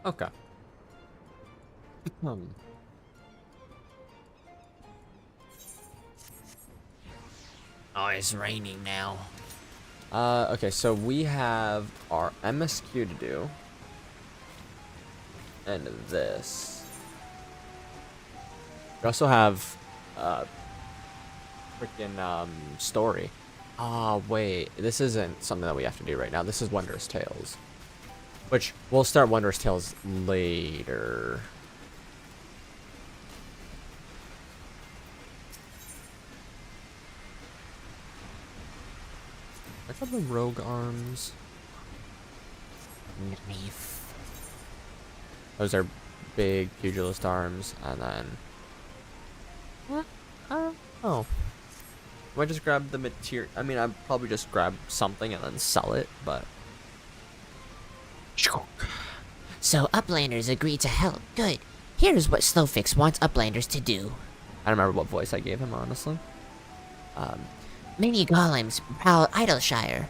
Okay. Hmm. Oh, it's raining now. Okay, so we have our MSQ to do. And this. We also have, freaking, story. Ah, wait. This isn't something that we have to do right now. This is Wondrous Tales. Which, we'll start Wondrous Tales later. I got the rogue arms. Underneath. Those are big pugilist arms, and then what? I don't know. Might just grab the material. I mean, I'd probably just grab something and then sell it, but So Uplanders agree to help. Good. Here's what Slowfix wants Uplanders to do. I don't remember what voice I gave him, honestly. Many golems prowl Idleshire.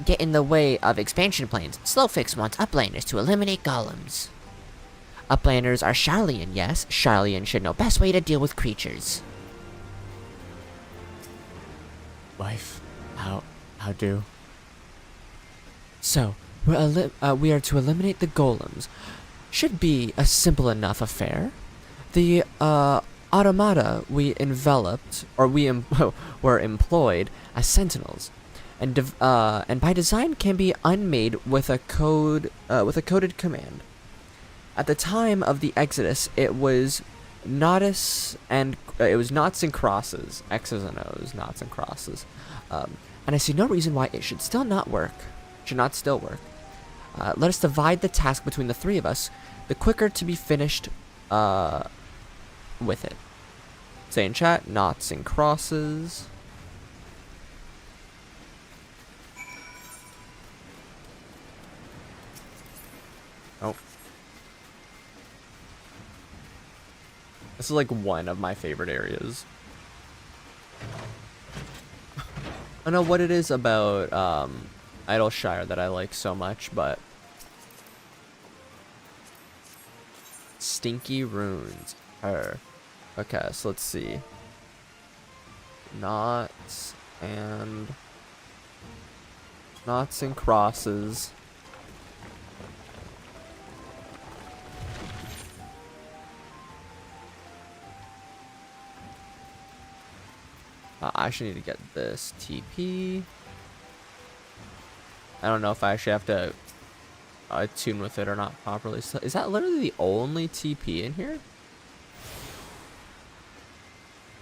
Get in the way of expansion plans. Slowfix wants Uplanders to eliminate golems. Uplanders are Sharlayan, yes. Sharlayan should know best way to deal with creatures. Wife, how do? So, we are to eliminate the golems. Should be a simple enough affair. The automata we enveloped, or were employed as sentinels, and by design can be unmade with a coded command. At the time of the Exodus, it was knots and crosses, X's and O's, knots and crosses, and I see no reason why it should not still work. Let us divide the task between the three of us, the quicker to be finished with it. Say in chat, knots and crosses. Oh. This is like one of my favorite areas. I don't know what it is about Idleshire that I like so much, but stinky runes. Okay, so let's see. Knots and crosses. I actually need to get this TP. I don't know if I actually have to attune with it or not properly. So is that literally the only TP in here?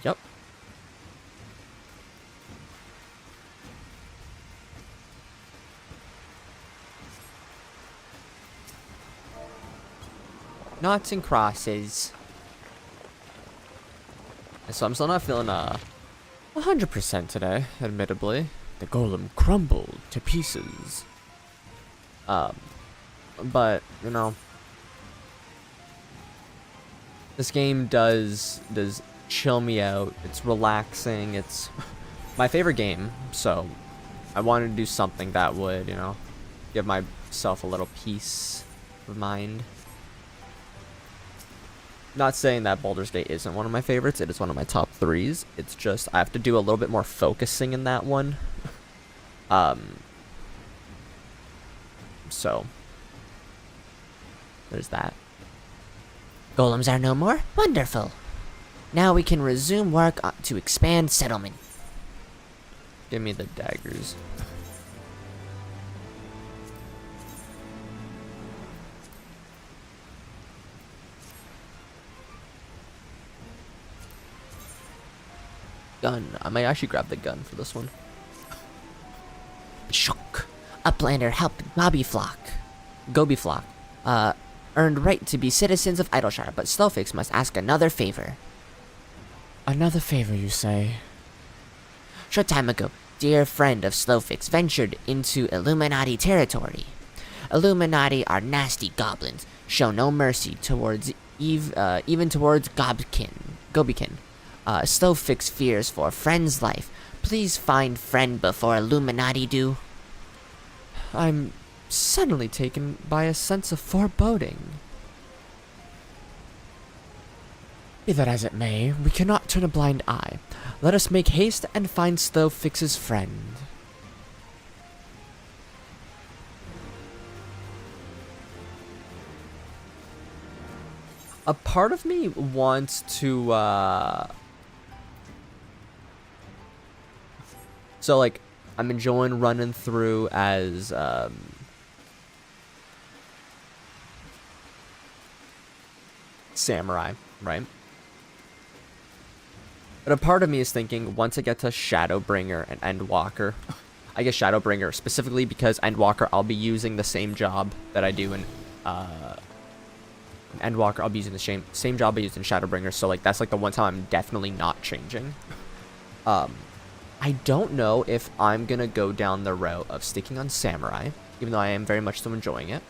Yep. Knots and crosses. So I'm still not feeling 100% today, admittedly. The golem crumbled to pieces. But, you know, this game does chill me out. It's relaxing. It's my favorite game, so I wanted to do something that would, you know, give myself a little peace of mind. Not saying that Baldur's Gate isn't one of my favorites. It is one of my top 3s. It's just I have to do a little bit more focusing in that one. So there's that. Golems are no more? Wonderful. Now we can resume work to expand settlement. Give me the daggers. Gun. I might actually grab the gun for this one. Shock. Uplander helped Gobi Flock, earned right to be citizens of Idleshire, but Slowfix must ask another favor. Another favor, you say? Short time ago, dear friend of Slowfix ventured into Illuminati territory. Illuminati are nasty goblins, show no mercy towards even towards Gobikin. Slowfix fears for friend's life. Please find friend before Illuminati do. I'm suddenly taken by a sense of foreboding. Be that as it may, we cannot turn a blind eye. Let us make haste and find FFxiv's friend. A part of me wants to, so, like, I'm enjoying running through as, samurai, right? But a part of me is thinking, once I get to Shadowbringer and Endwalker, I guess Shadowbringer specifically because Endwalker, I'll be using the same job that I do in Endwalker. I'll be using the same job I used in Shadowbringer, so like that's like the one time I'm definitely not changing. I don't know if I'm gonna go down the route of sticking on Samurai, even though I am very much still enjoying it.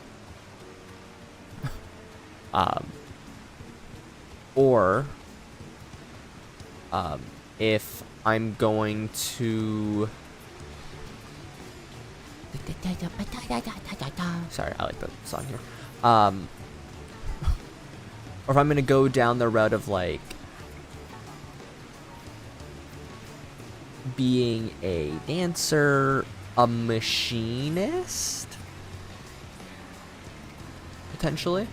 Or if I'm going to... Sorry, I like the song here. Or if I'm going to go down the route of, like, being a dancer, a machinist, potentially.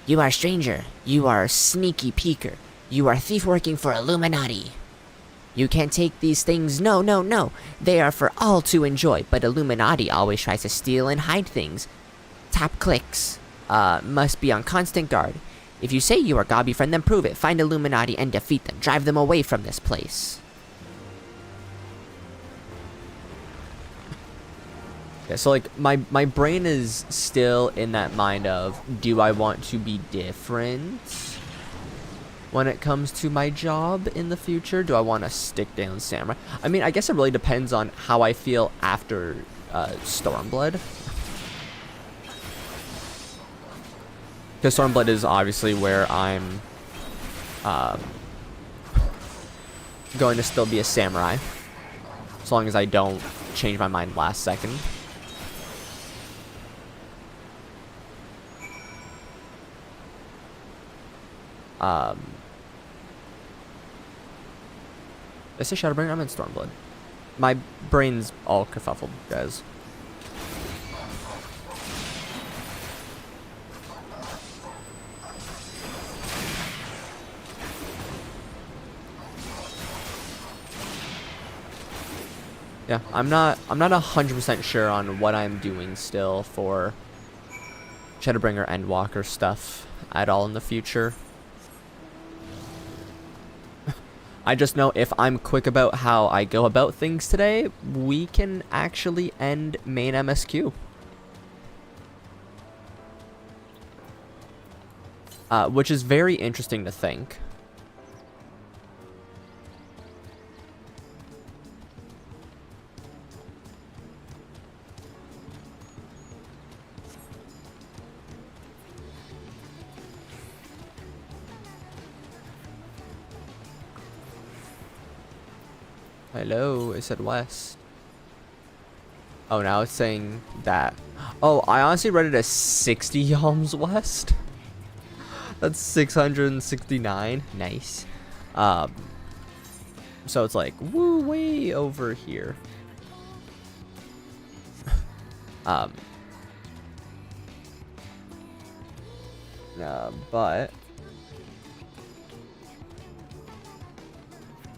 You are stranger. You are sneaky peeker. You are thief working for Illuminati. You can't take these things. No, no, no. They are for all to enjoy, but Illuminati always tries to steal and hide things. Tap clicks. Must be on constant guard. If you say you are Gobby friend, then prove it. Find Illuminati and defeat them. Drive them away from this place. Yeah, so like my brain is still in that mind of, do I want to be different when it comes to my job in the future? Do I want to stick down Samurai? I mean, I guess it really depends on how I feel after Stormblood. Because Stormblood is obviously where I'm going to still be a samurai, as long as I don't change my mind last second. Did I say Shadowbringer? I'm in Stormblood. My brain's all kerfuffled, guys. Yeah, I'm not 100% sure on what I'm doing still for Shadowbringer Endwalker stuff at all in the future. I just know if I'm quick about how I go about things today, we can actually end main MSQ. Which is very interesting to think. Hello, it said west. Oh, now it's saying that. Oh, I honestly read it as 60 yalms west. That's 669. Nice. So it's like, woo, way over here. But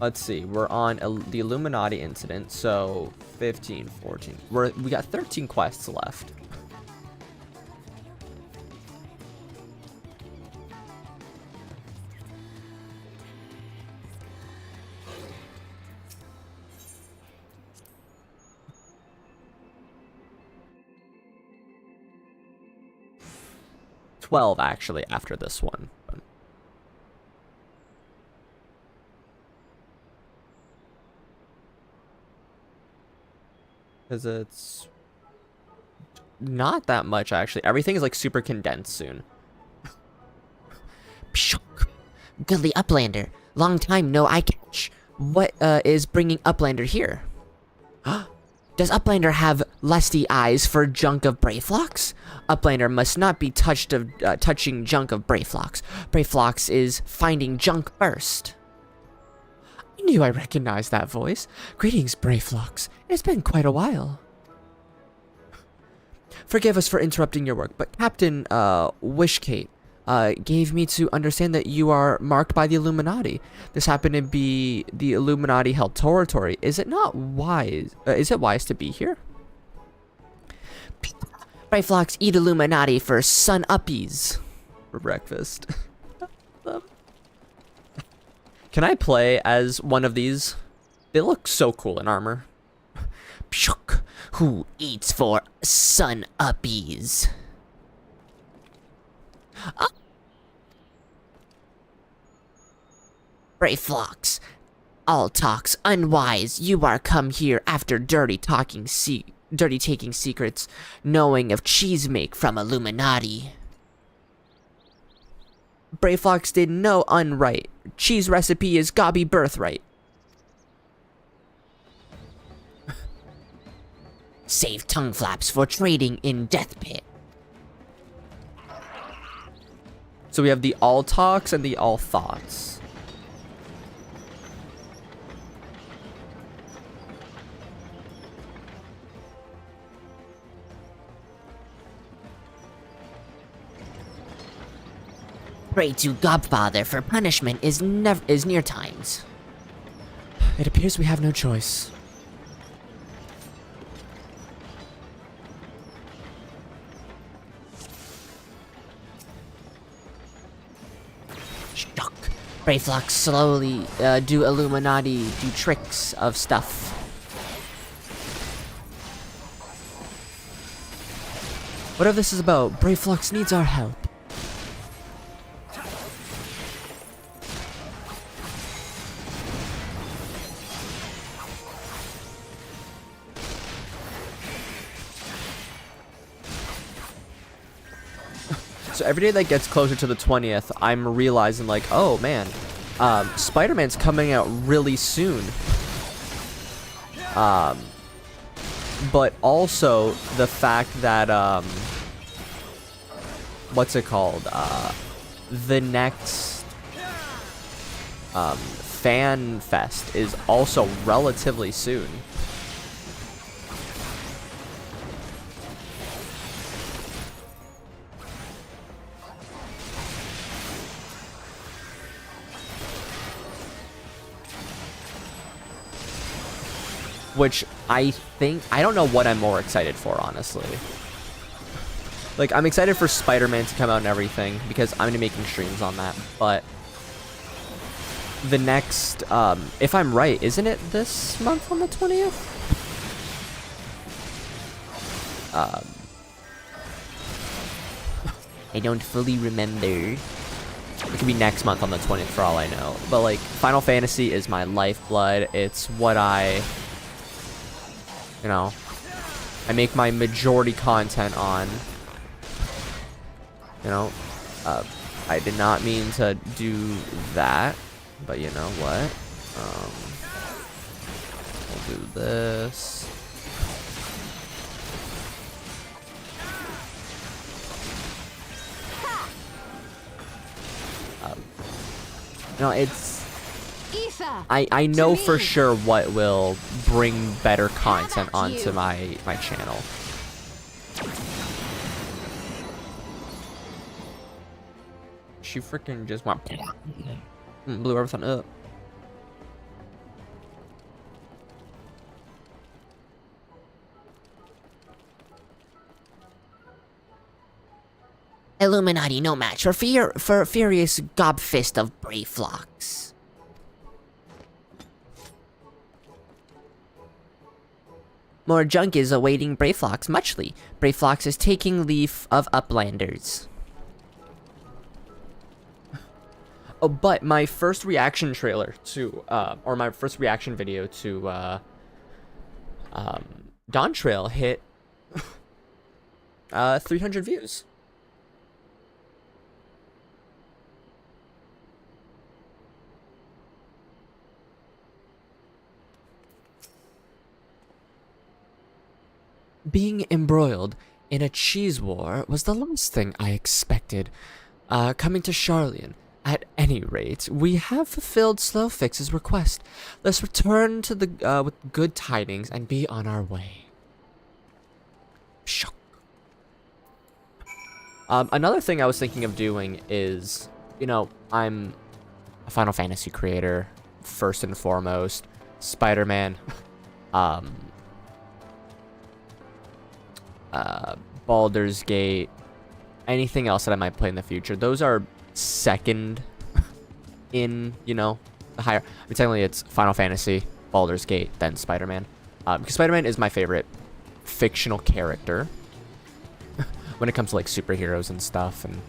let's see, we're on the Illuminati incident, so 15, 14. We got 13 quests left. $12 actually after this one. Because it's not that much, actually. Everything is, like, super condensed soon. Pshuk. Goodly Uplander. Long time no eye catch. What is bringing Uplander here? Does Uplander have lusty eyes for junk of Brayflox? Uplander must not be touching junk of Brayflox. Brayflox is finding junk first. I knew I recognized that voice. Greetings, Brayflox. It's been quite a while. Forgive us for interrupting your work, but Captain Wishkate gave me to understand that you are marked by the Illuminati. This happened to be the Illuminati held territory. Is it not wise? Is it wise to be here? Brayflox eat Illuminati for sun uppies. For breakfast. Can I play as one of these? They look so cool in armor. Pshuk. Who eats for sun uppies? Brayflox. All talks unwise. You are come here after dirty taking secrets, knowing of cheese make from Illuminati. Brayflox did no unright. Cheese recipe is gobby birthright. Save tongue flaps for trading in Death Pit. So we have the all talks and the all thoughts. Pray to Godfather for punishment is near times. It appears we have no choice. Shock. Brayflox slowly do Illuminati do tricks of stuff. Whatever this is about, Brayflox needs our help. So every day that gets closer to the 20th, I'm realizing, like, oh man, Spider-Man's coming out really soon. But also the fact that, what's it called? The next Fan Fest is also relatively soon. Which I don't know what I'm more excited for, honestly. Like, I'm excited for Spider-Man to come out and everything, because I'm going to be making streams on that, but the next, if I'm right, isn't it this month on the 20th? I don't fully remember. It could be next month on the 20th for all I know. But, like, Final Fantasy is my lifeblood. It's what I make my majority content on. I did not mean to do that, but you know what? We'll do this. It's... I know for sure what will bring better content onto my channel. She freaking just went blew everything up. Illuminati no match for furious gobfist of Brayflox. More junk is awaiting Brayflox muchly. Brayflox is taking leave of Uplanders. Oh, but my first reaction trailer to, or my first reaction video to, dawntrail hit 300 views. Being embroiled in a cheese war was the last thing I expected. Coming to Charlian. At any rate, we have fulfilled Slowfix's request. Let's return to the with good tidings and be on our way. Shock. Another thing I was thinking of doing is, you know, I'm a Final Fantasy creator, first and foremost. Spider-Man. Baldur's Gate. Anything else that I might play in the future. Those are second in, you know, the higher. I mean, technically it's Final Fantasy, Baldur's Gate, then Spider-Man. Because Spider-Man is my favorite fictional character when it comes to like superheroes and stuff. And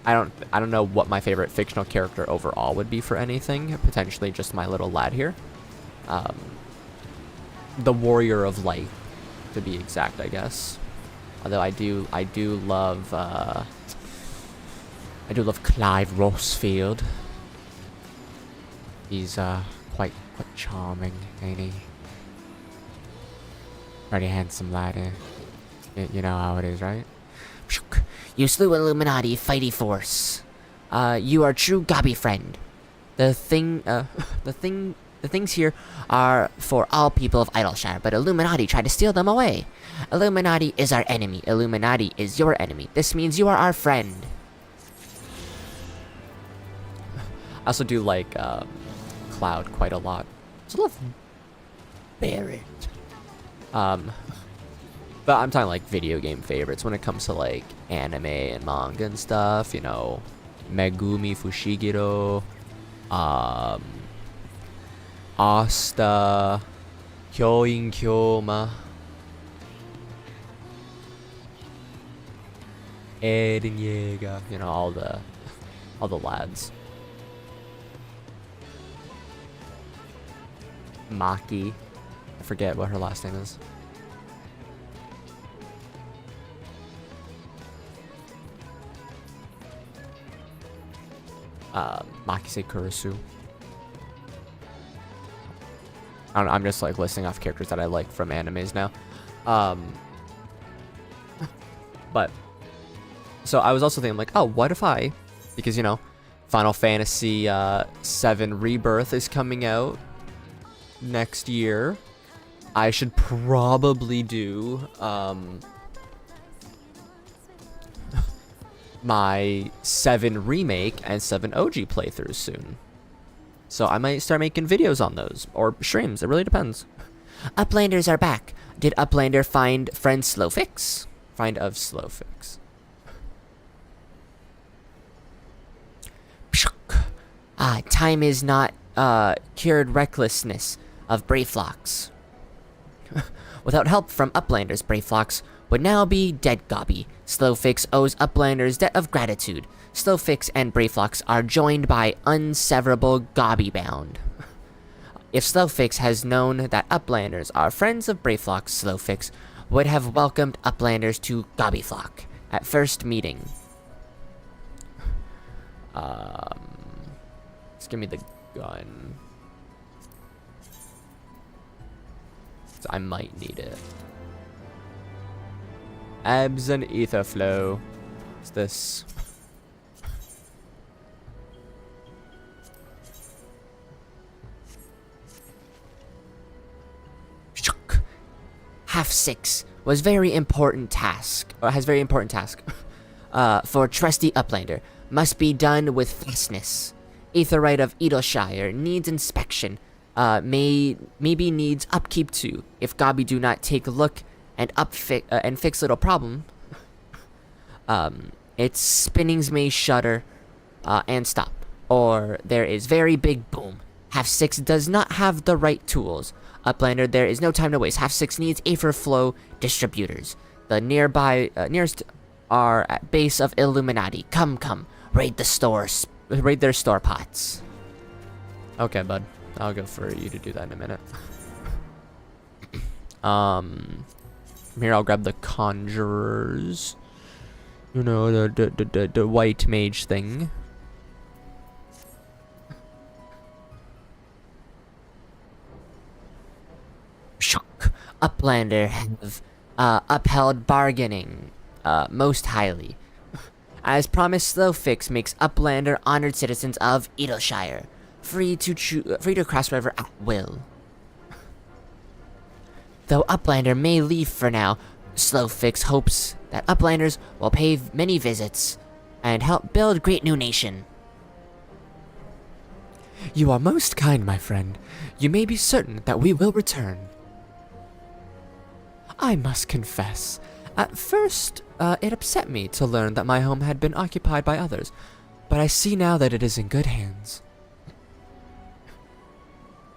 I don't know what my favorite fictional character overall would be for anything. Potentially just my little lad here. The Warrior of Light, to be exact, I guess. Although I do love Clive Rossfield. He's quite charming, ain't he? Pretty handsome lad, eh? You know how it is, right? You slew Illuminati fighty force. You are true Gabi friend. The things here are for all people of Idleshire, but Illuminati tried to steal them away. Illuminati is our enemy. Illuminati is your enemy. This means you are our friend. I also do like Cloud quite a lot. So love Barrett. But I'm talking like video game favorites when it comes to like anime and manga and stuff. You know, Megumi Fushiguro, Asta, Kyoin Kyoma, Eren Yeager, you know, all the lads. Maki, I forget what her last name is. Makise Kurisu. I don't know, I'm just like listing off characters that I like from animes now. But so I was also thinking like, oh, what if because you know, Final Fantasy VII Rebirth is coming out next year. I should probably do my 7 remake and 7 OG playthroughs soon. So I might start making videos on those, or streams, it really depends. Uplanders are back. Did Uplander find friend Slowfix? Find of Slowfix. Time is not cured recklessness of Brayflox. Without help from Uplanders, Brayflox would now be dead Gobby. Slowfix owes Uplanders debt of gratitude. Slowfix and Brayflox are joined by unseverable Gobby bound. If Slowfix has known that Uplanders are friends of Brayflox, Slowfix would have welcomed Uplanders to Gobbyflock at first meeting. Just give me the gun. I might need it. Abs and ether flow. What's this? Half 6 was very important task, or has very important task, for trusty Uplander. Must be done with fastness. Aetherite of Edelshire needs inspection. Maybe needs upkeep too. If Gobby do not take a look and fix little problem, its spinnings may shudder and stop. Or there is very big boom. Half 6 does not have the right tools. Uplander, there is no time to waste. Half 6 needs Aether Flow distributors. The nearest are at base of Illuminati. Come, raid the stores. Raid their store pots. Okay, bud. I'll go for you to do that in a minute. Here, I'll grab the conjurers. You know, the white mage thing. Shock. Uplander have upheld bargaining most highly. As promised, Slowfix makes Uplander honored citizens of Edelshire, free to cross river at will. Though Uplander may leave for now, Slowfix hopes that Uplanders will pay many visits and help build great new nation. You are most kind, my friend. You may be certain that we will return. I must confess, at first, it upset me to learn that my home had been occupied by others, but I see now that it is in good hands.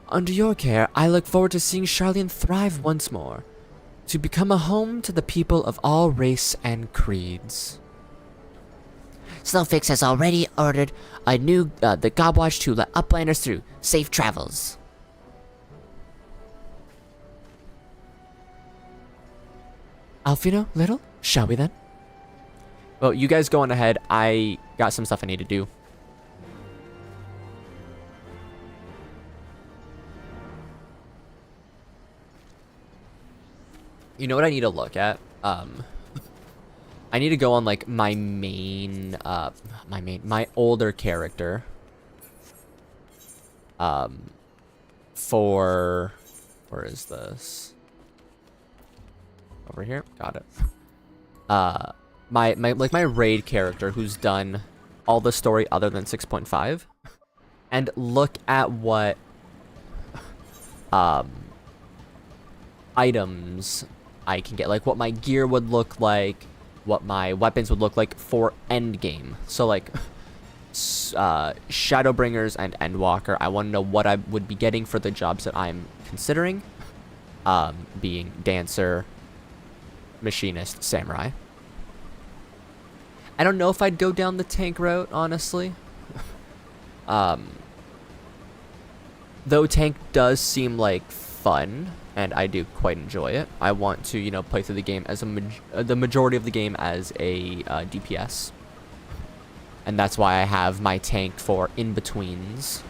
Under your care, I look forward to seeing Charlene thrive once more, to become a home to the people of all race and creeds. Slowfix has already ordered a new the Gobwatch to let Uplanders through. Safe travels. Alfino, Little, shall we then? Well, you guys go on ahead. I got some stuff I need to do. You know what I need to look at? I need to go on like my older character. For where is this? Over here, got it. My raid character who's done all the story other than 6.5, and look at what items I can get, like what my gear would look like, what my weapons would look like for endgame. So like Shadowbringers and Endwalker, I want to know what I would be getting for the jobs that I'm considering, being Dancer, Machinist, Samurai. I don't know if I'd go down the tank route, honestly. Though tank does seem like fun, and I do quite enjoy it. I want to, you know, play through the game as the majority of the game as a DPS. And that's why I have my tank for in-betweens.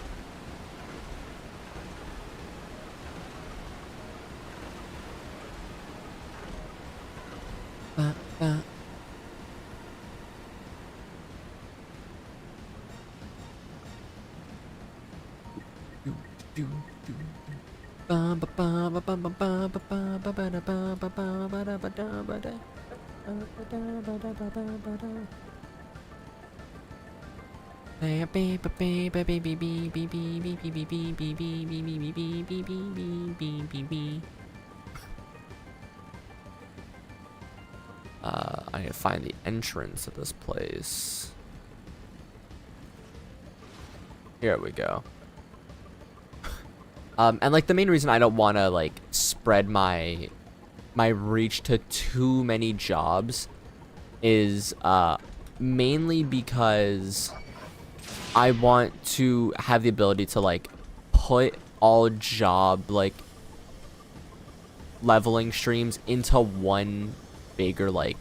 I need to find the entrance of this place. Here we go. And like the main reason I don't want to like spread my reach to too many jobs is mainly because I want to have the ability to like put all job like leveling streams into one bigger like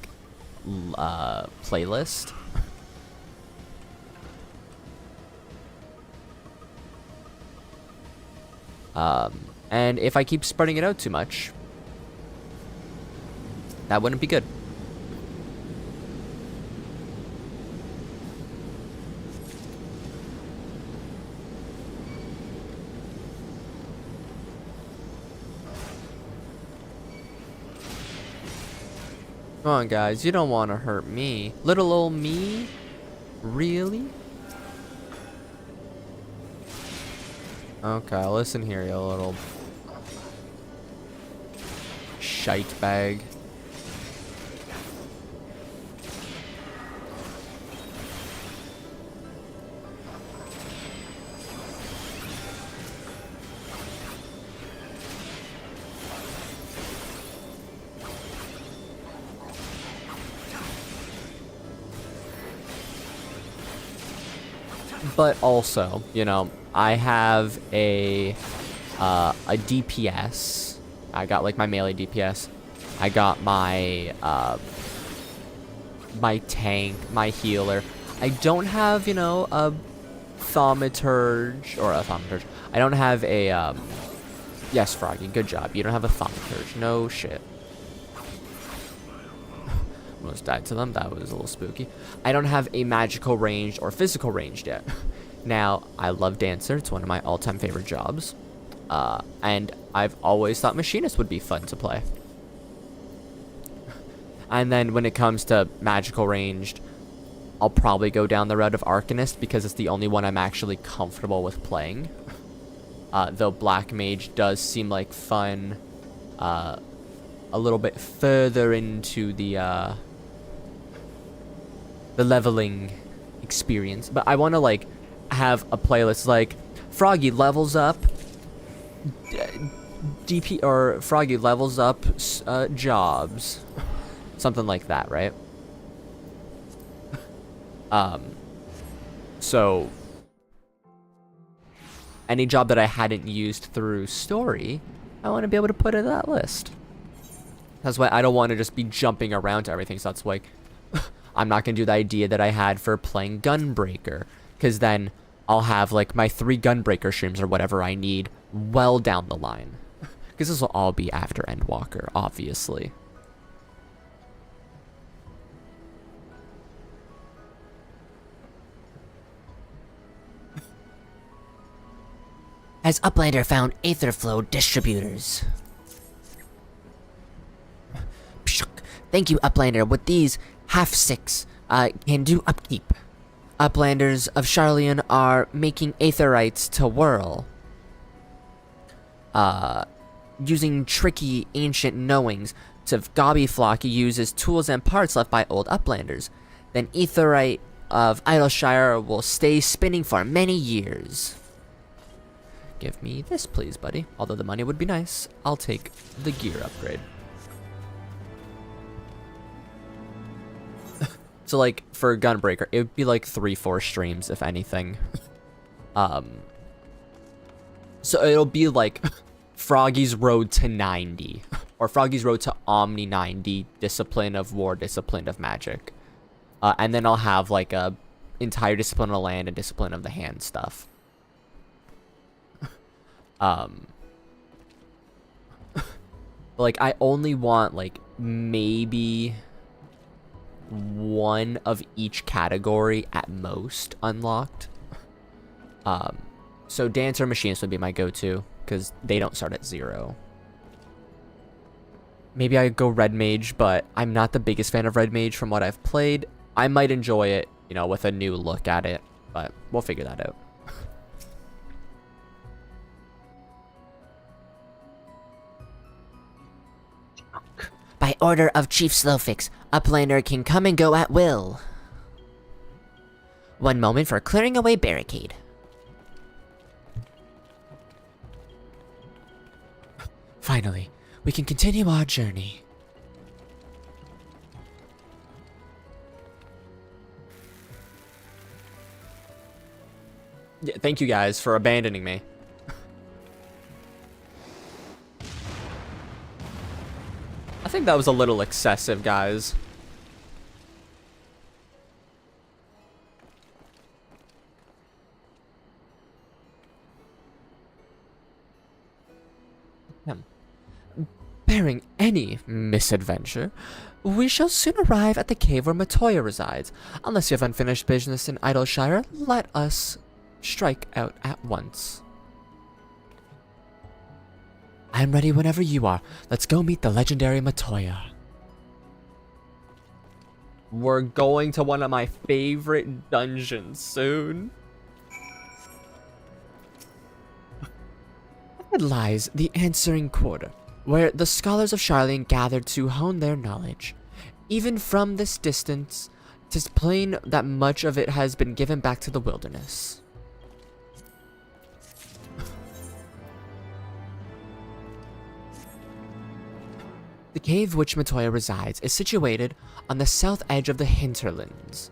playlist. And if I keep spreading it out too much, that wouldn't be good. Come on, guys, you don't want to hurt me. Little old me? Really? Okay, listen here, you little shite bag. But also, you know, I have a DPS. I got like my melee DPS, I got my, my tank, my healer. I don't have, you know, a thaumaturge, or a thaumaturge. I don't have a, yes, Froggy, good job. You don't have a thaumaturge. No shit. Almost died to them. That was a little spooky. I don't have a magical ranged or physical ranged yet. Now, I love Dancer. It's one of my all-time favorite jobs. And I've always thought Machinist would be fun to play. And then when it comes to magical ranged, I'll probably go down the route of Arcanist because it's the only one I'm actually comfortable with playing. Though Black Mage does seem like fun a little bit further into the leveling experience. But I want to, like, have a playlist like Froggy levels up DP, or Froggy levels up jobs. Something like that, right? So any job that I hadn't used through story, I want to be able to put in that list. That's why I don't want to just be jumping around to everything. So that's why I'm not going to do the idea that I had for playing Gunbreaker, because then I'll have like my 3 Gunbreaker streams or whatever I need well down the line. Because this will all be after Endwalker, obviously. Has Uplander found Aetherflow distributors? Pshuk. Thank you, Uplander. With these FFxiv, can do upkeep. Uplanders of Charleon are making aetherites to whirl. Using tricky ancient knowings to Gobbyflock uses tools and parts left by old Uplanders. Then aetherite of Idleshire will stay spinning for many years. Give me this, please, buddy. Although the money would be nice, I'll take the gear upgrade. So, like, for Gunbreaker, it would be like 3-4 streams, if anything. So it'll be like Froggy's Road to 90. Or Froggy's Road to Omni 90, Discipline of War, Discipline of Magic. And then I'll have, like, a entire Discipline of Land and Discipline of the Hand stuff. Like, I only want, like, maybe 1 of each category at most unlocked. So Dancer, Machinist would be my go-to, because they don't start at 0. Maybe I go Red Mage, but I'm not the biggest fan of Red Mage from what I've played. I might enjoy it, you know, with a new look at it, but we'll figure that out. By order of Chief Slowfix, Uplander can come and go at will. 1 moment for clearing away barricade. Finally, we can continue our journey. Yeah, thank you guys for abandoning me. I think that was a little excessive, guys. Bearing any misadventure, we shall soon arrive at the cave where Matoya resides. Unless you have unfinished business in Idleshire, let us strike out at once. I am ready whenever you are. Let's go meet the legendary Matoya. We're going to one of my favorite dungeons soon. It lies the answering quarter, where the scholars of Charleon gathered to hone their knowledge. Even from this distance, 'tis plain that much of it has been given back to the wilderness. The cave which Matoya resides is situated on the south edge of the hinterlands.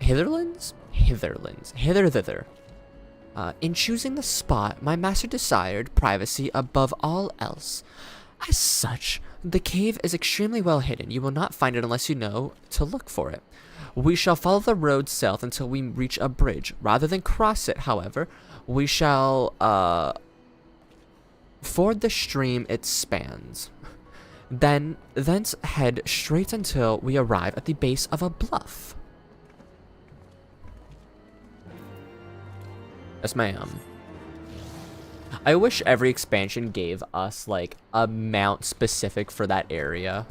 Hitherlands? Hitherlands. Hither thither. In choosing the spot, my master desired privacy above all else. As such, the cave is extremely well hidden. You will not find it unless you know to look for it. We shall follow the road south until we reach a bridge. Rather than cross it, however, we shall ford the stream it spans. Then thence head straight until we arrive at the base of a bluff. Yes, ma'am. I wish every expansion gave us, like, a mount specific for that area.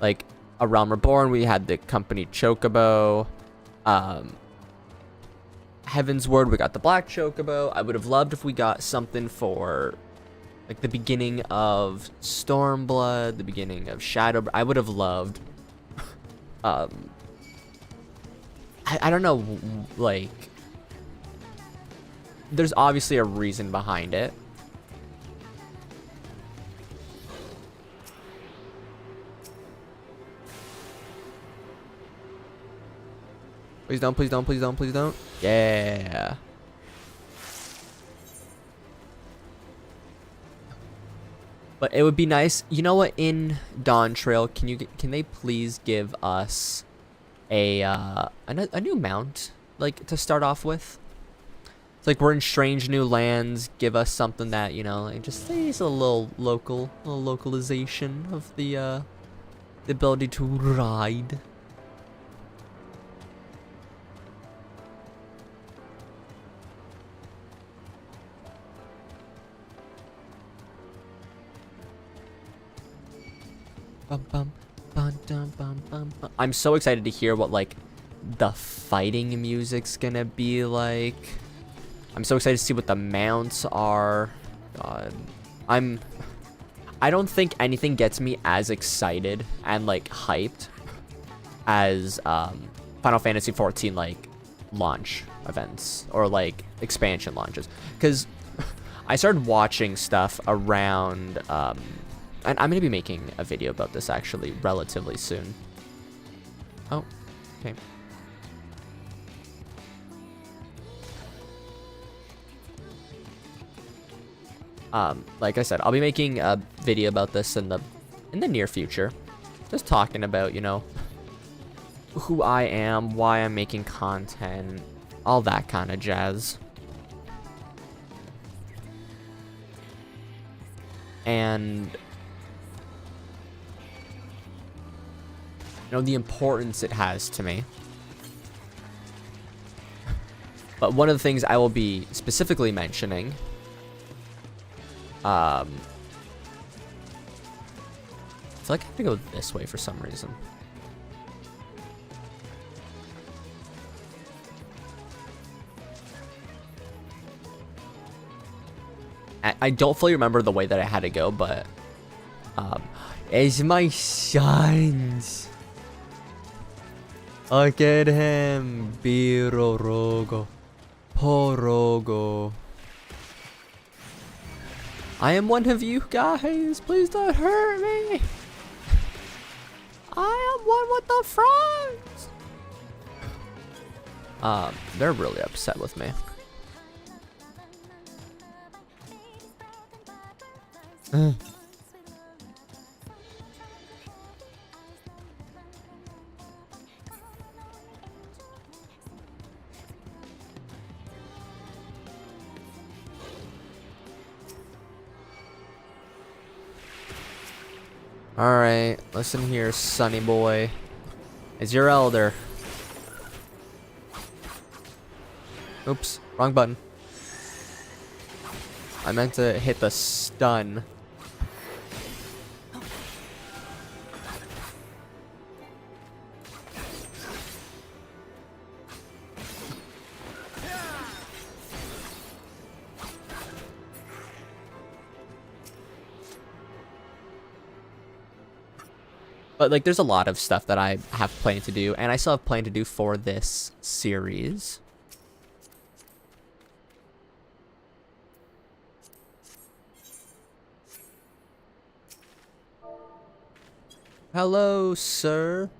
Like, a Realm Reborn, we had the company Chocobo. Heavensward, we got the Black Chocobo. I would have loved if we got something for, like, the beginning of Stormblood, the beginning of Shadow. I would have loved, I don't know, like, there's obviously a reason behind it. Please don't, please don't, please don't, please don't. Yeah. But it would be nice. You know what? In Dawntrail, can they please give us a new mount, like, to start off with? It's like we're in strange new lands. Give us something that, you know, like just stays a little localization of the ability to ride. Bum, bum, bum, dum, bum, bum, bum. I'm so excited to hear what, like, the fighting music's gonna be like. I'm so excited to see what the mounts are. God. I don't think anything gets me as excited and, like, hyped as Final Fantasy 14, like, launch events or, like, expansion launches. Because I started watching stuff around, and I'm going to be making a video about this, actually, relatively soon. Oh, okay. Like I said, I'll be making a video about this in the near future. Just talking about, you know, who I am, why I'm making content, all that kind of jazz. And, you know, the importance it has to me. But one of the things I will be specifically mentioning, I feel like I have to go this way for some reason. I don't fully remember the way that I had to go, but it's my sons. Look at him, Birorogo, Porogo. I am one of you guys. Please don't hurt me. I am one with the frogs. They're really upset with me. Alright, listen here, sonny boy. It's your elder. Oops, wrong button. I meant to hit the stun. But, like, there's a lot of stuff that I have planned to do, and I still have planned to do for this series. Hello, sir.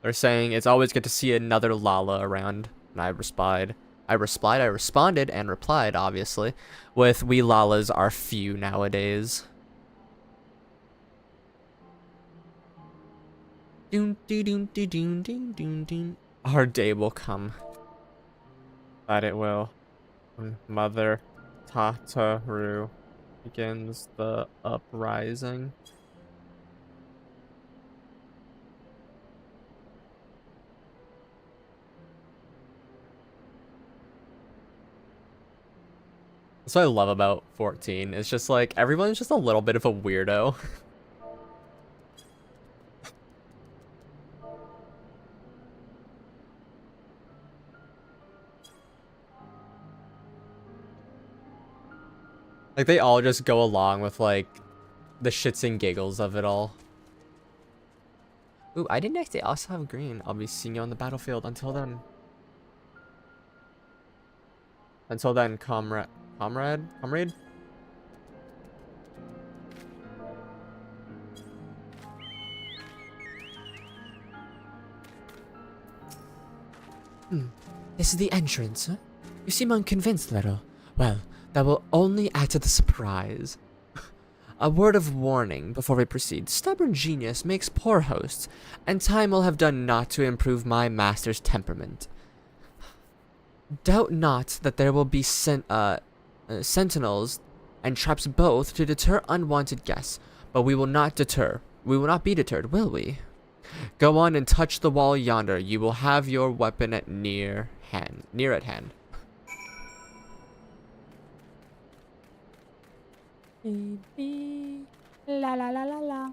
They're saying it's always good to see another Lala around. And I responded and replied, obviously, with we Lalas are few nowadays. Doon, doon, doon, doon, doon, doon, doon. Our day will come. That it will. When Mother Tataru begins the uprising. That's what I love about 14. It's just like everyone's just a little bit of a weirdo. Like they all just go along with like the shits and giggles of it all. Ooh, I didn't actually also have green. I'll be seeing you on the battlefield. Until then. Until then, comrade. This is the entrance, huh? You seem unconvinced, little. Well, that will only add to the surprise. A word of warning before we proceed. Stubborn genius makes poor hosts, and time will have done naught to improve my master's temperament. Doubt not that there will be sentinels and traps both to deter unwanted guests, but we will not deter. We will not be deterred, will we? Go on and touch the wall yonder. You will have your weapon at near at hand. La la la la la.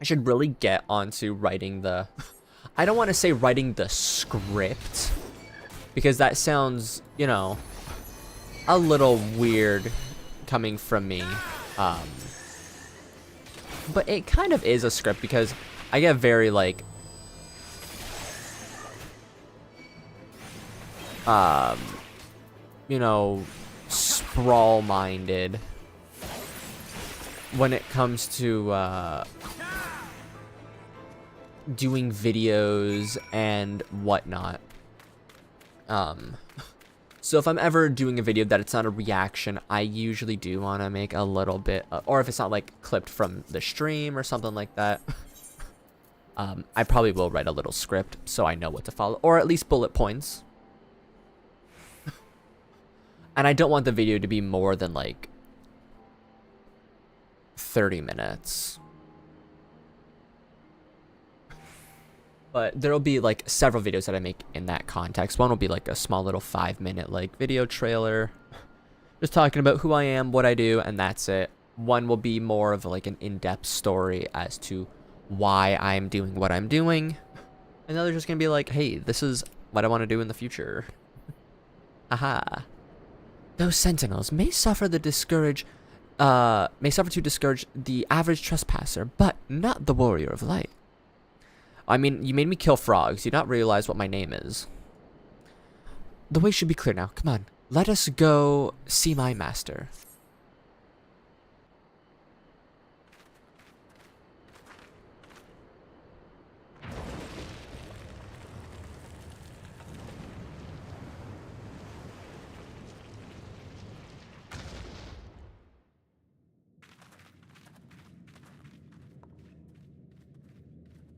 I should really get onto writing the... I don't want to say writing the script, because that sounds, you know, a little weird coming from me. But it kind of is a script because I get very, like, you know, sprawl-minded when it comes to, doing videos and whatnot. So if I'm ever doing a video that it's not a reaction, I usually do want to make a little bit, or if it's not like clipped from the stream or something like that, I probably will write a little script so I know what to follow, or at least bullet points. And I don't want the video to be more than like 30 minutes. But there'll be like several videos that I make in that context. One will be like a small little 5-minute like video trailer, just talking about who I am, what I do, and that's it. One will be more of like an in-depth story as to why I'm doing what I'm doing. Another just gonna be like, hey, this is what I want to do in the future. Aha. Those sentinels may suffer to discourage the average trespasser, but not the warrior of light. I mean, you made me kill frogs. You do not realize what my name is. The way should be clear now. Come on. Let us go see my master.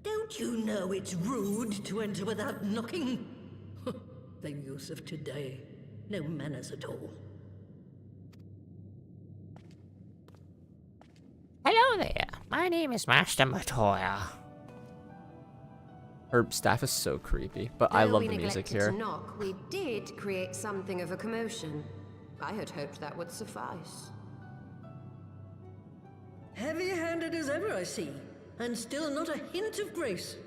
Don't you know it's rude to enter without knocking? The youth of today. No manners at all. Hello there. My name is Master Matoya. Her staff is so creepy, but I love the music here. To knock, we did create something of a commotion. I had hoped that would suffice. Heavy-handed as ever, I see. And still not a hint of grace.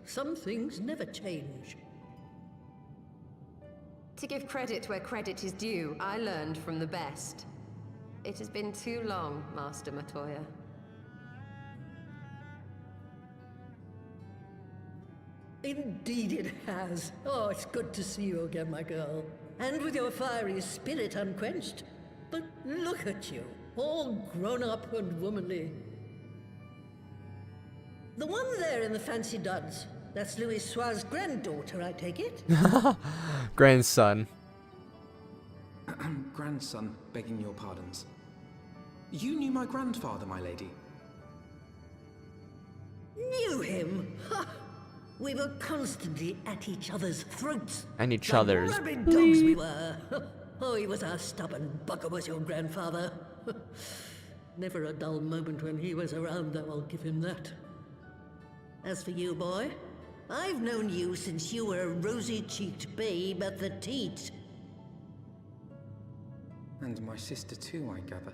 Some things never change. To give credit where credit is due, I learned from the best. It has been too long, Master Matoya. Indeed it has. Oh, it's good to see you again, my girl. And with your fiery spirit unquenched. But look at you, all grown up and womanly. The one there in the fancy duds, that's Louis Soir's granddaughter, I take it? Grandson. Grandson, begging your pardons. You knew my grandfather, my lady. Knew him? Ha! We were constantly at each other's throats. And each Like other's. rabid dogs we were. Oh, he was a stubborn bugger, was your grandfather. Never a dull moment when he was around, though, I'll give him that. As for you, boy, I've known you since you were a rosy-cheeked babe at the teat. And my sister too, I gather.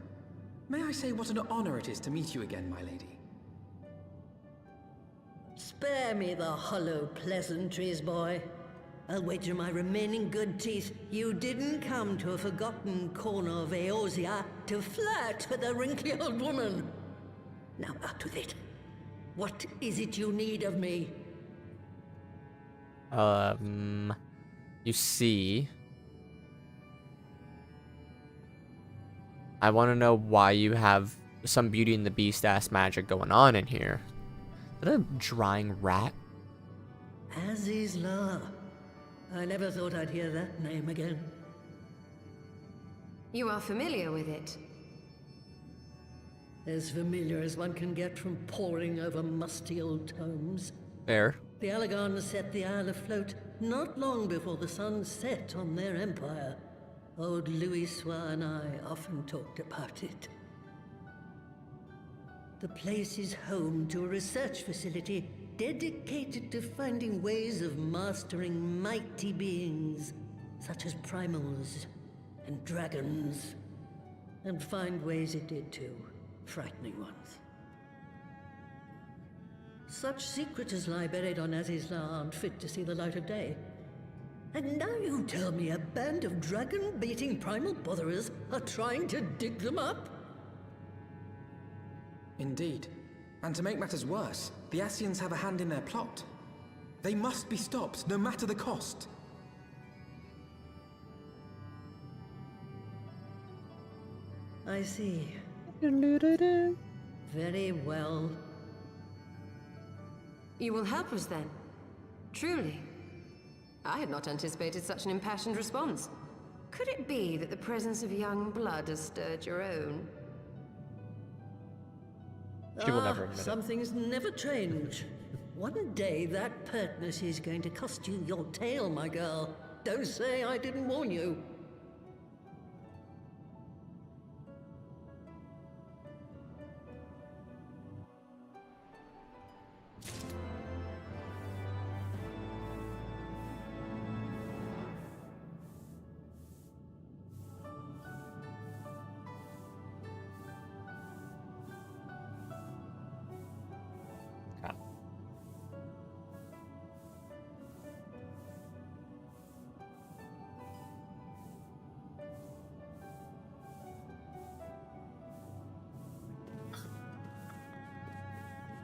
May I say what an honor it is to meet you again, my lady? Spare me the hollow pleasantries, boy. I'll wager my remaining good teeth you didn't come to a forgotten corner of Eorzea to flirt with a wrinkly old woman. Now out with it. What is it you need of me? You see, I want to know why you have some Beauty and the Beast ass magic going on in here. Is that a drying rat? Azizla. I never thought I'd hear that name again. You are familiar with it. As familiar as one can get from poring over musty old tomes. Fair. The Allagons set the Isle afloat not long before the sun set on their empire. Old Louis Soir and I often talked about it. The place is home to a research facility dedicated to finding ways of mastering mighty beings, such as primals and dragons. And find ways it did too, frightening ones. Such secrets as lie buried on Azizla aren't fit to see the light of day. And now you tell me a band of dragon-baiting primal botherers are trying to dig them up? Indeed. And to make matters worse, the Ascians have a hand in their plot. They must be stopped, no matter the cost. I see. Very well. You will help us then? Truly? I had not anticipated such an impassioned response. Could it be that the presence of young blood has stirred your own? She will never admit it. Some things never change. One day that pertness is going to cost you your tail, my girl. Don't say I didn't warn you.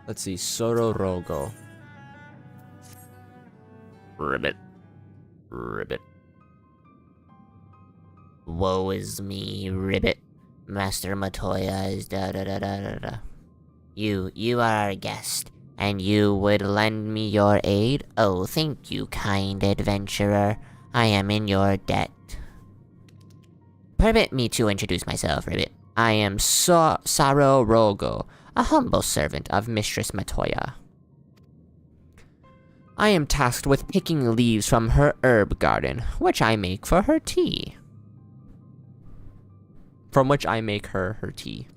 Let's see, Sororogo. Ribbit. Ribbit. Woe is me, Ribbit. Master Matoya is da-da-da-da-da-da. You are our guest, and you would lend me your aid? Oh, thank you, kind adventurer. I am in your debt. Permit me to introduce myself, Ribbit. I am Sororogo, a humble servant of Mistress Matoya. I am tasked with picking leaves from her herb garden, which I make for her tea. From which I make her tea.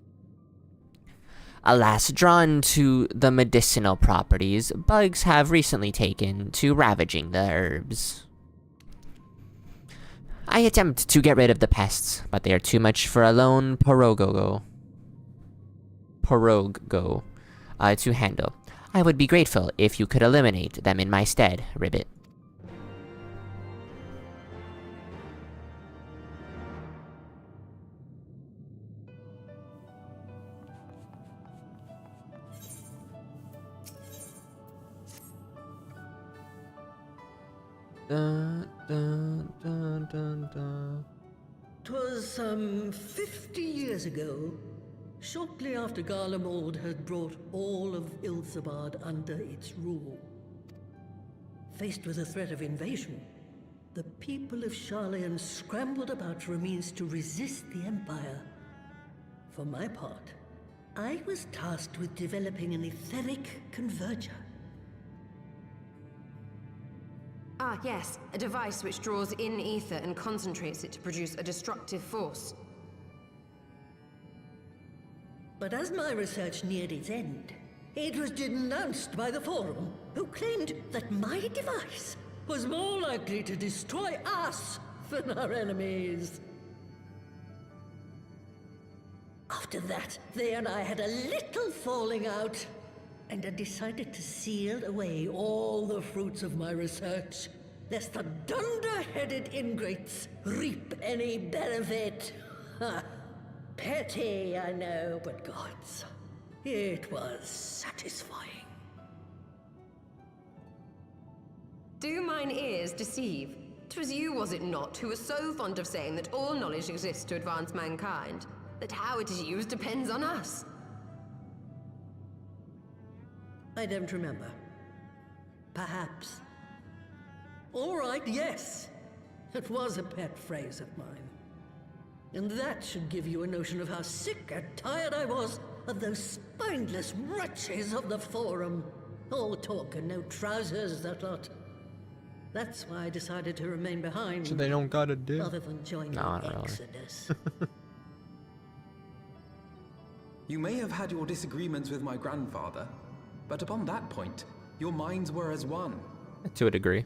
Alas, drawn to the medicinal properties, bugs have recently taken to ravaging the herbs. I attempt to get rid of the pests, but they are too much for a lone Porogo to handle. I would be grateful if you could eliminate them in my stead, Ribbit. Dun, dun, dun, dun, dun. 'Twas some 50 years ago, shortly after Garlemald had brought all of Ilsabard under its rule. Faced with the threat of invasion, the people of Sharlayan scrambled about for a means to resist the Empire. For my part, I was tasked with developing an etheric converger. Ah, yes, a device which draws in ether and concentrates it to produce a destructive force. But as my research neared its end, it was denounced by the Forum, who claimed that my device was more likely to destroy us than our enemies. After that, they and I had a little falling out, and I decided to seal away all the fruits of my research, lest the dunder-headed ingrates reap any benefit. Ha! Petty, I know, but gods, it was satisfying. Do mine ears deceive? 'Twas you, was it not, who was so fond of saying that all knowledge exists to advance mankind, that how it is used depends on us? I don't remember. Perhaps. All right, yes. It was a pet phrase of mine. And that should give you a notion of how sick and tired I was of those spineless wretches of the Forum. All talk and no trousers, that lot. That's why I decided to remain behind. So they don't gotta do. Rather than join No, not the really. Exodus. You may have had your disagreements with my grandfather, but upon that point, your minds were as one. To a degree.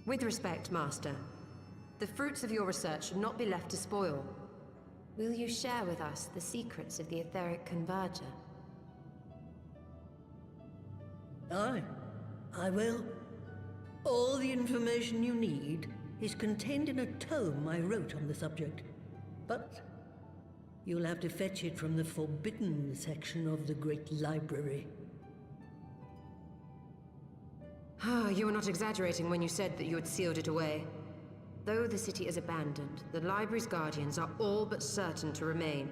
With respect, Master, the fruits of your research should not be left to spoil. Will you share with us the secrets of the etheric converger? Aye, I will. All the information you need is contained in a tome I wrote on the subject. But you'll have to fetch it from the forbidden section of the Great Library. You were not exaggerating when you said that you had sealed it away. Though the city is abandoned, the library's guardians are all but certain to remain.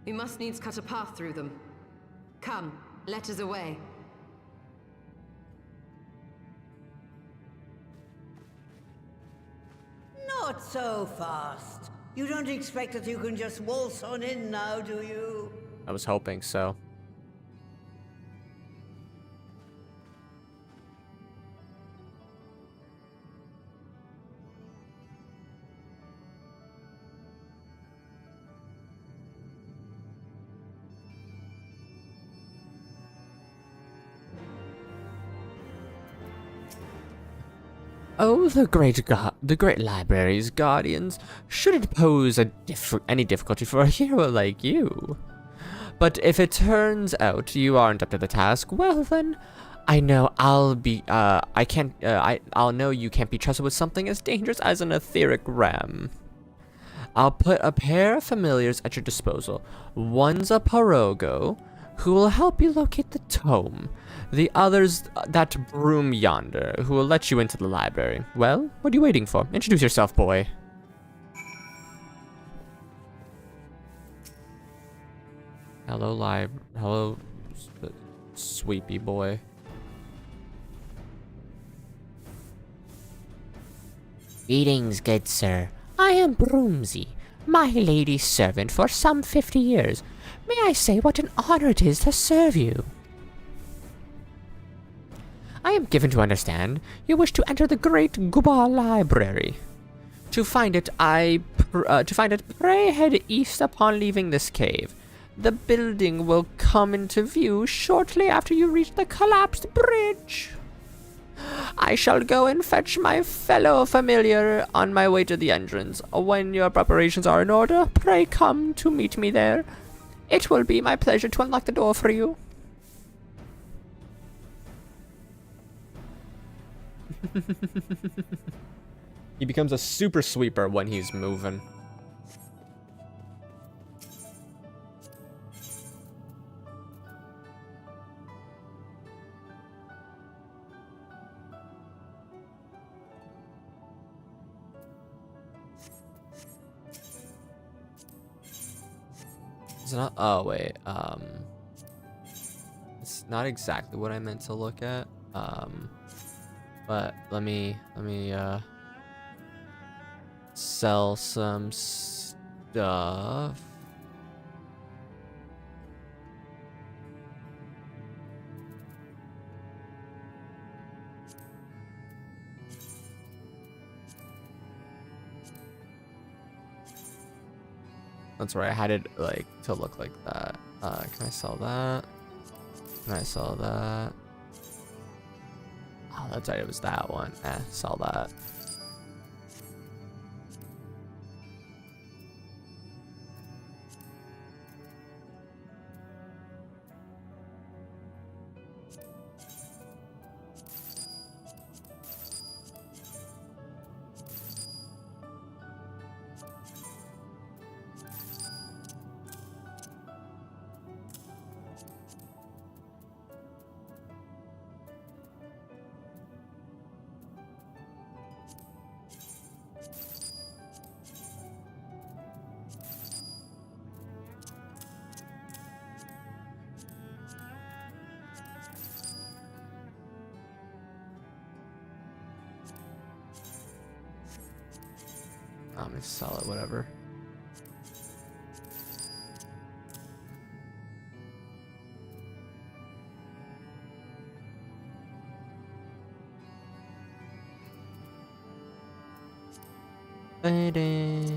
We must needs cut a path through them. Come, let us away. Not so fast. You don't expect that you can just waltz on in now, do you? I was hoping so. Oh, the great library's guardians shouldn't pose any difficulty for a hero like you. But if it turns out you aren't up to the task, well then, I know I'll know you can't be trusted with something as dangerous as an etheric ram. I'll put a pair of familiars at your disposal. One's a Parogo, who will help you locate the tome. The other's that broom yonder, who will let you into the library. Well, what are you waiting for? Introduce yourself, boy. Hello, sweepy boy. Greetings, good sir. I am Broomsy, my lady's servant for some 50 years. May I say what an honor it is to serve you? I am given to understand you wish to enter the great Guba Library. To find it, pray head east upon leaving this cave. The building will come into view shortly after you reach the collapsed bridge. I shall go and fetch my fellow familiar on my way to the entrance. When your preparations are in order, pray come to meet me there. It will be my pleasure to unlock the door for you. He becomes a super sweeper when he's moving. It's not. Oh wait. It's not exactly what I meant to look at. But let me sell some stuff. That's right, I had it like to look like that. Can I sell that? Can I sell that? Oh, that's right, it was that one. Sell that. I'm gonna sell it, whatever. There's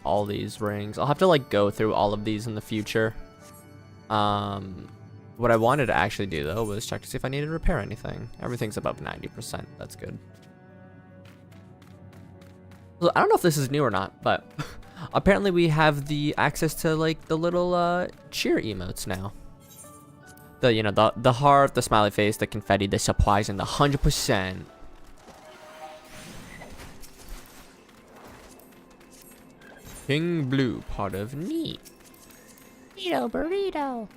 all these rings. I'll have to like go through all of these in the future. What I wanted to actually do though was check to see if I needed to repair anything. Everything's above 90%. That's good. So I don't know if this is new or not, but apparently we have the access to like the little cheer emotes now. The heart, the smiley face, the confetti, the supplies, and the 100%. King Blue, part of neat. Burrito, burrito.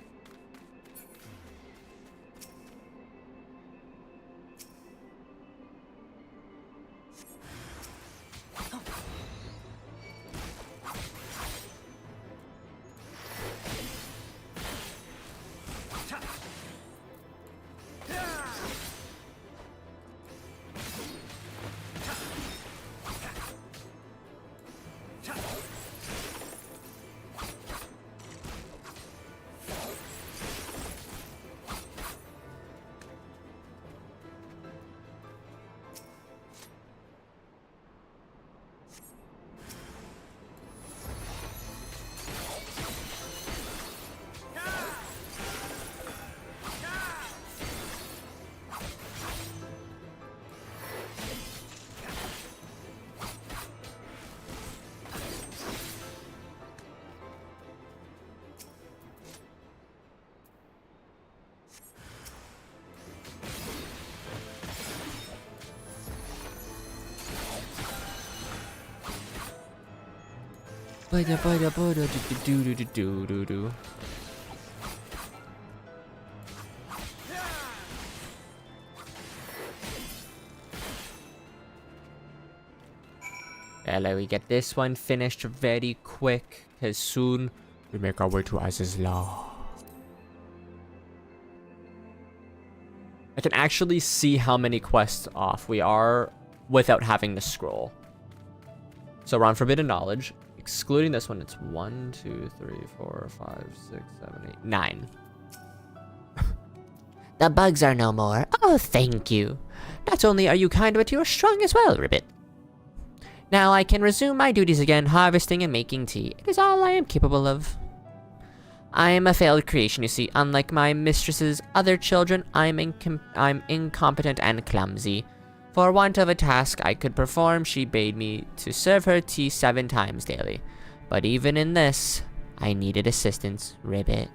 Yeah, let me get this one finished very quick, because soon we make our way to Iz's Law. I can actually see how many quests off we are without having the scroll. So we're on Forbidden Knowledge. Excluding this one, it's 1, 2, 3, 4, 5, 6, 7, 8, 9. The bugs are no more. Oh, thank you. Not only are you kind, but you're strong as well, Ribbit. Now I can resume my duties again, harvesting and making tea. It is all I am capable of. I am a failed creation, you see. Unlike my mistress's other children, I'm incompetent and clumsy. For want of a task I could perform, she bade me to serve her tea 7 times daily. But even in this, I needed assistance, Ribbit.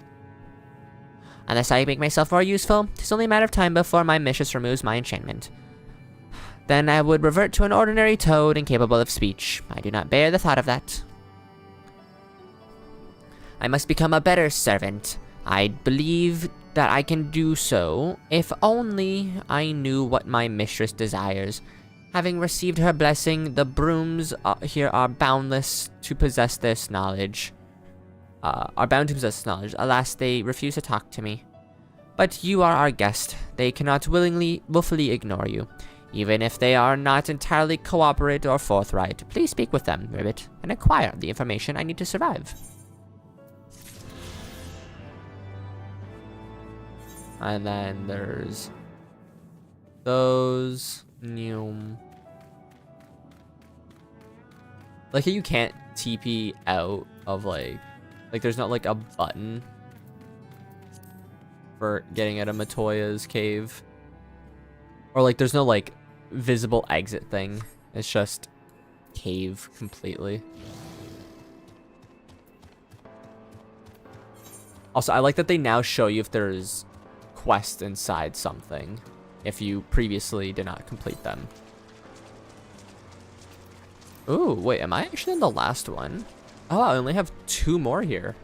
Unless I make myself more useful, it's only a matter of time before my mistress removes my enchantment. Then I would revert to an ordinary toad incapable of speech. I do not bear the thought of that. I must become a better servant. I believe that I can do so, if only I knew what my mistress desires. Having received her blessing, the brooms here are boundless to possess this knowledge. Alas, they refuse to talk to me. But you are our guest. They cannot willfully ignore you, even if they are not entirely cooperate or forthright. Please speak with them, Ribbit, and acquire the information I need to survive. And then there's those new. Like, you can't TP out of like there's not like a button for getting out of Matoya's cave, or like there's no like visible exit thing. It's just cave completely. Also, I like that they now show you if there's quests inside something if you previously did not complete them. Ooh, wait, am I actually in the last one? Oh, I only have 2 more here.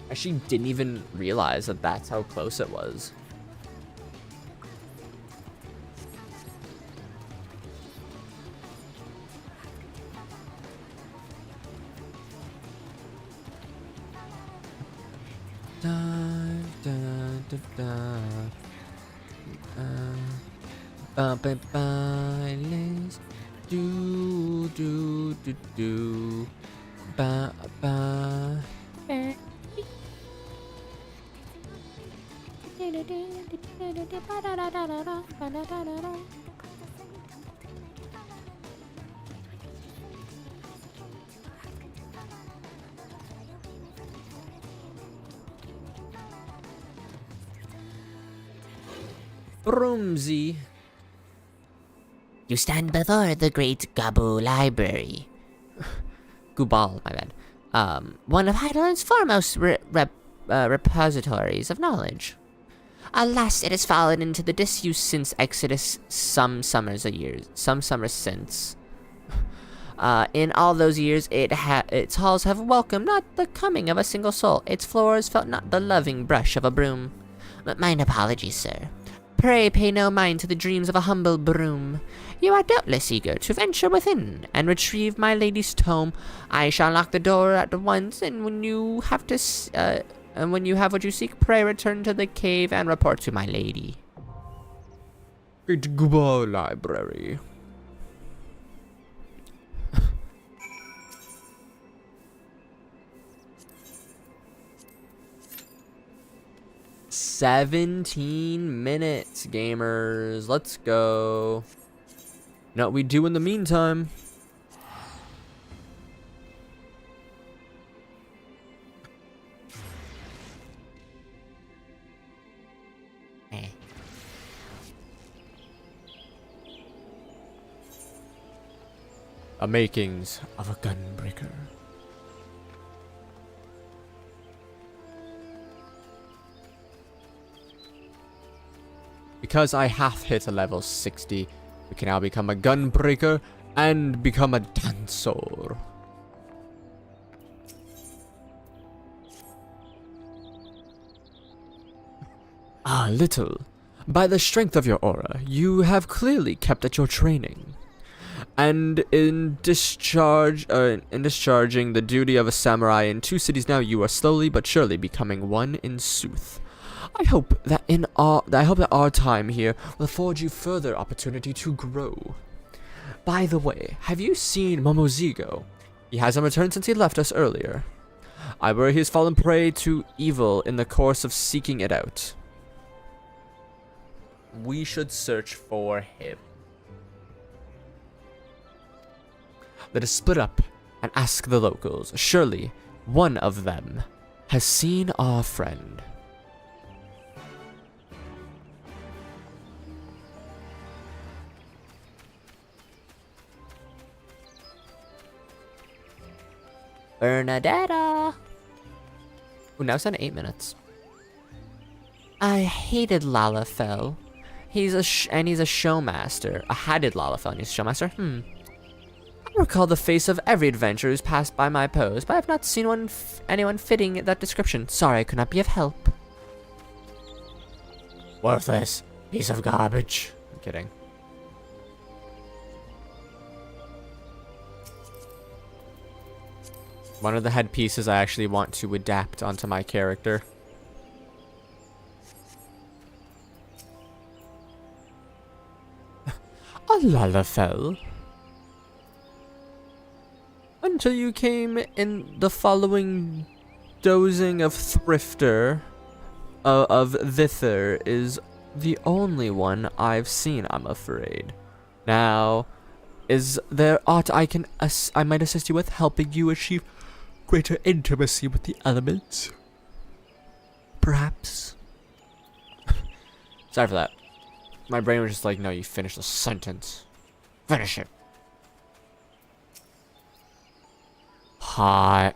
I actually didn't even realize that that's how close it was. Broomsy. You stand before the great Gabu Library. Gubal, my bad. One of Hydaelyn's foremost repositories of knowledge. Alas, it has fallen into the disuse since Exodus some summers since. In all those years, its halls have welcomed not the coming of a single soul. Its floors felt not the loving brush of a broom. But mine apologies, sir. Pray pay no mind to the dreams of a humble broom. You are doubtless eager to venture within and retrieve my lady's tome. I shall lock the door at once, and when you have what you seek, pray return to the cave and report to my lady. Great Gubal Library. "17 minutes, gamers. Let's go. You know what we do in the meantime? The makings of a gunbreaker. Because I have hit a level 60, we can now become a gunbreaker and become a dancer. Ah, little. By the strength of your aura, you have clearly kept at your training. And in discharging the duty of a samurai in 2 cities now, you are slowly but surely becoming one in sooth. I hope that our time here will afford you further opportunity to grow. By the way, have you seen Momozigo? He hasn't returned since he left us earlier. I worry he has fallen prey to evil in the course of seeking it out. We should search for him. Let us split up and ask the locals. Surely one of them has seen our friend. Bernadetta! Oh, now it's at 8 minutes. I hated Lalafell. He's a showmaster. I hated Lalafell and he's a showmaster? I recall the face of every adventurer who's passed by my post, but I have not seen anyone fitting that description. Sorry, I could not be of help. Worthless piece of garbage. I'm kidding. One of the headpieces I actually want to adapt onto my character. A Lalafell. Until you came in the following dozing of Thrifter, of Thither, is the only one I've seen, I'm afraid. Now, is there aught I might assist you with, helping you achieve greater intimacy with the elements? Perhaps? Sorry for that. My brain was just like, no, you finished the sentence. Finish it. Hot.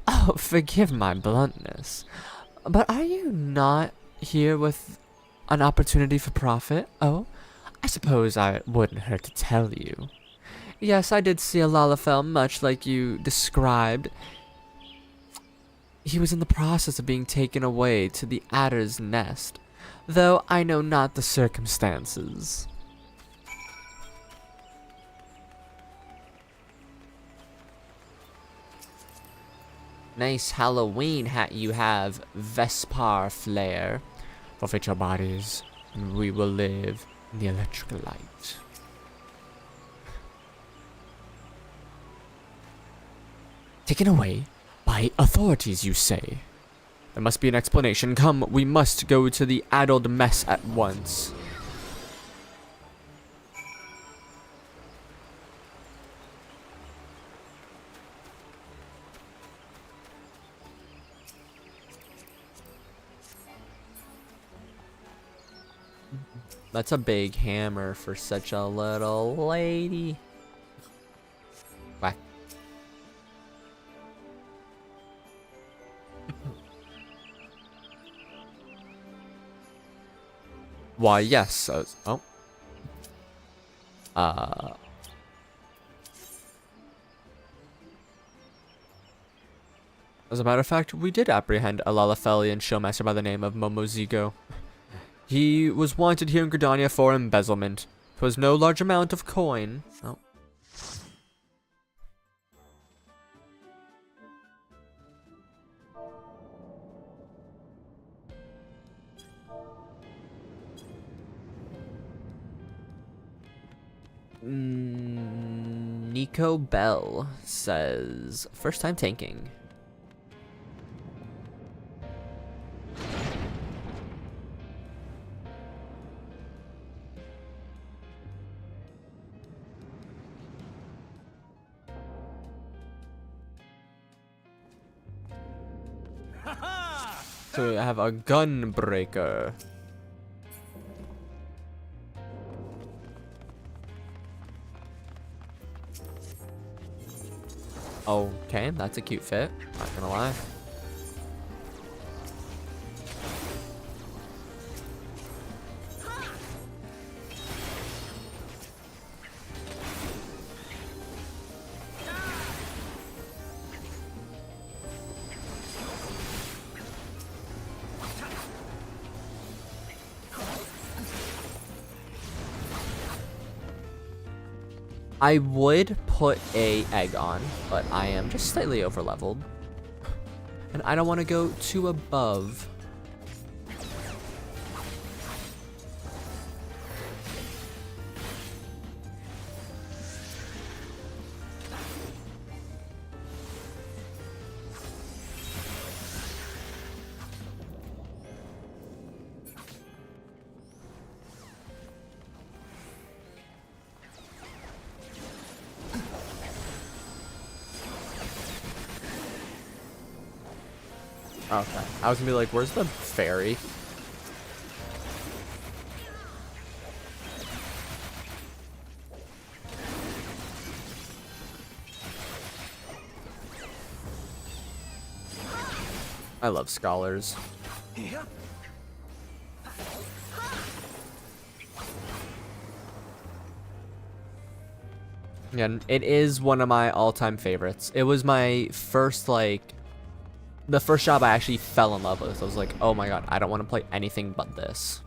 Oh, forgive my bluntness. But are you not here with an opportunity for profit? Oh, I suppose I wouldn't hurt to tell you. Yes, I did see a Lalafell much like you described. He was in the process of being taken away to the Adder's Nest, though I know not the circumstances. Nice Halloween hat you have, Vespar Flare. Forfeit your bodies, and we will live in the electric light. Taken away by authorities, you say? There must be an explanation. Come, we must go to the addled mess at once. That's a big hammer for such a little lady. Whack. Why, yes. Oh. As a matter of fact, we did apprehend a Lalafellian showmaster by the name of Momozigo. He was wanted here in Gridania for embezzlement. 'Twas no large amount of coin. Oh. Nico Bell says, first time tanking. So we have a gunbreaker. Okay, that's a cute fit. Not gonna lie. I would put a egg on, but I am just slightly over leveled. And I don't want to go too above. Okay. I was gonna be like, where's the fairy? I love scholars. And it is one of my all-time favorites. It was my first, like, the first job I actually fell in love with. I was like, oh my god, I don't want to play anything but this.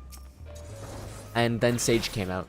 And then Sage came out.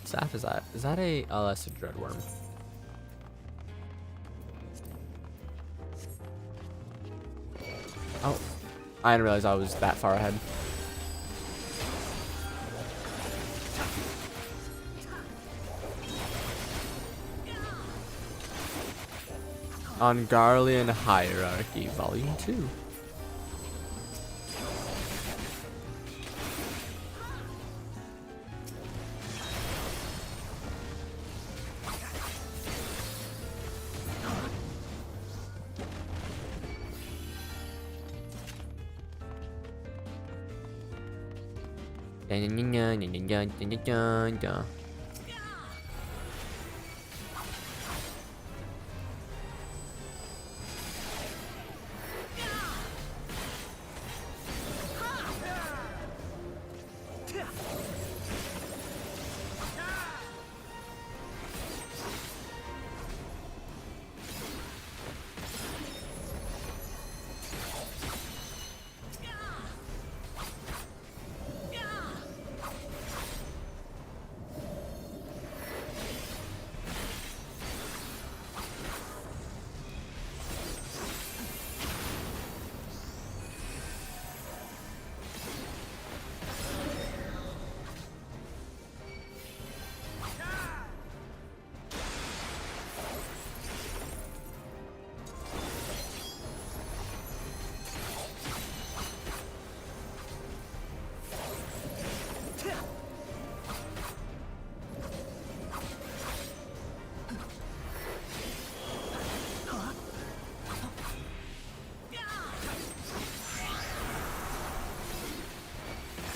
Staff is that? Is that a... Oh, that's a dreadworm. Oh. I didn't realize I was that far ahead. Ongarlian Hierarchy, Volume 2.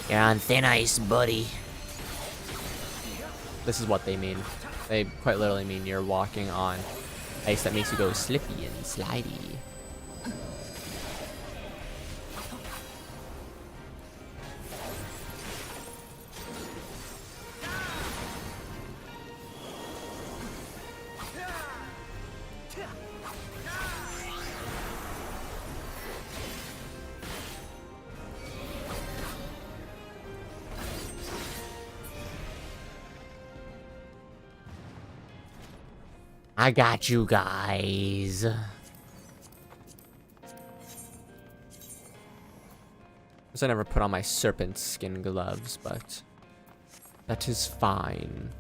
You're on thin ice, buddy. This is what they mean. They quite literally mean you're walking on ice that makes you go slippy and slidey. I got you guys. I never put on my serpent skin gloves, but that is fine.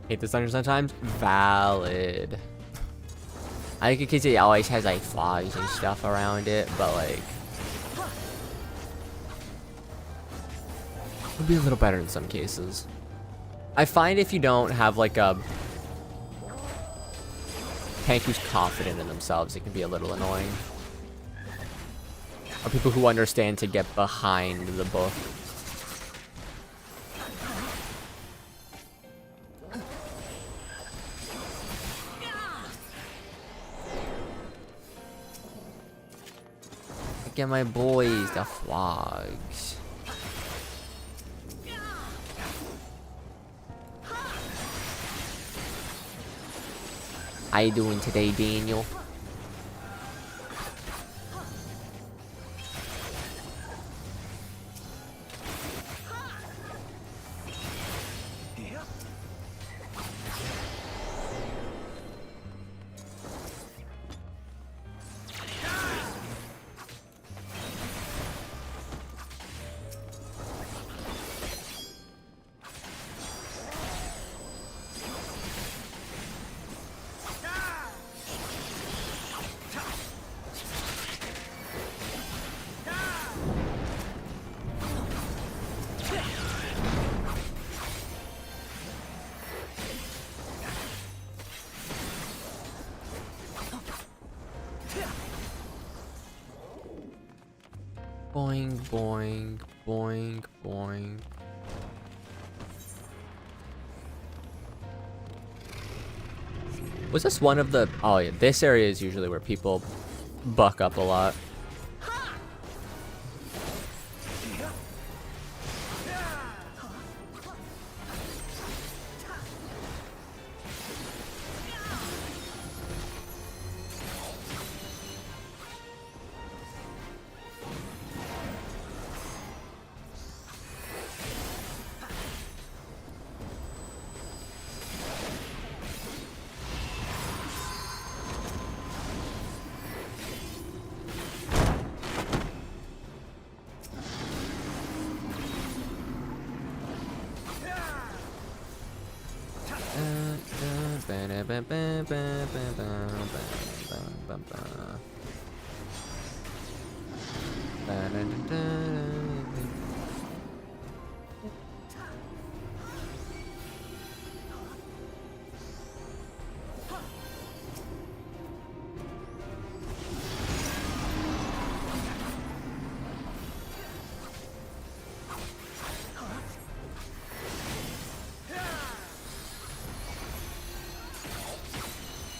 Hate this dungeon sometimes. Valid. I think because it always has like flies and stuff around it, but like It'll be a little better in some cases. I find if you don't have like a tank who's confident in themselves, it can be a little annoying. Or people who understand to get behind the book. Get my boys, the frogs. How you doing today, Daniel? Boing, boing, boing, boing. Was this one of the... Oh yeah, this area is usually where people buck up a lot.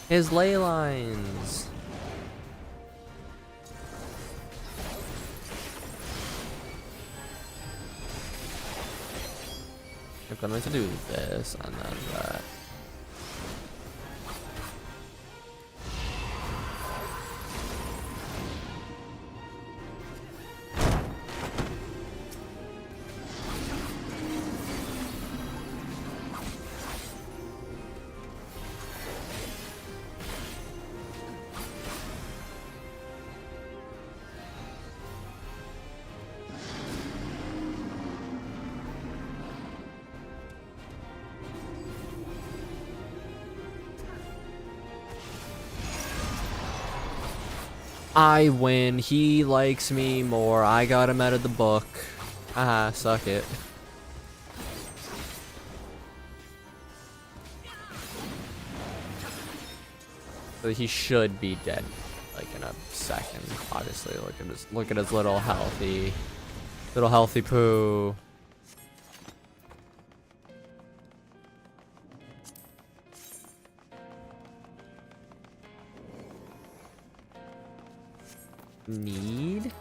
His ley lines. I'm going to do this and then that. I win. He likes me more. I got him out of the book. Haha, suck it. So he should be dead like in a second. Obviously, look at his little healthy poo. Need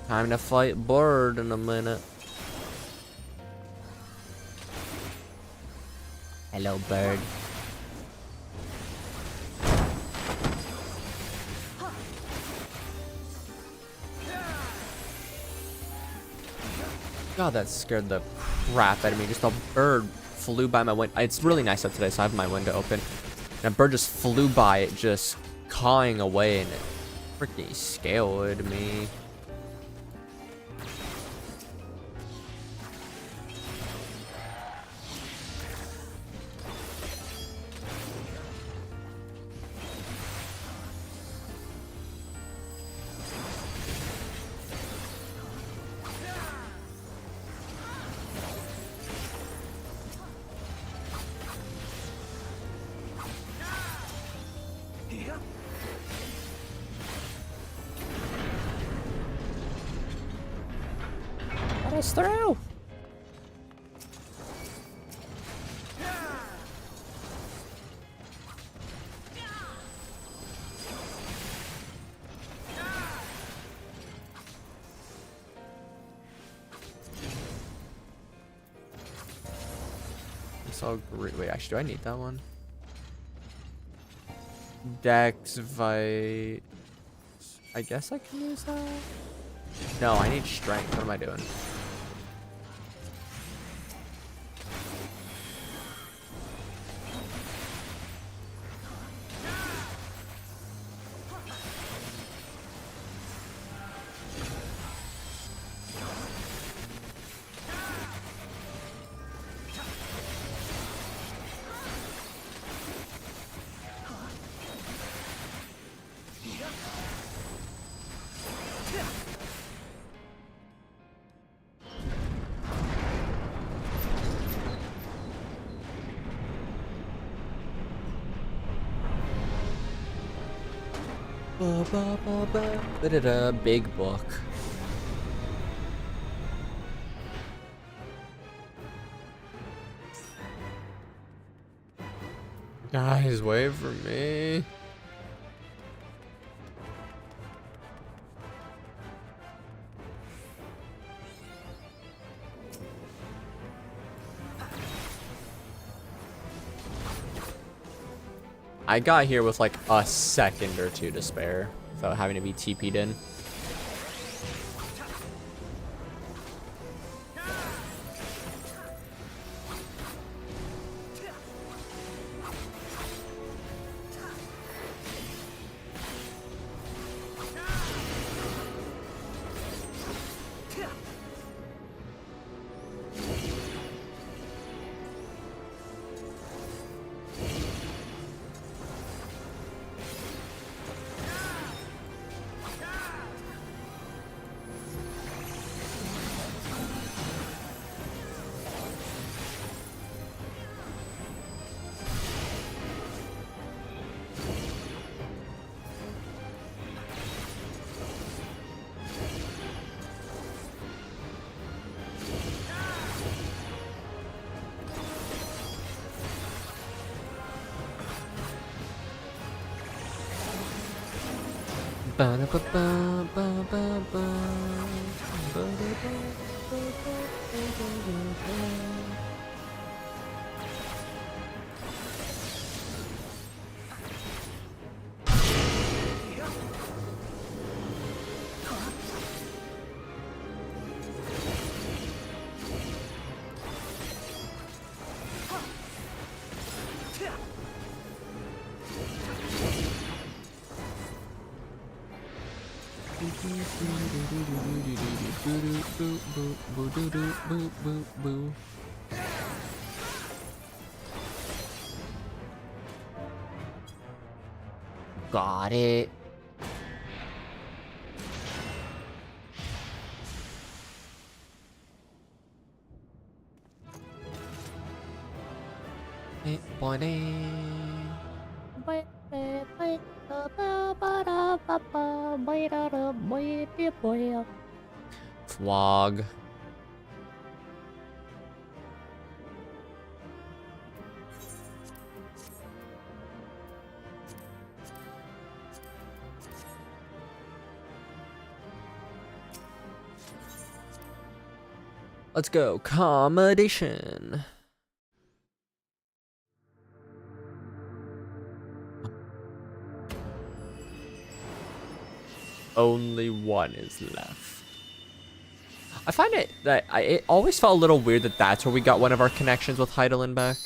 time to fight Bird in a minute. Hello, Bird. God, that scared the crap out of me. Just a bird flew by my window. It's really nice out today, so I have my window open. And a bird just flew by it, just cawing away, and it freaking scared me. us through. It's all great. Wait, actually, do I need that one? Dex, I guess I can use that. No, I need strength. What am I doing? Da-da-da, big book. Guys, wait for me. I got here with like a second or two to spare without having to be TP'd in. Got it. Flog. Let's go. Accommodation. Only one is left. I find it that it always felt a little weird that that's where we got one of our connections with Hydaelyn back.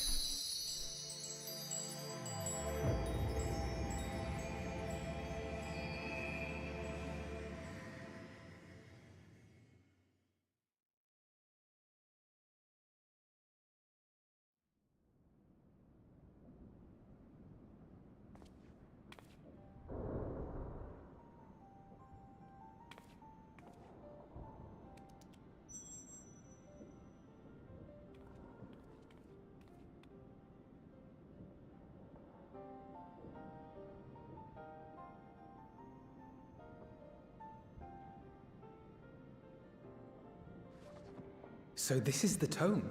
So this is the tome.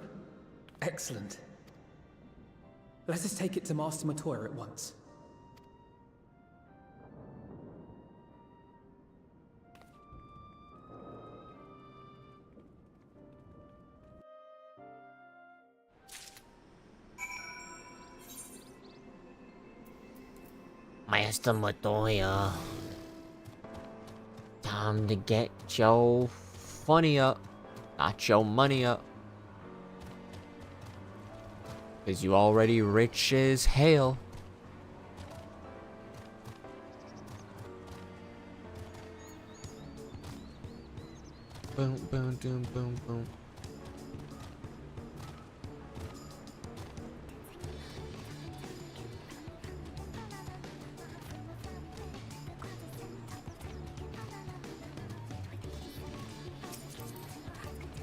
Excellent. Let us take it to Master Matoya at once. Master Matoya. Time to get your Funny up, not your money up. Cause you already rich as hell. Boom, boom, boom, boom, boom.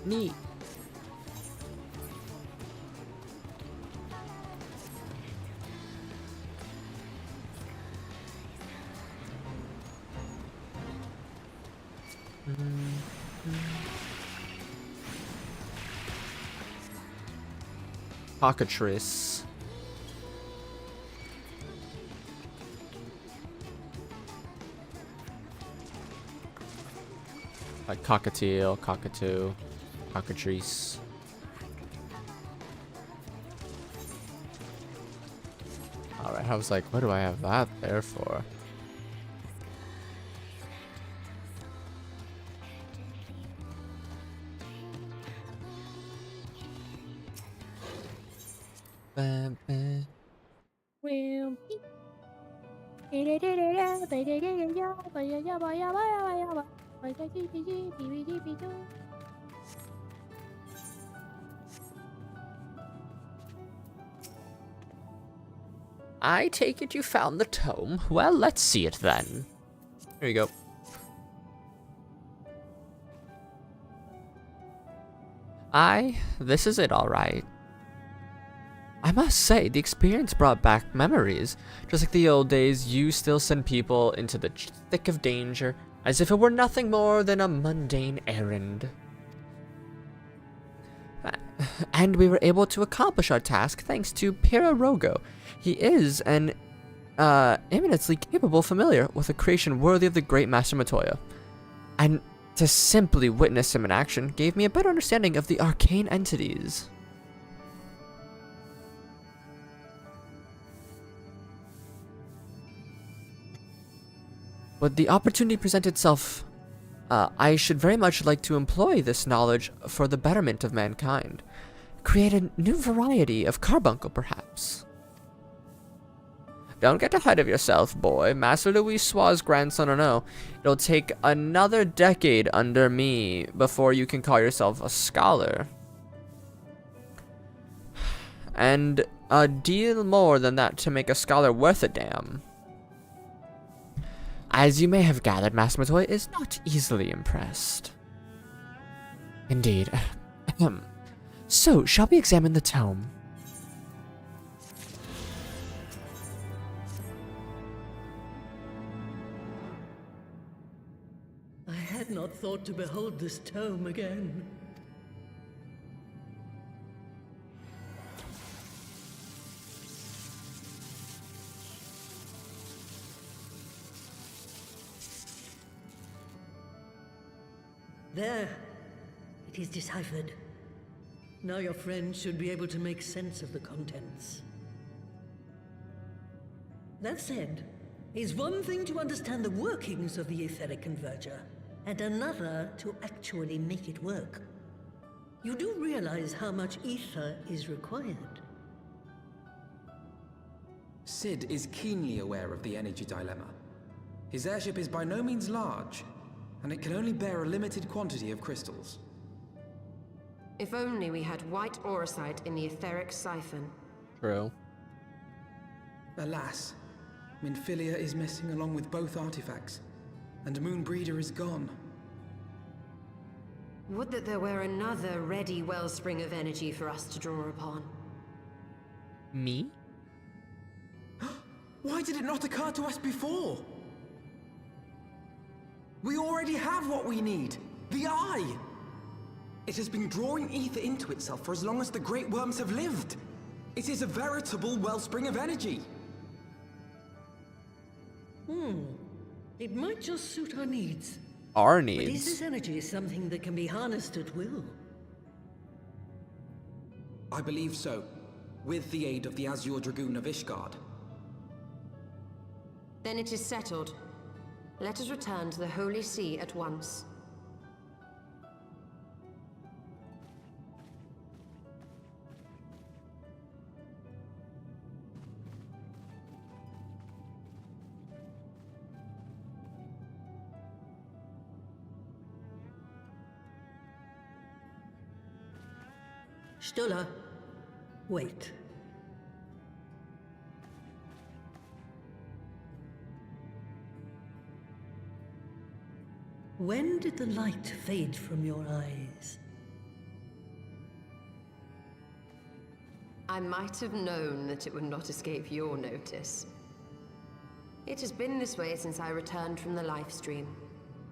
Neat. Cockatrice. Like cockatiel, cockatoo, cockatrice. Alright, I was like, what do I have that there for? Bam, bam. I take it you found the tome. Well, let's see it then. Here you go. This is it, alright. I must say, the experience brought back memories. Just like the old days, you still send people into the thick of danger, as if it were nothing more than a mundane errand. And we were able to accomplish our task thanks to Pira Rogo. He is an eminently capable familiar with a creation worthy of the great Master Matoya. And to simply witness him in action gave me a better understanding of the arcane entities. But the opportunity presented itself. I should very much like to employ this knowledge for the betterment of mankind. Create a new variety of carbuncle, perhaps. Don't get ahead of yourself, boy. Master Louis-Soir's grandson or no, it'll take another decade under me before you can call yourself a scholar. And a deal more than that to make a scholar worth a damn. As you may have gathered, Master Matoya is not easily impressed. Indeed. So, shall we examine the tome? I had not thought to behold this tome again. There. It is deciphered. Now your friend should be able to make sense of the contents. That said, it's one thing to understand the workings of the etheric converger, and another to actually make it work. You do realize how much ether is required. Sid is keenly aware of the energy dilemma. His airship is by no means large, and it can only bear a limited quantity of crystals. If only we had white aurosite in the etheric siphon. True. Alas, Minfilia is missing along with both artifacts, and Moonbreeder is gone. Would that there were another ready wellspring of energy for us to draw upon. Me? Why did it not occur to us before? We already have what we need! The Eye! It has been drawing ether into itself for as long as the great worms have lived. It is a veritable wellspring of energy. It might just suit our needs. Our But is needs. this energy something that can be harnessed at will? I believe so, with the aid of the Azure Dragoon of Ishgard. Then it is settled. Let us return to the Holy See at once. Stola, wait. When did the light fade from your eyes? I might have known that it would not escape your notice. It has been this way since I returned from the life stream.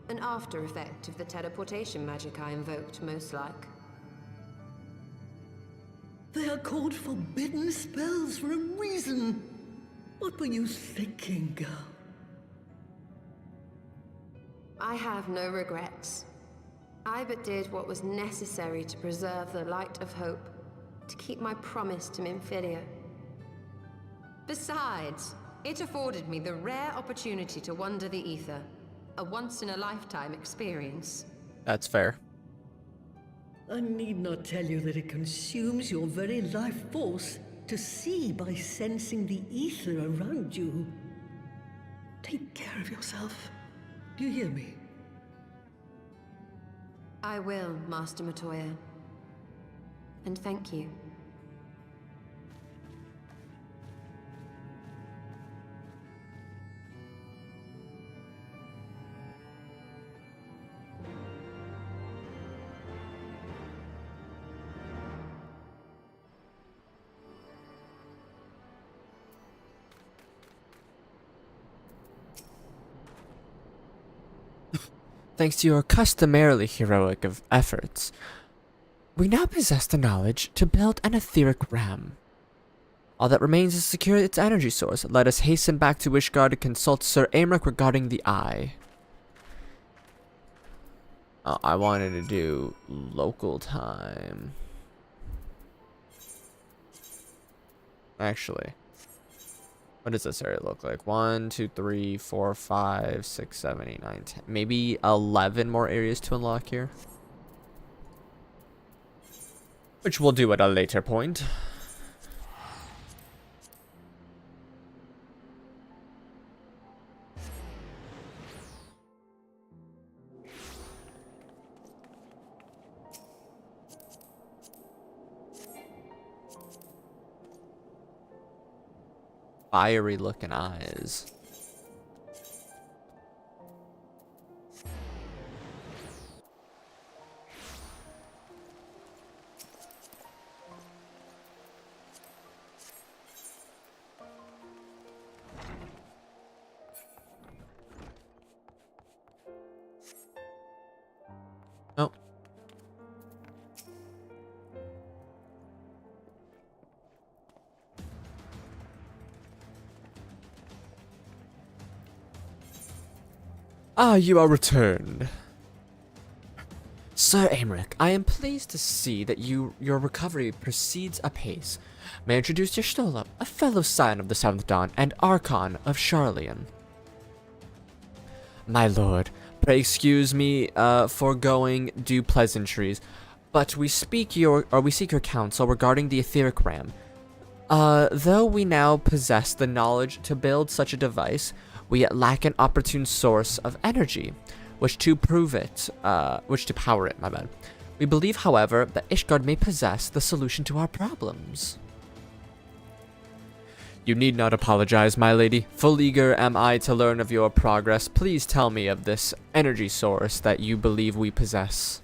An after effect of the teleportation magic I invoked, most like. They are called forbidden spells for a reason. What were you thinking, girl? I have no regrets. I but did what was necessary to preserve the light of hope, to keep my promise to Minfilia. Besides, it afforded me the rare opportunity to wander the ether, a once-in-a-lifetime experience. That's fair. I need not tell you that it consumes your very life force to see by sensing the ether around you. Take care of yourself. Do you hear me? I will, Master Matoya. And thank you. Thanks to your customarily heroic of efforts, we now possess the knowledge to build an etheric ram. All that remains is to secure its energy source. Let us hasten back to Ishgard to consult Sir Aymeric regarding the eye. I wanted to do local time. Actually, what does this area look like? 1, 2, 3, 4, 5, 6, 7, 8, 9, 10. Maybe 11 more areas to unlock here. Which we'll do at a later point. Fiery looking eyes. Oh. Ah, you are returned. Sir Aymeric, I am pleased to see that your recovery proceeds apace. May I introduce Y'shtola, a fellow scion of the Seventh Dawn and Archon of Sharlayan. My lord, pray excuse me foregoing due pleasantries, but we seek your counsel regarding the etheric ram. Though we now possess the knowledge to build such a device, we yet lack an opportune source of energy, which to power it, my bad. We believe, however, that Ishgard may possess the solution to our problems. You need not apologize, my lady. Full eager am I to learn of your progress. Please tell me of this energy source that you believe we possess.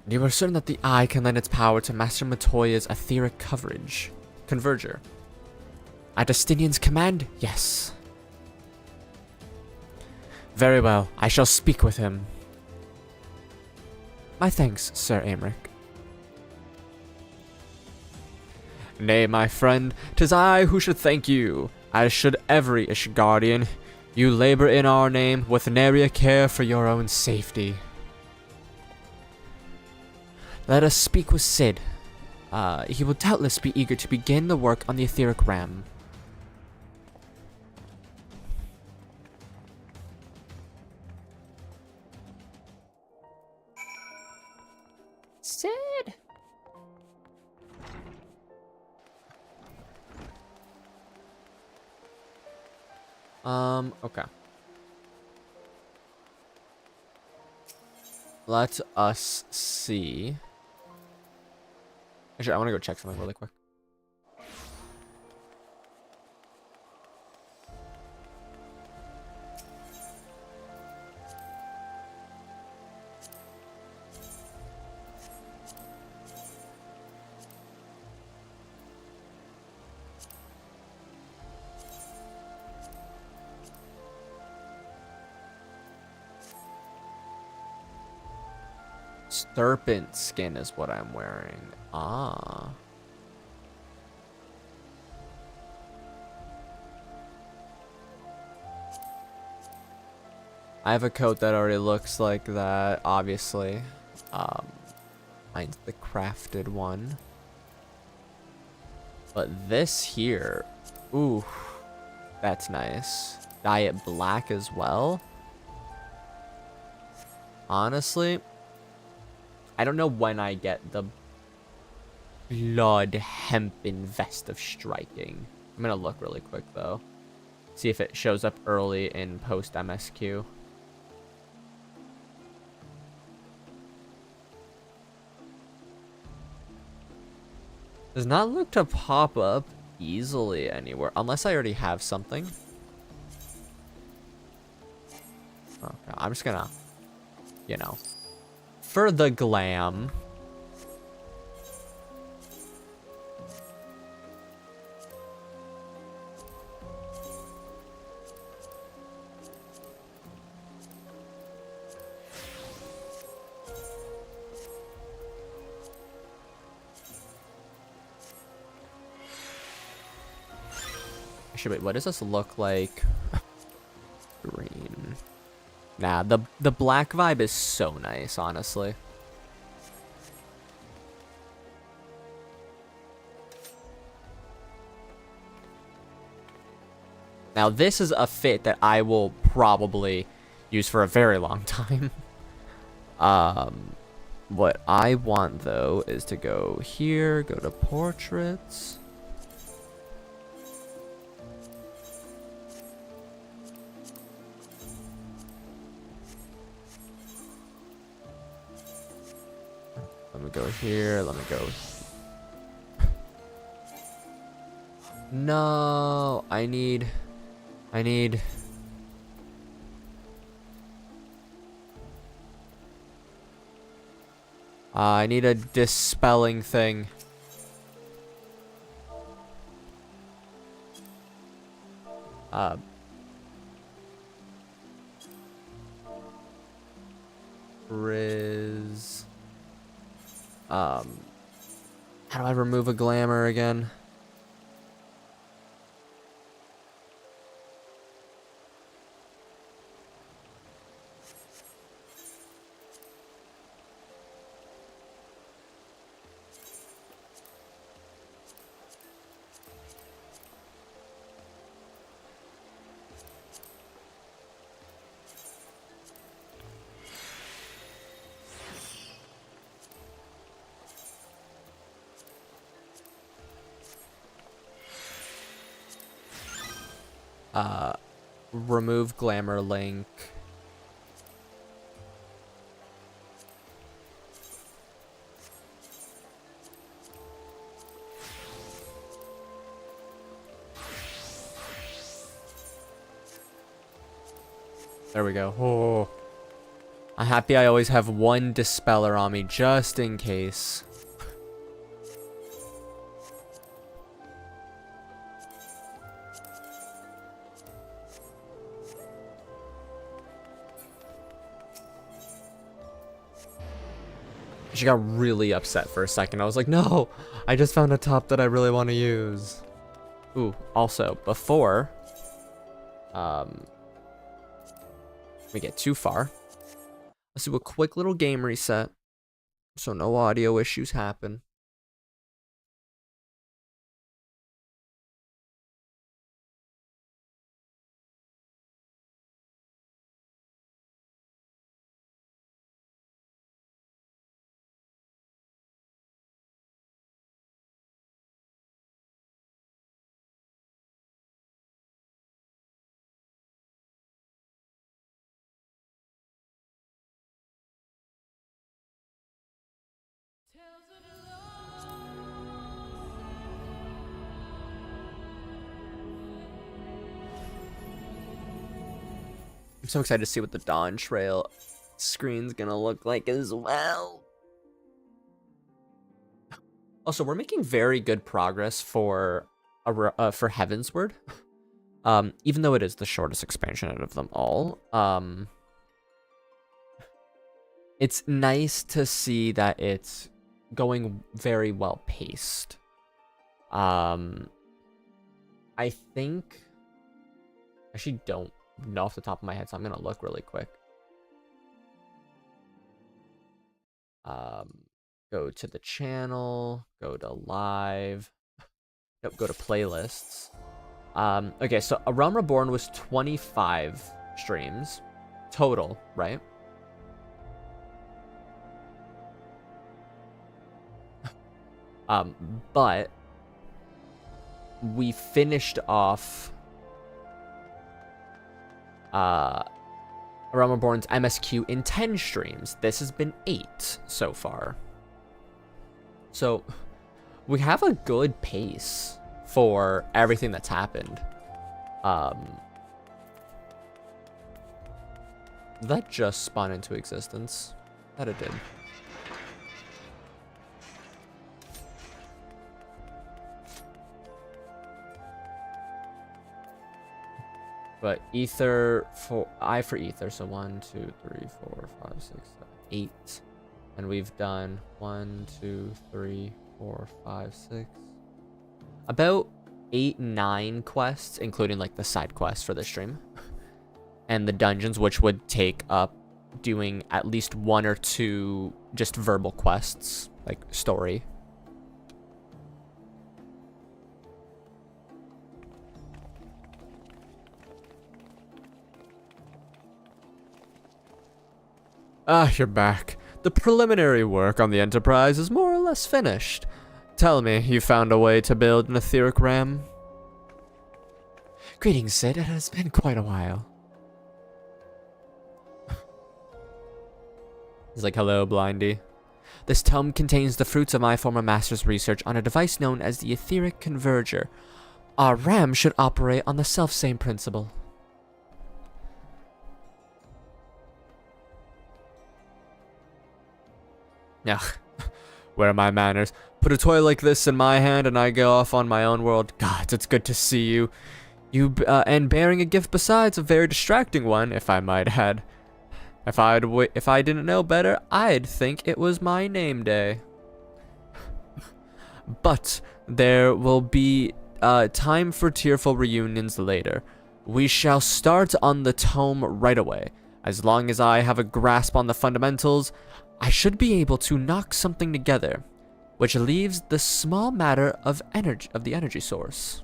You are certain that the eye can lend its power to Master Matoya's etheric converger. At Justinian's command, yes. Very well, I shall speak with him. My thanks, Sir Aymeric. Nay, my friend, 'tis I who should thank you, as should every Ishgardian. You labor in our name with nary a care for your own safety. Let us speak with Sid. He will doubtless be eager to begin the work on the etheric ram. Sid! Okay. Let us see. Actually, I want to go check something really quick. Serpent skin is what I'm wearing. Ah. I have a coat that already looks like that, obviously. Mine's the crafted one. But this here, ooh, that's nice. Dye it black as well. Honestly, I don't know when I get the blood hempen vest of striking. I'm gonna look really quick though. See if it shows up early in post MSQ. Does not look to pop up easily anywhere, unless I already have something. Okay, I'm just gonna, you know, for the glam. Actually, wait, what does this look like? Green. Nah, the black vibe is so nice, honestly. Now, this is a fit that I will probably use for a very long time. What I want, though, is to go here, go to portraits. Let me go here, let me go. No, I need I need a dispelling thing. Riz. How do I remove a glamour again? Remove glamour link. There we go. Oh. I'm happy I always have one dispeller on me just in case. She got really upset for a second. I was like, no, I just found a top that I really want to use. Ooh, also, before we get too far, let's do a quick little game reset so no audio issues happen. I'm so excited to see what the dawntrail screen's gonna look like as well. Also, we're making very good progress for Heavensward. Even though it is the shortest expansion out of them all. It's nice to see that it's going very well paced. I think I actually don't know off the top of my head, so I'm gonna look really quick. Go to the channel, go to live, nope, go to playlists. Okay, so A Realm Reborn was 25 streams total, right? But we finished off A Realm Reborn's MSQ in 10 streams. This has been 8 so far. So we have a good pace for everything that's happened. That just spawned into existence. That it did. But ether for for ether, so 1, 2, 3, 4, 5, 6, 7, 8. And we've done 1, 2, 3, 4, 5, 6. About 8, 9 quests, including like the side quests for the stream. And the dungeons, which would take up doing at least 1 or 2 just verbal quests, like story. Ah, you're back. The preliminary work on the Enterprise is more or less finished. Tell me, you found a way to build an etheric ram? Greetings, Sid. It has been quite a while. He's like, hello, Blindy. This tome contains the fruits of my former master's research on a device known as the Etheric Converger. Our ram should operate on the self-same principle. Now, where are my manners? Put a toy like this in my hand and I go off on my own world. God, it's good to see you. And bearing a gift besides, a very distracting one, if I might add. If I didn't know better, I'd think it was my name day. But there will be time for tearful reunions later. We shall start on the tome right away. As long as I have a grasp on the fundamentals, I should be able to knock something together, which leaves the small matter of the energy source.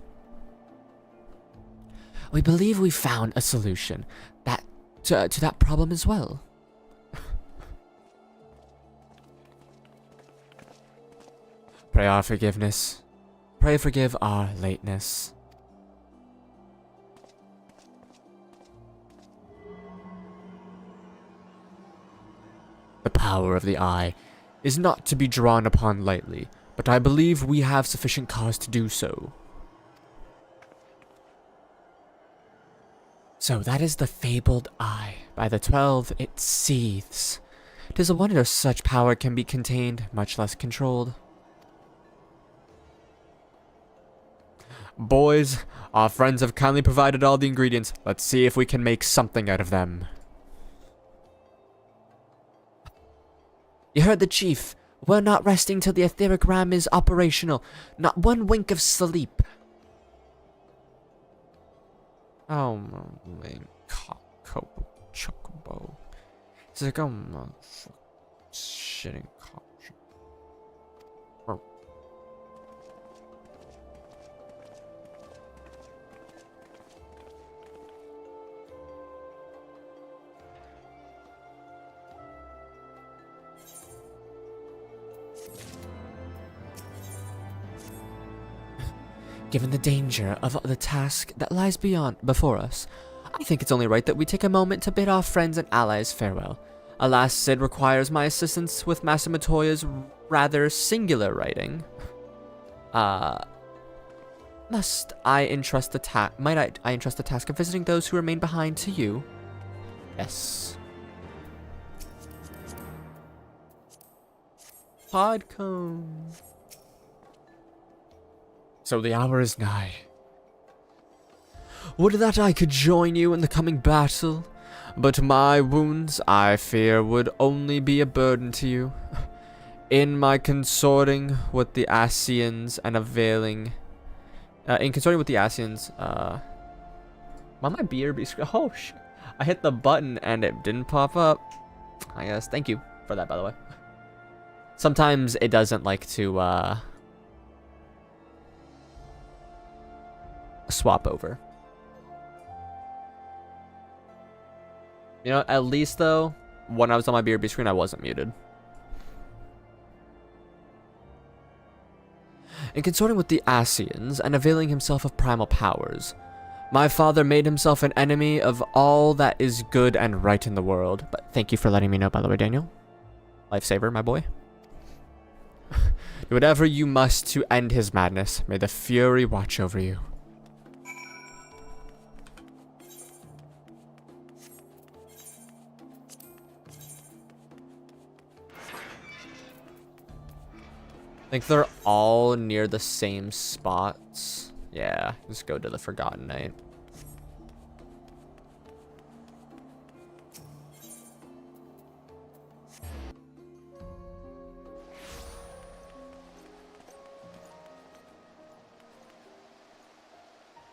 We believe we found a solution to that problem as well. Pray our forgiveness. Pray forgive our lateness. The power of the eye is not to be drawn upon lightly, but I believe we have sufficient cause to do so. So that is the fabled eye. By the 12, it seethes. 'Tis a wonder such power can be contained, much less controlled. Boys, our friends have kindly provided all the ingredients. Let's see if we can make something out of them. You heard the chief. We're not resting till the etheric ram is operational. Not one wink of sleep. Oh my cocoa chocobo. It's like, oh my shitting cock. Given the danger of the task that lies before us, I think it's only right that we take a moment to bid our friends and allies farewell. Alas, Sid requires my assistance with Master Matoya's rather singular writing. Might I entrust the task of visiting those who remain behind to you? Yes. Podcone. So the hour is nigh. Would that I could join you in the coming battle, but my wounds, I fear, would only be a burden to you. In my consorting with the Asians and availing... why my beer be... Oh, shit. I hit the button and it didn't pop up. I guess. Thank you for that, by the way. Sometimes it doesn't like to, swap over. You know, at least though, when I was on my BRB screen, I wasn't muted. In consorting with the Asians and availing himself of primal powers, my father made himself an enemy of all that is good and right in the world. But thank you for letting me know, by the way, Daniel. Lifesaver, my boy. Do whatever you must to end his madness. May the Fury watch over you. I think they're all near the same spots. Yeah, let's go to the Forgotten Night.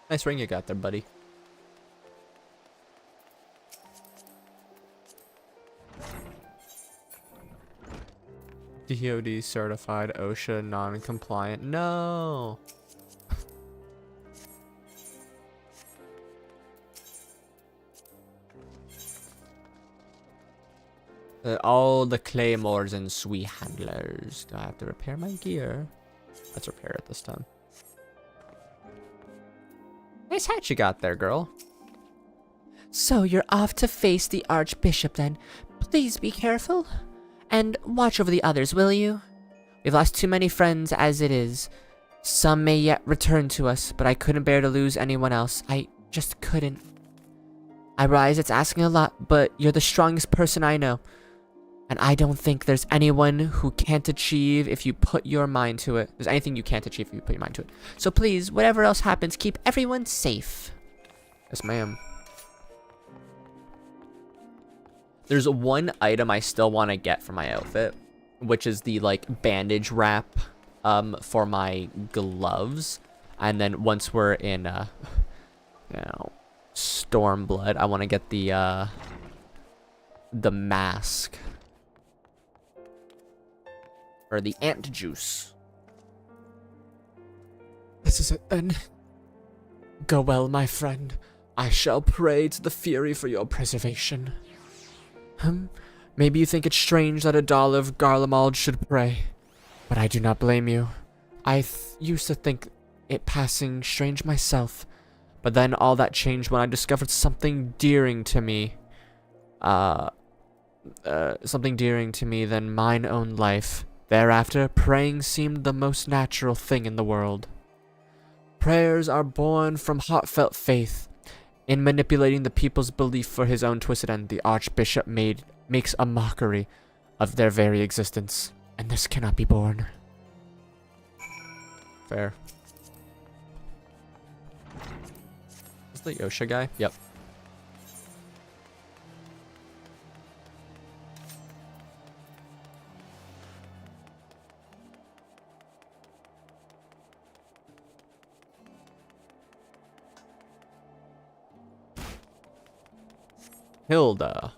Nice ring you got there, buddy. DOD certified, OSHA non-compliant. No. All the claymores and sweet handlers. Do I have to repair my gear? Let's repair it this time. Nice hat you got there, girl. So you're off to face the Archbishop then. Please be careful. And watch over the others, will you? We've lost too many friends as it is. Some may yet return to us, but I couldn't bear to lose anyone else. I just couldn't. I realize it's asking a lot, but you're the strongest person I know. And I don't think there's anyone who can't achieve if you put your mind to it. There's anything you can't achieve if you put your mind to it. So please, whatever else happens, keep everyone safe. Yes, ma'am. There's one item I still want to get for my outfit, which is the, like, bandage wrap for my gloves. And then once we're in, you know, Stormblood, I want to get the mask. Or the ant juice. This is it then. Go well, my friend. I shall pray to the Fury for your preservation. Maybe you think it's strange that a dollar of Garlemald should pray, but I do not blame you. I used to think it passing strange myself, but then all that changed when I discovered something dearing to me. Something dearing to me than mine own life. Thereafter, praying seemed the most natural thing in the world. Prayers are born from heartfelt faith. In manipulating the people's belief for his own twisted end, the Archbishop makes a mockery of their very existence, and this cannot be borne. Fair. Is the Yosha guy? Yep. Hilda.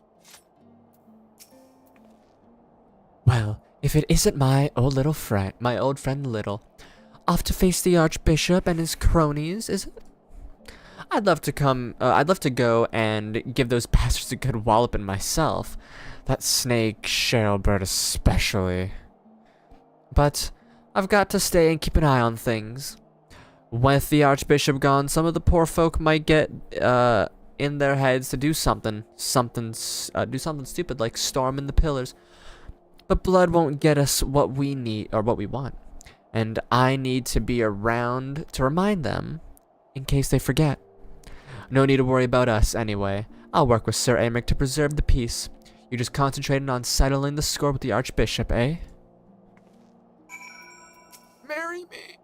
Well, if it isn't my old friend Little, off to face the Archbishop and his cronies, is it? I'd love to go and give those bastards a good walloping myself. That snake Sherylbert especially. But I've got to stay and keep an eye on things. With the Archbishop gone, some of the poor folk might get in their heads to do something stupid like storm in the pillars. But blood won't get us what we need or what we want. And I need to be around to remind them in case they forget. No need to worry about us anyway. I'll work with Sir Aymeric to preserve the peace. You're just concentrating on settling the score with the Archbishop, eh? Marry me.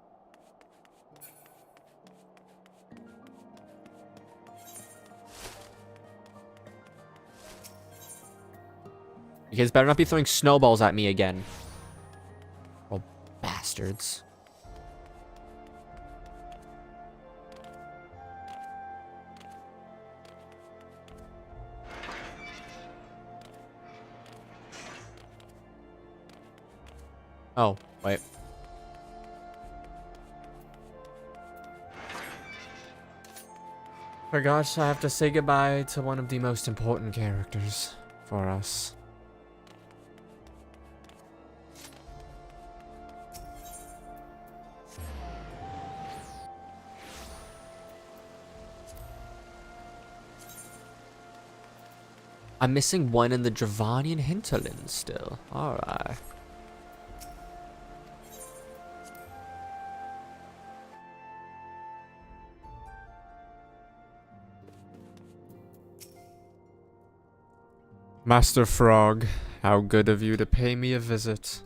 You guys better not be throwing snowballs at me again. Oh, bastards. Oh, wait. Forgot I have to say goodbye to one of the most important characters for us. I'm missing one in the Dravanian hinterland still. Alright. Master Frog, how good of you to pay me a visit.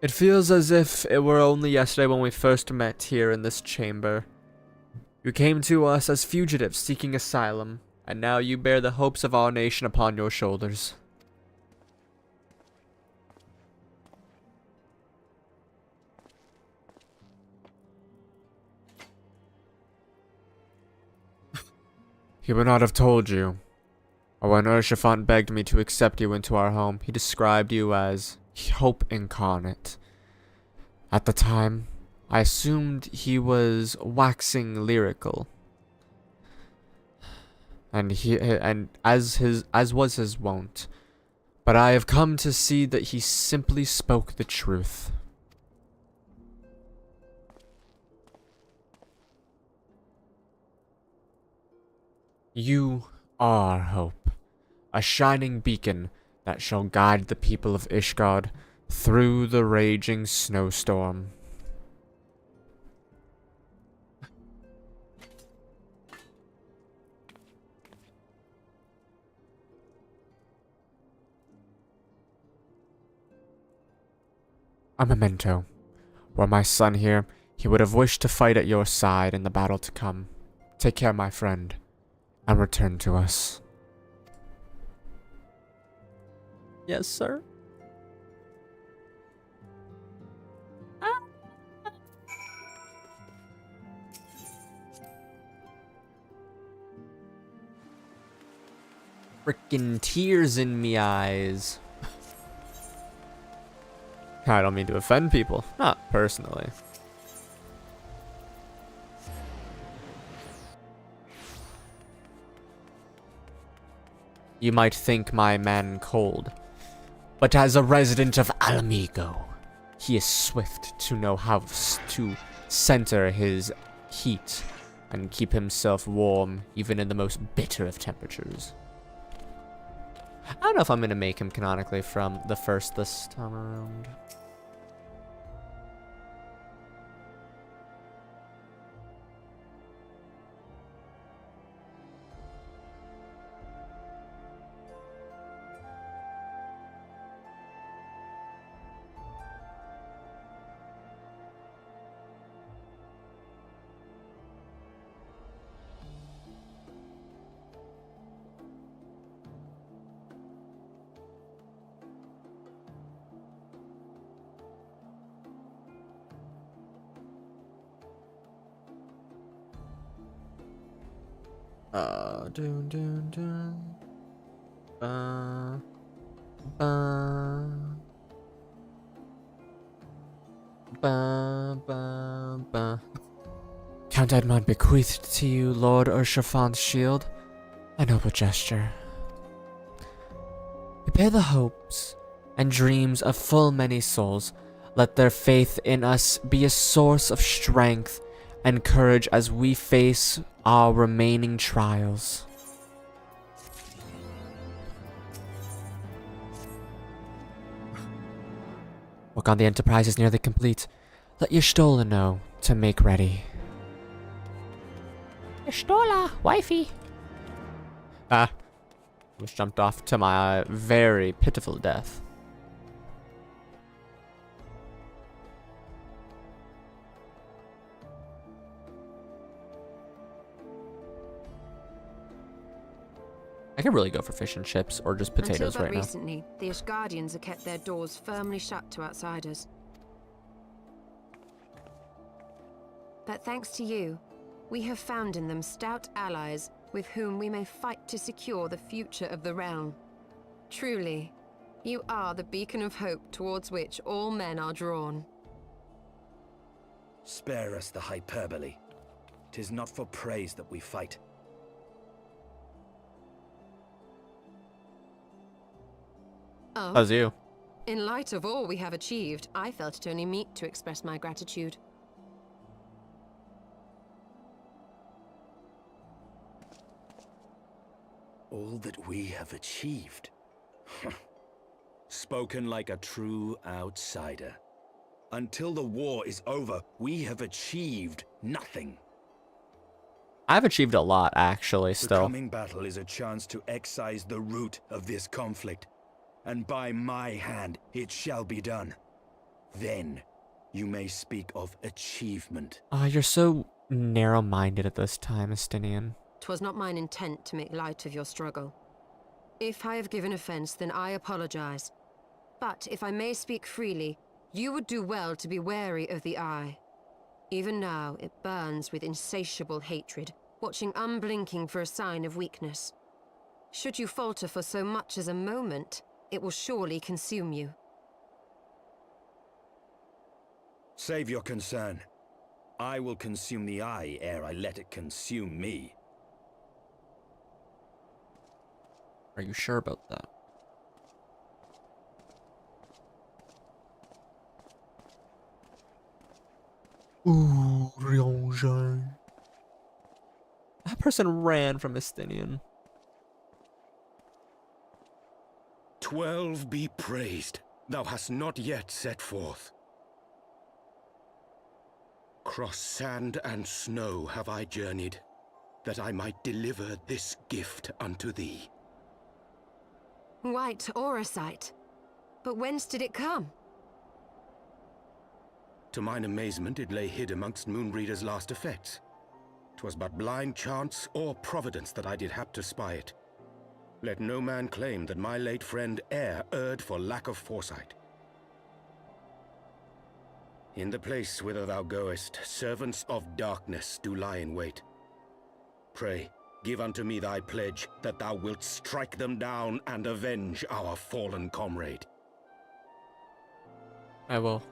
It feels as if it were only yesterday when we first met here in this chamber. You came to us as fugitives seeking asylum, and now you bear the hopes of our nation upon your shoulders. He would not have told you. Or when Urshafant begged me to accept you into our home, he described you as hope incarnate. At the time, I assumed he was waxing lyrical. And as was his wont. But I have come to see that he simply spoke the truth. You are hope, a shining beacon that shall guide the people of Ishgard through the raging snowstorm. A memento. Were my son here, he would have wished to fight at your side in the battle to come. Take care, my friend, and return to us. Yes, sir. Frickin' tears in me eyes. I don't mean to offend people, not personally. You might think my man cold, but as a resident of Alamigo, he is swift to know how to center his heat and keep himself warm even in the most bitter of temperatures. I don't know if I'm going to make him canonically from the first this time around. Dun dun dun. Ba. Ba ba ba. Count Edmund bequeathed to you Lord Urshafan's shield, a noble gesture. Prepare the hopes and dreams of full many souls. Let their faith in us be a source of strength and courage as we face our remaining trials. Work on the Enterprise is nearly complete. Let your Stola know to make ready. Your Stola, wifey. Almost jumped off to my very pitiful death. I could really go for fish and chips or just potatoes Until right now. recently, the Ishgardians have kept their doors firmly shut to outsiders. But thanks to you, we have found in them stout allies with whom we may fight to secure the future of the realm. Truly, you are the beacon of hope towards which all men are drawn. Spare us the hyperbole. 'Tis not for praise that we fight. Oh, How's you? in light of all we have achieved, I felt it only meet to express my gratitude. All that we have achieved. Spoken like a true outsider. Until the war is over, we have achieved nothing. I've achieved a lot, actually, The still. coming battle is a chance to excise the root of this conflict. And by my hand, it shall be done. Then, you may speak of achievement. You're so narrow-minded at this time, Estinian. 'Twas not mine intent to make light of your struggle. If I have given offense, then I apologize. But if I may speak freely, you would do well to be wary of the eye. Even now, it burns with insatiable hatred, watching unblinking for a sign of weakness. Should you falter for so much as a moment, it will surely consume you. Save your concern. I will consume the eye ere I let it consume me. Are you sure about that? Ooh, Eorzea. That person ran from Estinian. 12 be praised, thou hast not yet set forth. Cross sand and snow have I journeyed, that I might deliver this gift unto thee. White Orisite. But whence did it come? To mine amazement, it lay hid amongst Moonbreeder's last effects. 'Twas but blind chance or providence that I did hap to spy it. Let no man claim that my late friend erred for lack of foresight. In the place whither thou goest, servants of darkness do lie in wait. Pray, give unto me thy pledge that thou wilt strike them down and avenge our fallen comrade. I will.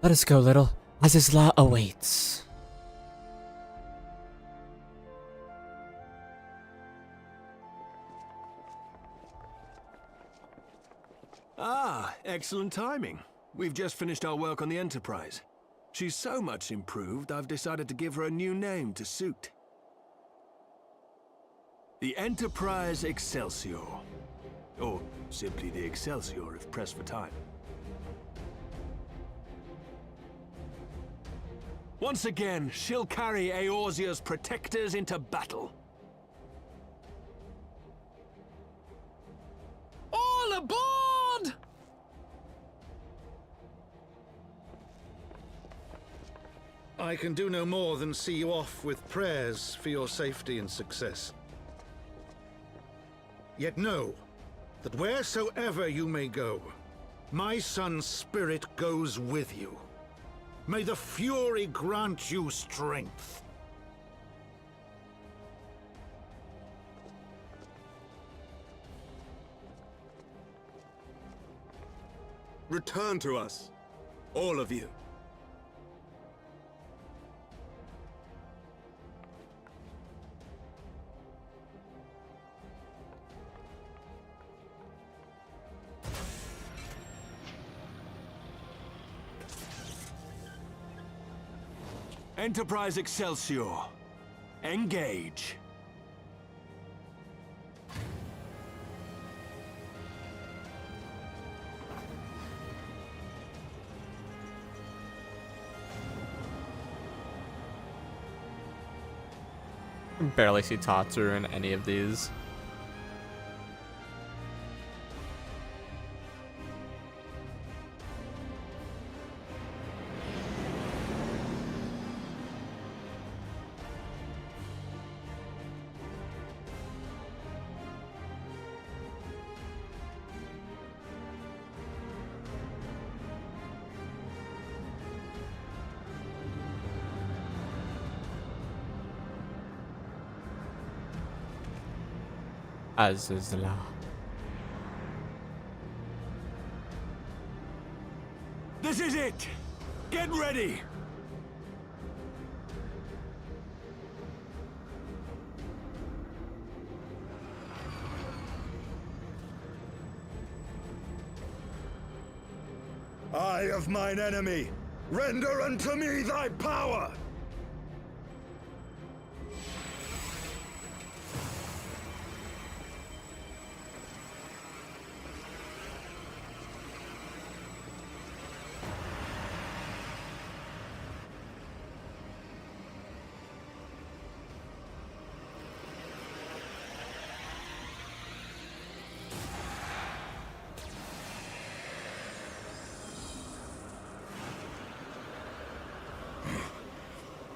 Let us go, little, as his law awaits. Ah, excellent timing. We've just finished our work on the Enterprise. She's so much improved, I've decided to give her a new name to suit. The Enterprise Excelsior. Or simply the Excelsior if pressed for time. Once again, she'll carry Eorzea's protectors into battle. I can do no more than see you off with prayers for your safety and success. Yet know that wheresoever you may go, my son's spirit goes with you. May the Fury grant you strength. Return to us, all of you. Enterprise Excelsior. Engage. I can barely see Tatsu in any of these. Azizla. This is it! Get ready! Eye of mine enemy, render unto me thy power!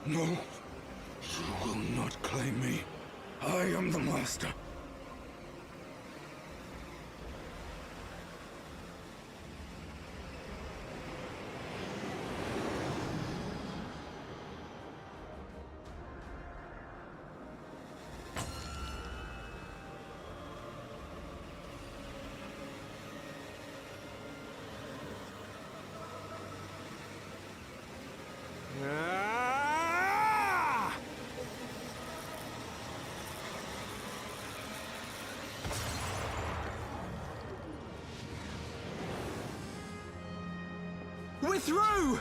No, you will not claim me. I am the master. We're through!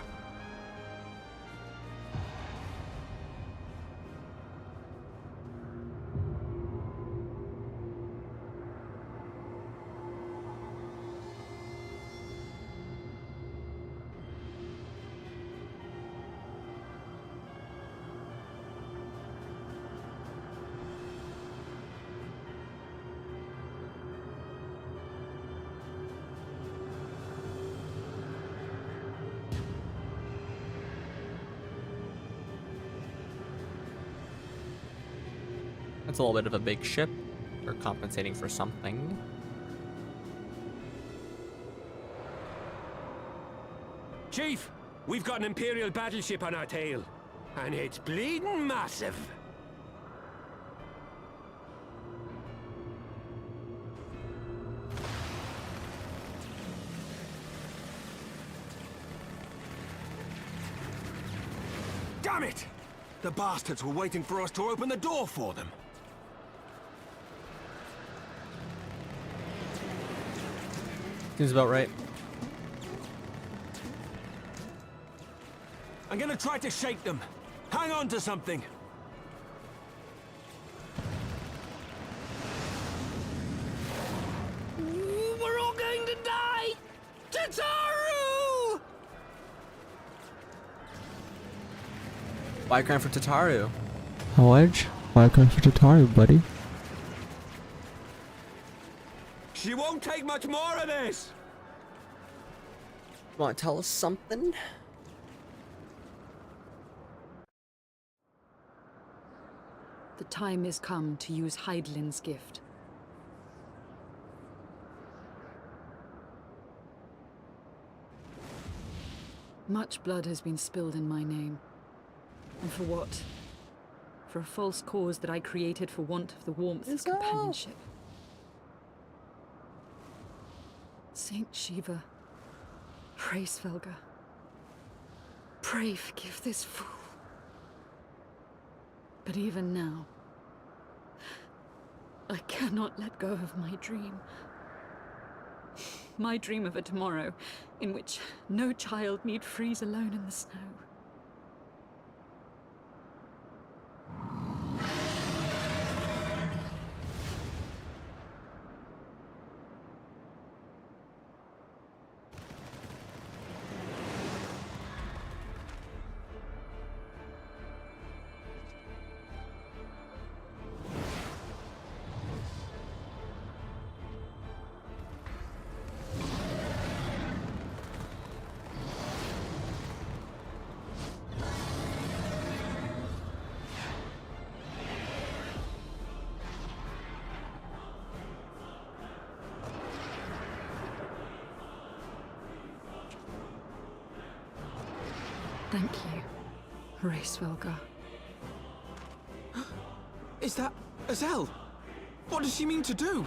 That's a little bit of a big ship. They're compensating for something. Chief, we've got an Imperial battleship on our tail. And it's bleeding massive. Damn it! The bastards were waiting for us to open the door for them. Seems about right. I'm gonna try to shake them. Hang on to something. We're all going to die! Tataru! Why crying for Tataru? Wedge? Why crying for Tataru, buddy? She won't take much more of this! You want to tell us something? The time is come to use Hydaelyn's gift. Much blood has been spilled in my name. And for what? For a false cause that I created for want of the warmth of companionship. Saint Shiva, pray Svelga. Pray forgive this fool. But even now, I cannot let go of my dream. My dream of a tomorrow in which no child need freeze alone in the snow. Thank you, Svelga. Is that Azel? What does she mean to do?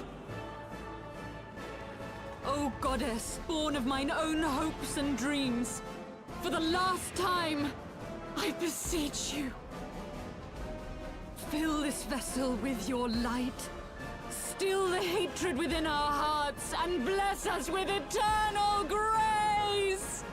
O goddess, born of mine own hopes and dreams, for the last time, I beseech you. Fill this vessel with your light. Still the hatred within our hearts, and bless us with eternal grace!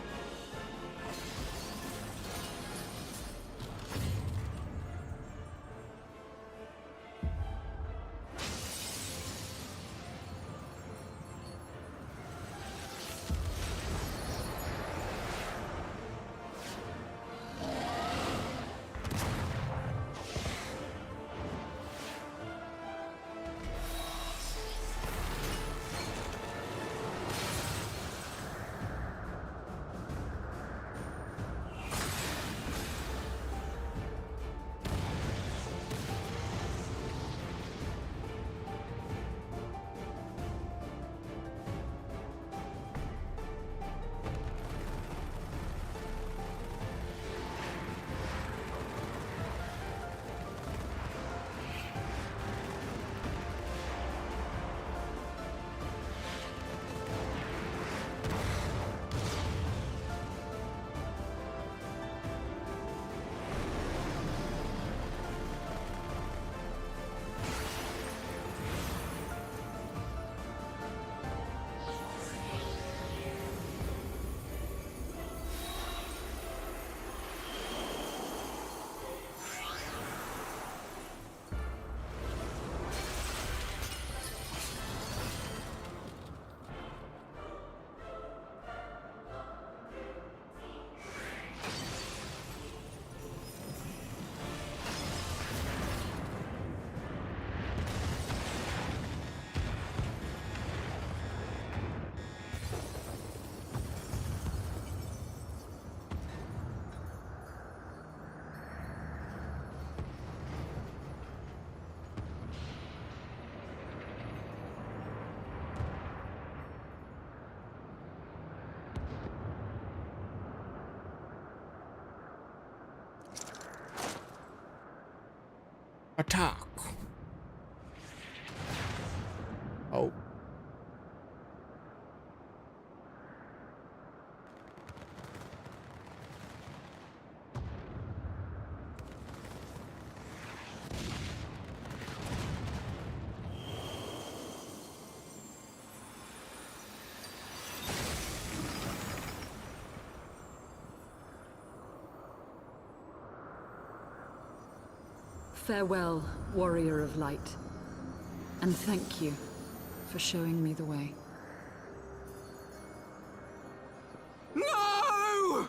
Attack. Oh. Farewell, warrior of light. And thank you for showing me the way. No!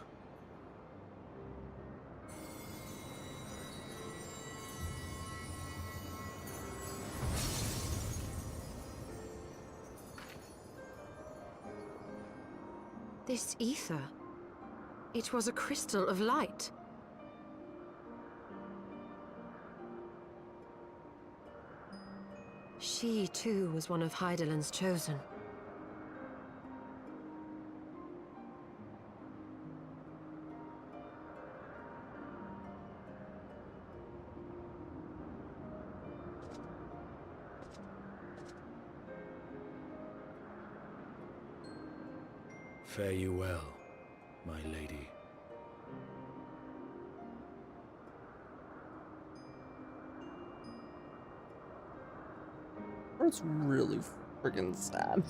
This ether. It was a crystal of light. she, too, was one of Hydaelyn's chosen. Fare you well, my lady. That's really friggin' sad.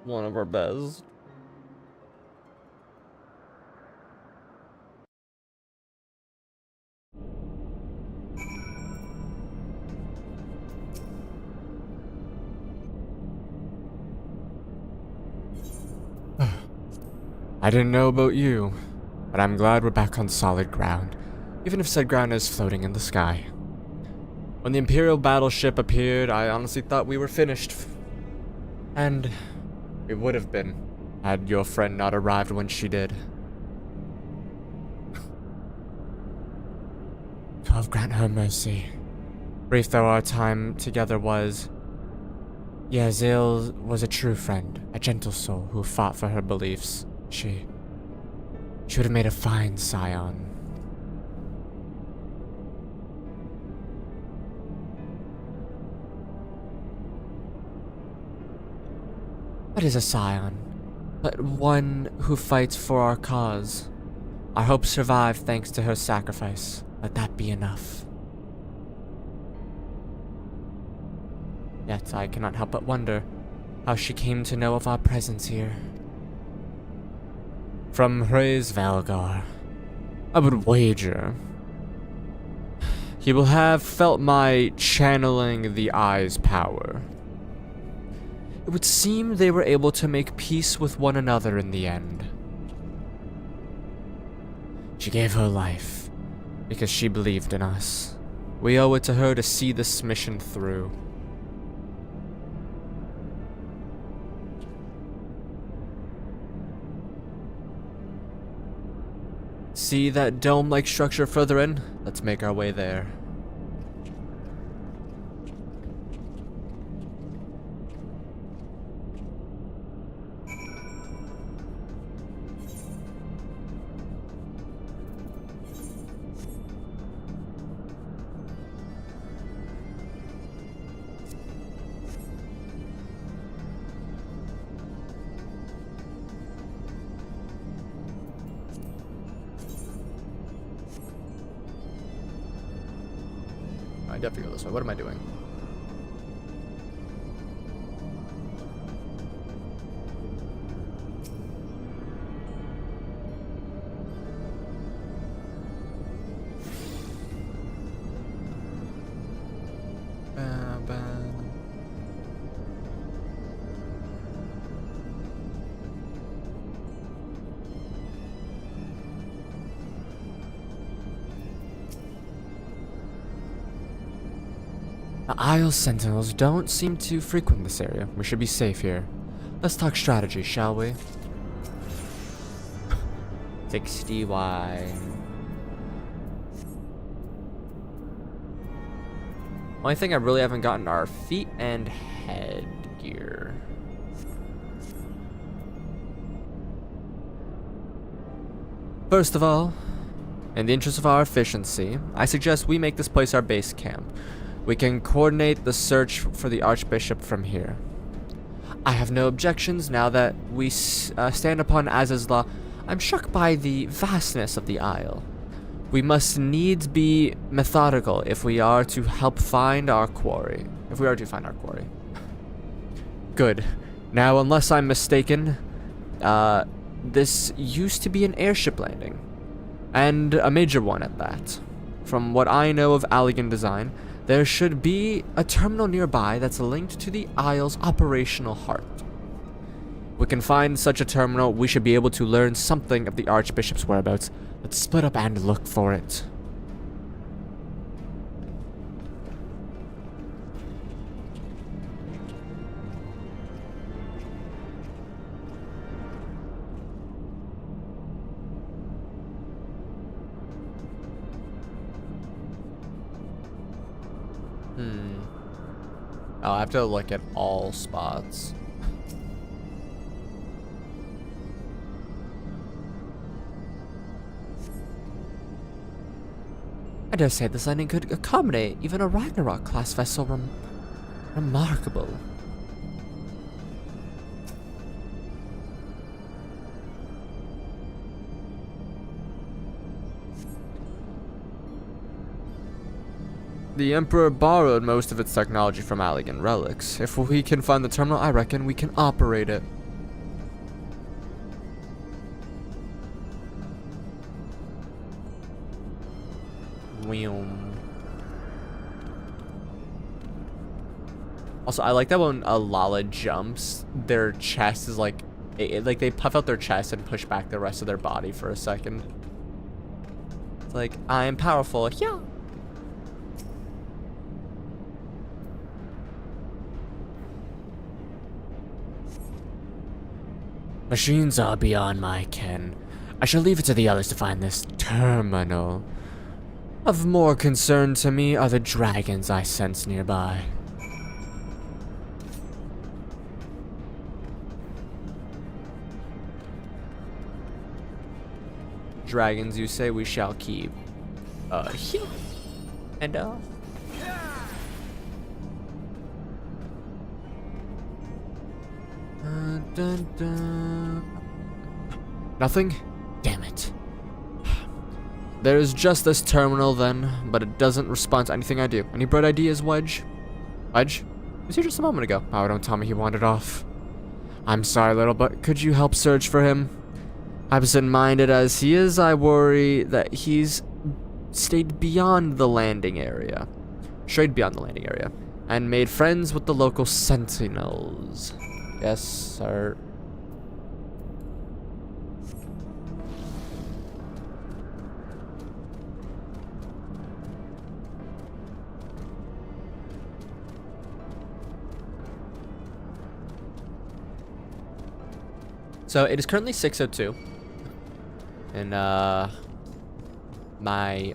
One of our best. I didn't know about you, but I'm glad we're back on solid ground, even if said ground is floating in the sky. When the Imperial battleship appeared, I honestly thought we were finished. And we would have been, had your friend not arrived when she did. 12 grant her mercy. Brief though our time together was, Eorzea was a true friend, a gentle soul who fought for her beliefs. She would have made a fine scion. What is a scion? But one who fights for our cause. Our hopes survive thanks to her sacrifice. Let that be enough. Yet I cannot help but wonder how she came to know of our presence here. From Ray's Valgar, I would wager he will have felt my channeling the eye's power. It would seem they were able to make peace with one another in the end. She gave her life because she believed in us. We owe it to her to see this mission through. See that dome-like structure further in? Let's make our way there. I definitely go this way. What am I doing? The Isle Sentinels don't seem to frequent this area. We should be safe here. Let's talk strategy, shall we? 60Y. Only thing I really haven't gotten are feet and head gear. First of all, in the interest of our efficiency, I suggest we make this place our base camp. We can coordinate the search for the Archbishop from here. I have no objections now that we stand upon Azaz's law. I'm struck by the vastness of the Isle. We must needs be methodical if we are to help find our quarry. Good. Now, unless I'm mistaken, this used to be an airship landing. And a major one at that. From what I know of Allegan design, there should be a terminal nearby that's linked to the Isle's operational heart. If we can find such a terminal, we should be able to learn something of the Archbishop's whereabouts. Let's split up and look for it. I'll have to look at all spots. I dare say this landing could accommodate even a Ragnarok-class vessel. Remarkable. The Emperor borrowed most of its technology from Allegan relics. If we can find the terminal, I reckon we can operate it. Also, I like that when a Lala jumps, their chest is like, like they puff out their chest and push back the rest of their body for a second. It's like, I am powerful. Yeah. Machines are beyond my ken. I shall leave it to the others to find this terminal. Of more concern to me are the dragons I sense nearby. Dragons, you say, we shall keep. Here. And, dun, dun. Nothing? Damn it. There's just this terminal then, but it doesn't respond to anything I do. Any bright ideas, Wedge? Wedge? He was here just a moment ago. Oh, don't tell me he wandered off. I'm sorry, little, but could you help search for him? Absent-minded as he is, I worry that he's stayed beyond the landing area. Strayed beyond the landing area. And made friends with the local sentinels. Yes, sir. So it is currently 6:02 in my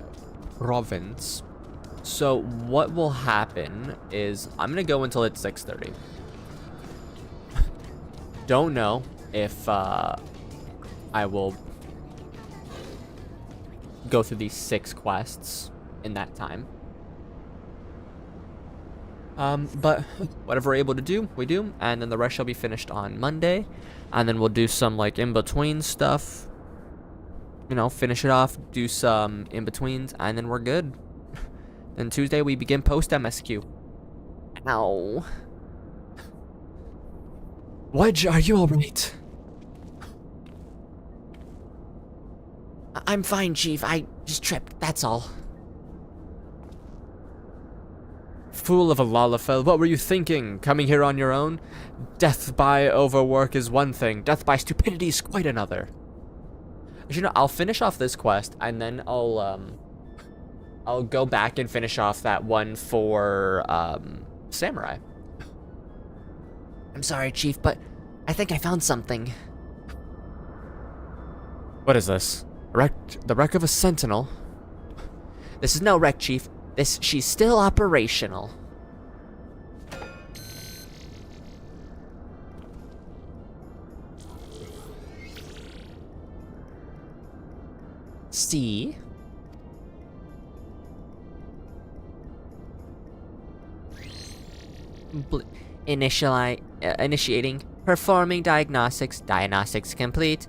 province. So what will happen is I'm gonna go until it's 6:30. Don't know if I will go through these 6 quests in that time. But whatever we're able to do, we do, and then the rest shall be finished on Monday, and then we'll do some like in-between stuff, you know, finish it off, do some in-betweens, and then we're good. Then Tuesday we begin post MSQ. Ow. Wedge, are you alright? I'm fine, Chief. I just tripped, that's all. Fool of a Lalafell, what were you thinking? Coming here on your own? Death by overwork is one thing. Death by stupidity is quite another. You know, I'll finish off this quest, and then I'll go back and finish off that one for, Samurai. I'm sorry, Chief, but I think I found something. What is this? The wreck of a sentinel? This is no wreck, Chief. She's still operational. See? Initiating. Performing diagnostics. Diagnostics complete.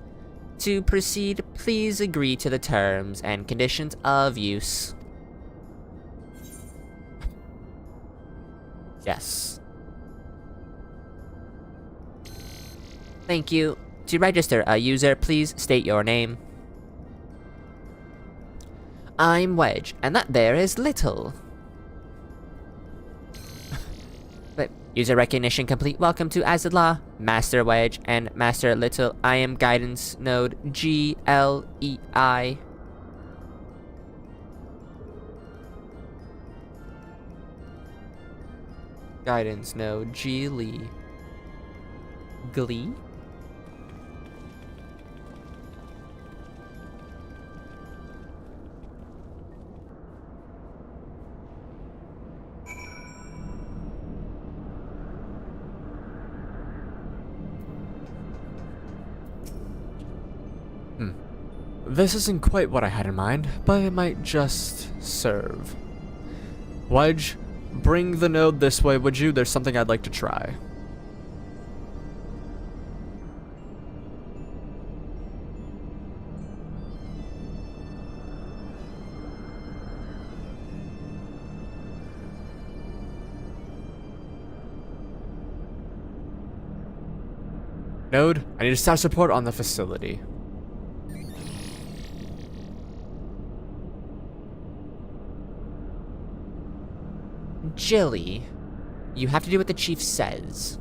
To proceed, please agree to the terms and conditions of use. Yes. Thank you. To register a user, please state your name. I'm Wedge, and that there is Little. But user recognition complete. Welcome to Azadlah, Master Wedge, and Master Little. I am guidance node GLEI. Guidance node Glee. Glee? This isn't quite what I had in mind, but it might just serve. Wedge, bring the node this way, would you? There's something I'd like to try. Node, I need staff support on the facility. Jilly, you have to do what the chief says.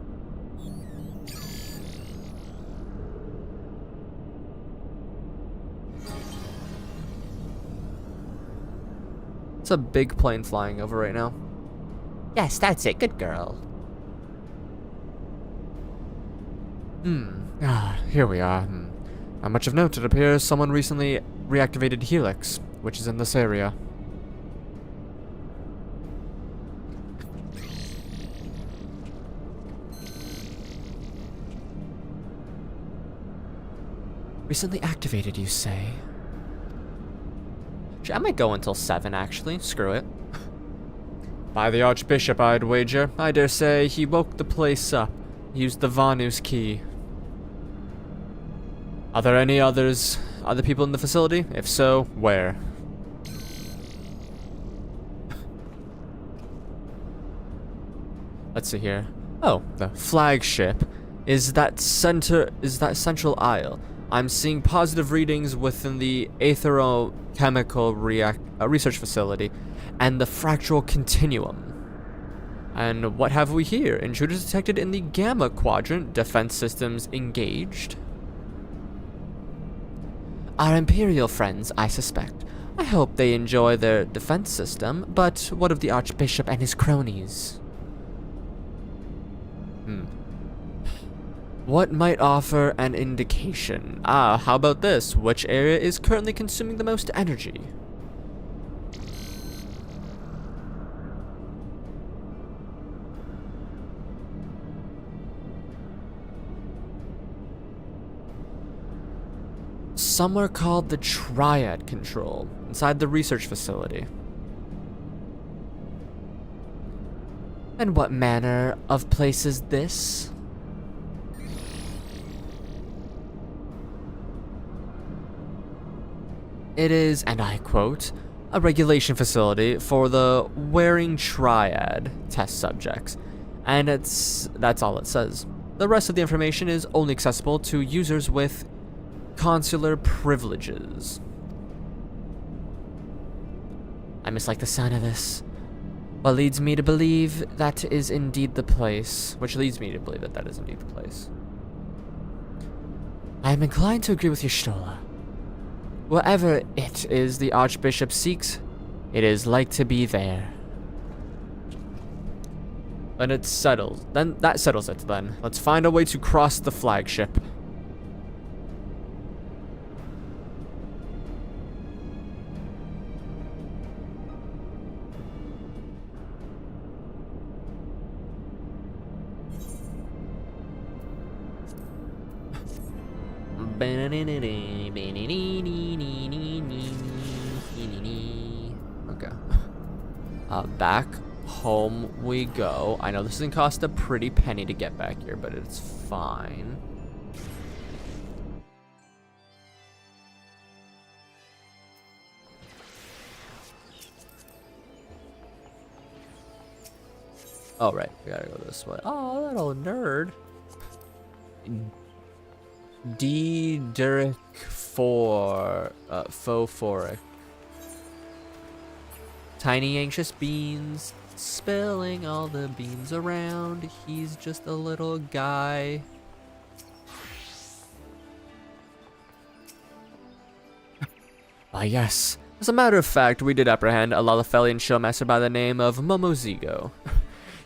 It's a big plane flying over right now. Yes, that's it. Good girl. Here we are. Not much of note, it appears someone recently reactivated Helix, which is in this area. Recently activated, you say? I might go until 7, actually. Screw it. By the Archbishop, I'd wager. I dare say he woke the place up. Used the Vanu's key. Are there any other people in the facility? If so, where? Let's see here. Oh, the flagship is that central aisle. I'm seeing positive readings within the aetherochemical research facility and the fractal continuum. And what have we here? Intruders detected in the Gamma Quadrant. Defense systems engaged. Our Imperial friends, I suspect. I hope they enjoy their defense system, but what of the Archbishop and his cronies? What might offer an indication? How about this? Which area is currently consuming the most energy? Somewhere called the Triad Control, inside the research facility. And what manner of place is this? It is, and I quote, a regulation facility for the wearing triad test subjects. And that's all it says. The rest of the information is only accessible to users with consular privileges. I mislike the sound of this. What leads me to believe that is indeed the place. Which leads me to believe that that is indeed the place. I am inclined to agree with Y'shtola. Whatever it is the Archbishop seeks, it is like to be there. And it settles. Then that settles it then. Let's find a way to cross the flagship. Okay. Back home we go. I know this doesn't cost a pretty penny to get back here, but it's fine. Oh, right. We gotta go this way. Oh, that old nerd. Phosphoric. Tiny anxious beans, spilling all the beans around. He's just a little guy. Ah, yes. As a matter of fact, we did apprehend a Lalafelian showmaster by the name of Momozigo.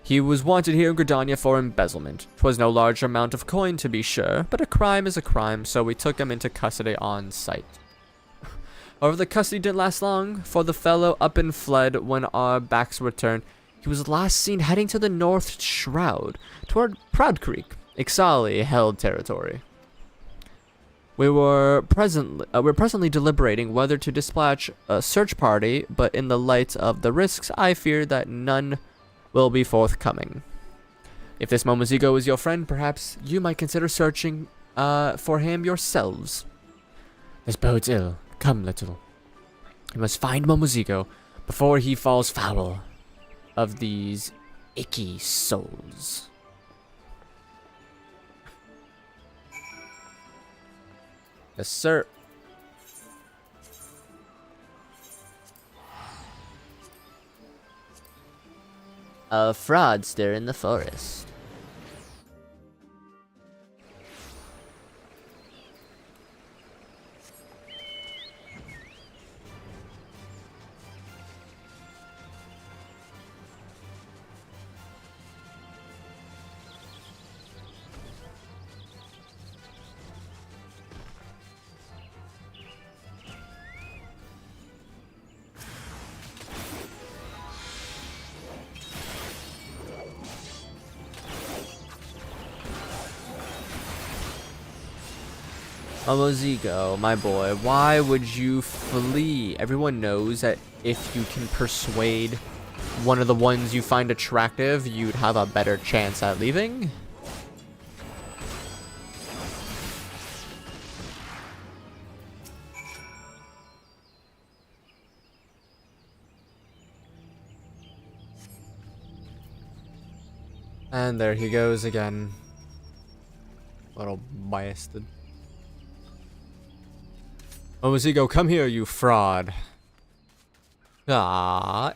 He was wanted here in Gridania for embezzlement. 'Twas no large amount of coin, to be sure, but a crime is a crime, so we took him into custody on sight. However, the custody didn't last long, for the fellow up and fled when our backs were turned. He was last seen heading to the North Shroud, toward Proud Creek, Ixali held territory. we're presently deliberating whether to dispatch a search party, but in the light of the risks, I fear that none will be forthcoming. If this Momozigo is your friend, perhaps you might consider searching for him yourselves. This bodes ill. Come, little. You must find Momozigo before he falls foul of these icky souls. Yes, sir. A fraudster in the forest. Momozigo, my boy, why would you flee? Everyone knows that if you can persuade one of the ones you find attractive, you'd have a better chance at leaving. And there he goes again. Little bastard. Momozigo, come here, you fraud. Ah,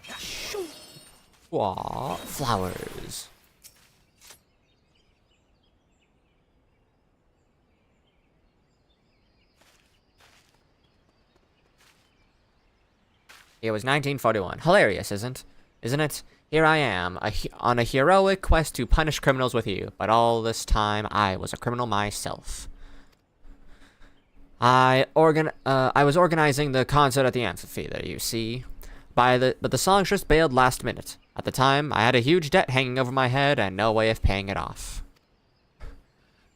flowers. It was 1941. Hilarious, isn't it? Here I am, on a heroic quest to punish criminals with you, but all this time I was a criminal myself. I was organizing the concert at the amphitheater, you see. But the songstress bailed last minute. At the time, I had a huge debt hanging over my head and no way of paying it off.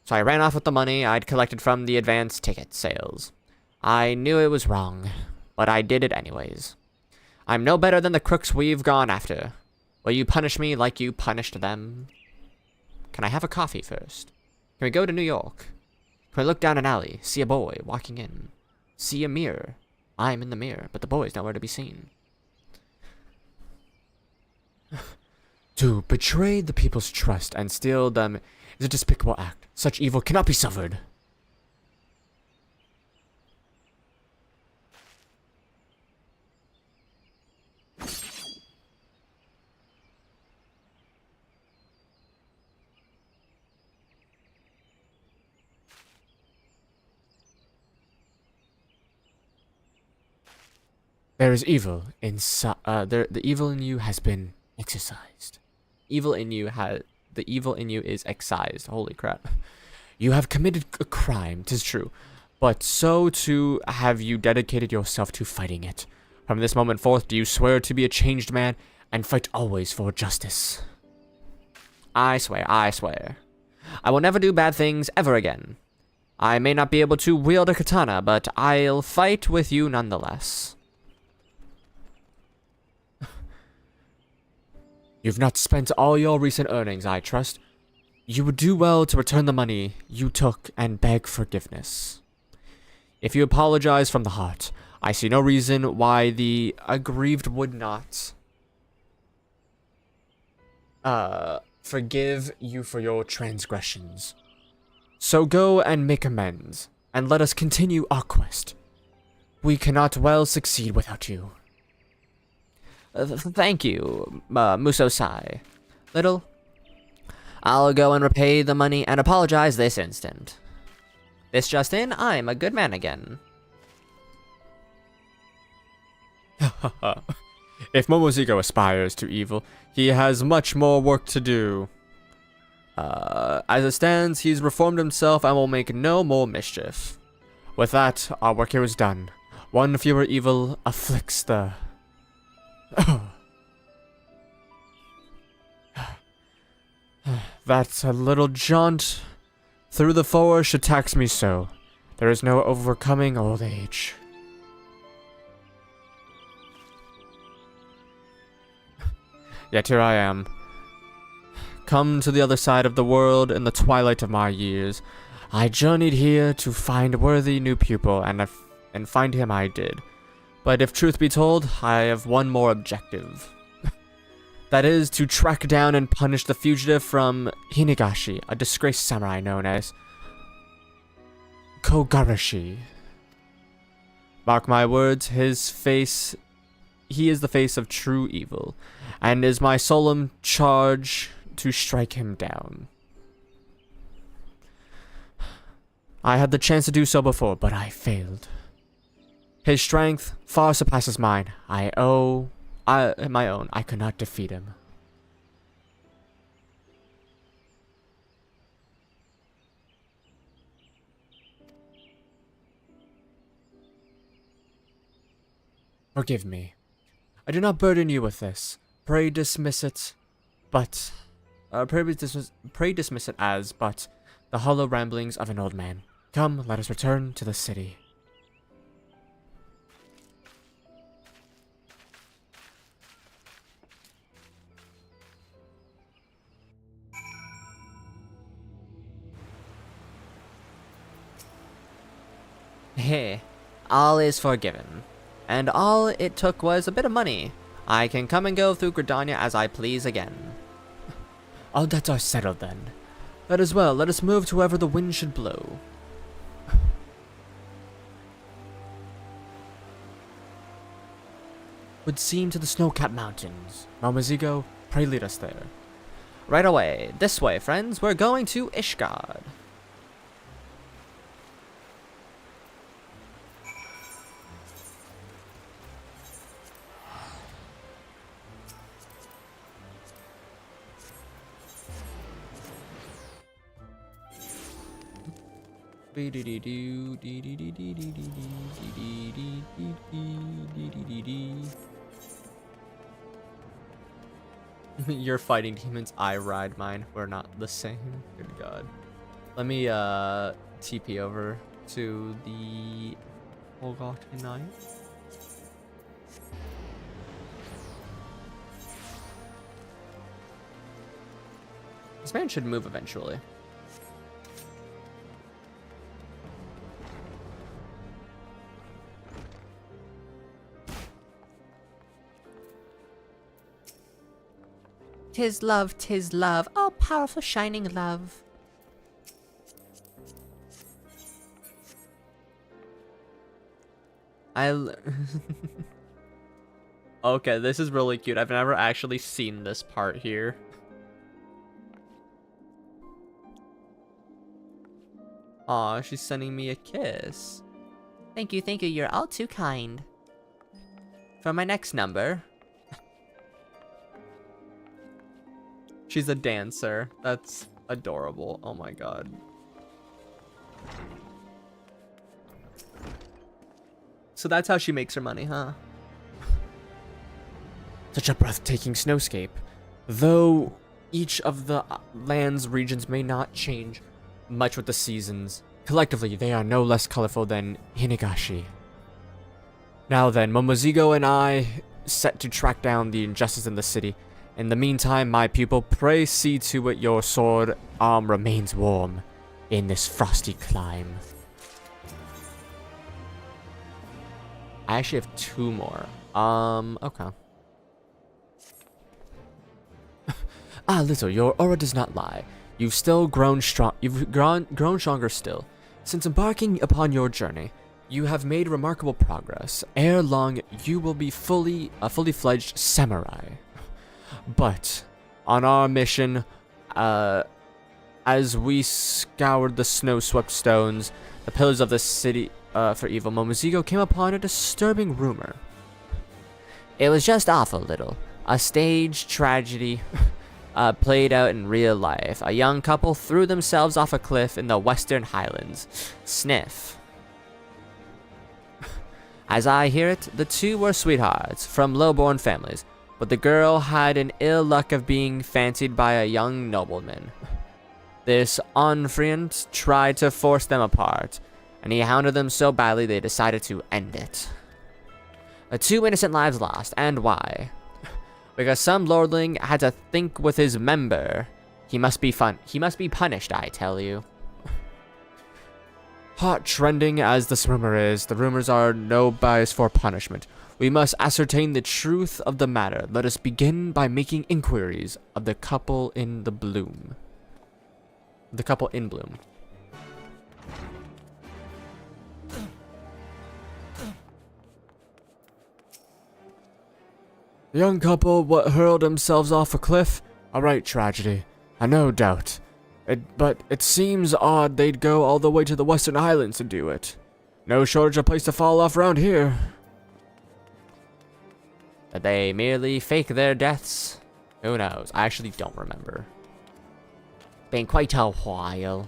So I ran off with the money I'd collected from the advance ticket sales. I knew it was wrong, but I did it anyways. I'm no better than the crooks we've gone after. Will you punish me like you punished them? Can I have a coffee first? Can we go to New York? Can we look down an alley, see a boy walking in, see a mirror? I'm in the mirror, but the boy's nowhere to be seen. To betray the people's trust and steal them is a despicable act. Such evil cannot be suffered. There is evil the evil in you has been exorcised. The evil in you is excised. Holy crap. You have committed a crime, 'tis true, but so too have you dedicated yourself to fighting it. From this moment forth, do you swear to be a changed man and fight always for justice? I swear. I will never do bad things ever again. I may not be able to wield a katana, but I'll fight with you nonetheless. You've not spent all your recent earnings, I trust. You would do well to return the money you took and beg forgiveness. If you apologize from the heart, I see no reason why the aggrieved would not forgive you for your transgressions. So go and make amends, and let us continue our quest. We cannot well succeed without you. Thank you, Muso-sai. Little, I'll go and repay the money and apologize this instant. This just in, I'm a good man again. If Momozigo aspires to evil, he has much more work to do. As it stands, he's reformed himself and will make no more mischief. With that, our work here is done. One fewer evil afflicts the... That a little jaunt through the forest should tax me so. There is no overcoming old age. Yet here I am, come to the other side of the world in the twilight of my years. I journeyed here to find a worthy new pupil, and find him I did. But if truth be told, I have one more objective. That is to track down and punish the fugitive from Hinagashi, a disgraced samurai known as Kogarashi. Mark my words, he is the face of true evil, and is my solemn charge to strike him down. I had the chance to do so before, but I failed. His strength far surpasses mine. My own. I could not defeat him. Forgive me. I do not burden you with this. Pray dismiss it, but pray dismiss it as but the hollow ramblings of an old man. Come, let us return to the city. Hey, all is forgiven. And all it took was a bit of money. I can come and go through Gridania as I please again. All debts are settled then. That is well, let us move to wherever the wind should blow. Would seem to the snow-capped mountains. Malmazigo, pray lead us there. Right away. This way, friends. We're going to Ishgard. You're fighting demons, I ride mine. We're not the same. Good God. Let me TP over to the Forgotten Knight. This man should move eventually. Tis love, all powerful shining love. Okay, this is really cute. I've never actually seen this part here. Aw, she's sending me a kiss. Thank you, you're all too kind. For my next number. She's a dancer. That's adorable. Oh my god. So that's how she makes her money, huh? Such a breathtaking snowscape. Though each of the land's regions may not change much with the seasons, collectively they are no less colorful than Hinagashi. Now then, Momozigo and I set to track down the injustice in the city. In the meantime, my pupil, pray see to it your sword arm remains warm in this frosty clime. I actually have 2 more. Okay. Little, your aura does not lie. You've grown stronger still. Since embarking upon your journey, you have made remarkable progress. Ere long, you will be a fully fledged samurai. But on our mission, as we scoured the snow-swept stones, the pillars of the city for evil, Momozigo came upon a disturbing rumor. It was just awful, Little. A stage tragedy played out in real life. A young couple threw themselves off a cliff in the Western Highlands. Sniff. As I hear it, the two were sweethearts from low-born families, but the girl had an ill luck of being fancied by a young nobleman. This enfriant tried to force them apart, and he hounded them so badly they decided to end it. 2 innocent lives lost, and why? Because some lordling had to think with his member. He must be punished, I tell you. Hot trending as this rumor is, the rumors are no bias for punishment. We must ascertain the truth of the matter. Let us begin by making inquiries of the couple in the bloom. The couple in bloom. The young couple what hurled themselves off a cliff? A right tragedy, no doubt. But it seems odd they'd go all the way to the Western Highlands to do it. No shortage of place to fall off around here. Did they merely fake their deaths? Who knows? I actually don't remember. Been quite a while.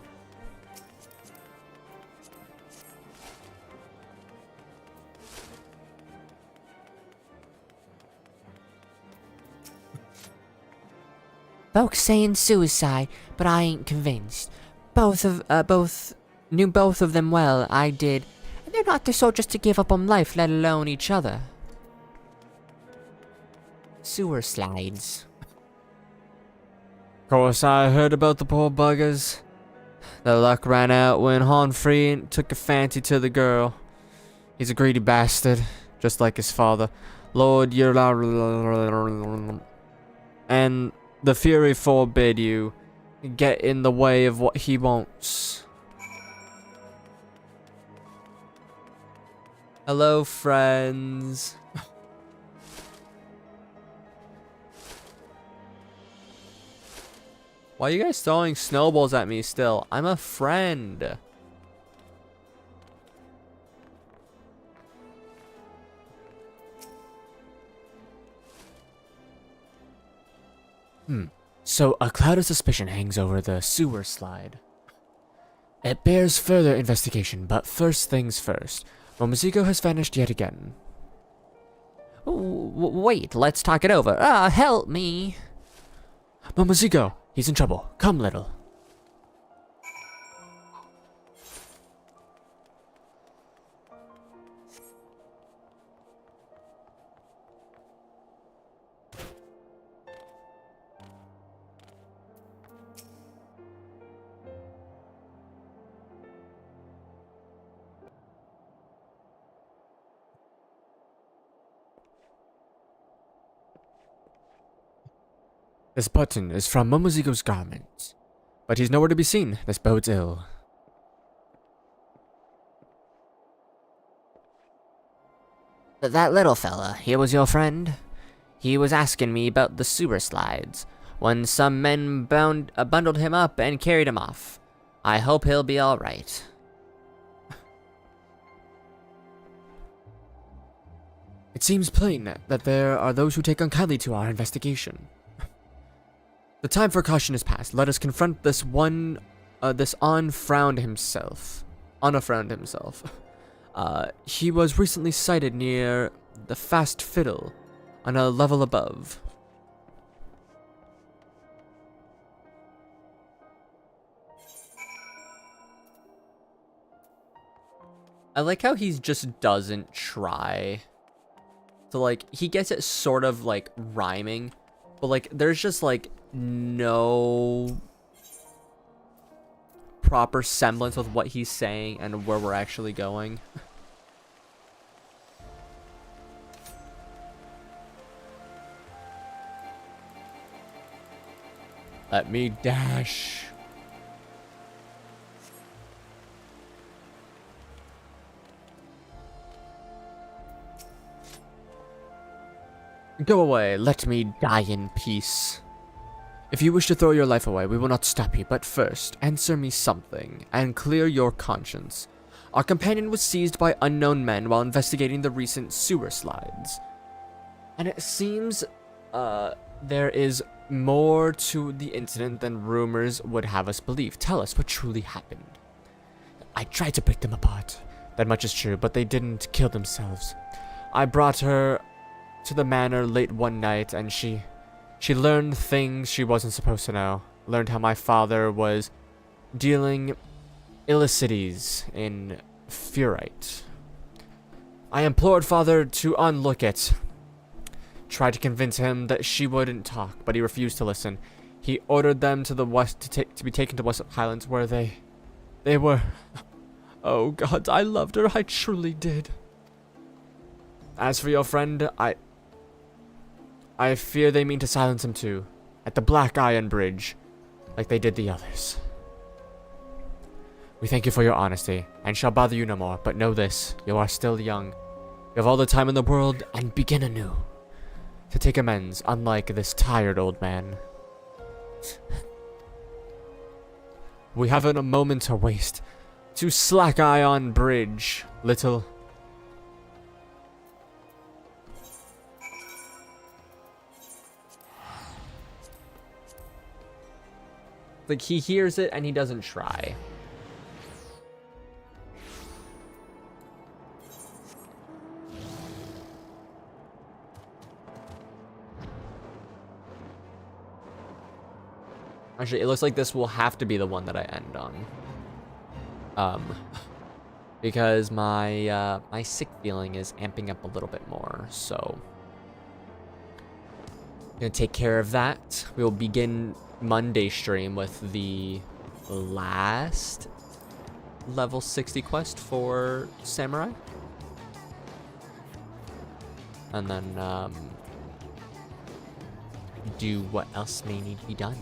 Folks saying suicide, but I ain't convinced. Knew both of them well, I did. And they're not the sort just to give up on life, let alone each other. Sewer slides. Course I heard about the poor buggers. Their luck ran out when Honfrey took a fancy to the girl. He's a greedy bastard, just like his father, Lord Yer. And the Fury forbid you get in the way of what he wants. Hello, friends. Why are you guys throwing snowballs at me still? I'm a friend. So a cloud of suspicion hangs over the sewer slide. It bears further investigation, but first things first. Momoziko has vanished yet again. Wait, let's talk it over. Help me. Momoziko, he's in trouble. Come, little. This button is from Momoziko's garment, but he's nowhere to be seen. This bodes ill. That little fella, he was your friend? He was asking me about the sewer slides, when some men bundled him up and carried him off. I hope he'll be alright. It seems plain that there are those who take unkindly to our investigation. The time for caution is past. Let us confront this unfrowned himself. He was recently sighted near the Fast Fiddle, on a level above. I like how he just doesn't try. So, like, he gets it sort of, like, rhyming, but, like, there's just, like, no proper semblance with what he's saying and where we're actually going. Let me dash. Go away, let me die in peace. If you wish to throw your life away, we will not stop you, but first, answer me something, and clear your conscience. Our companion was seized by unknown men while investigating the recent sewer slides. And it seems, there is more to the incident than rumors would have us believe. Tell us what truly happened. I tried to break them apart. That much is true, but they didn't kill themselves. I brought her to the manor late one night, and she learned things she wasn't supposed to know. Learned how my father was dealing illicities in Furite. I implored Father to unlook it. Tried to convince him that she wouldn't talk, but he refused to listen. He ordered them to the west to be taken to West Highlands, where they were. Oh God, I loved her. I truly did. As for your friend, I fear they mean to silence him too, at the Black Iron Bridge, like they did the others. We thank you for your honesty, and shall bother you no more, but know this, you are still young. You have all the time in the world, and begin anew. To take amends, unlike this tired old man. We haven't a moment to waste. To Slack Iron Bridge, little. Like, he hears it and he doesn't try. Actually, it looks like this will have to be the one that I end on. Because my my sick feeling is amping up a little bit more, so gonna take care of that. We'll begin Monday stream with the last level 60 quest for Samurai. And then do what else may need to be done.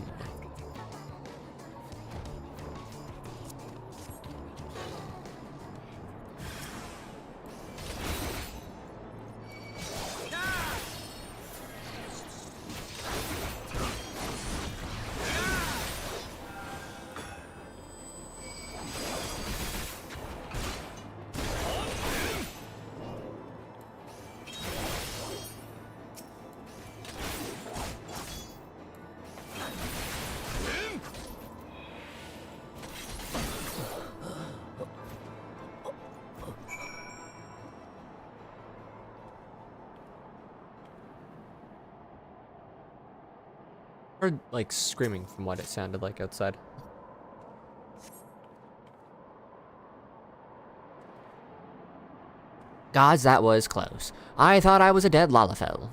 Heard like screaming from what it sounded like outside. Gods, that was close. I thought I was a dead Lalafell.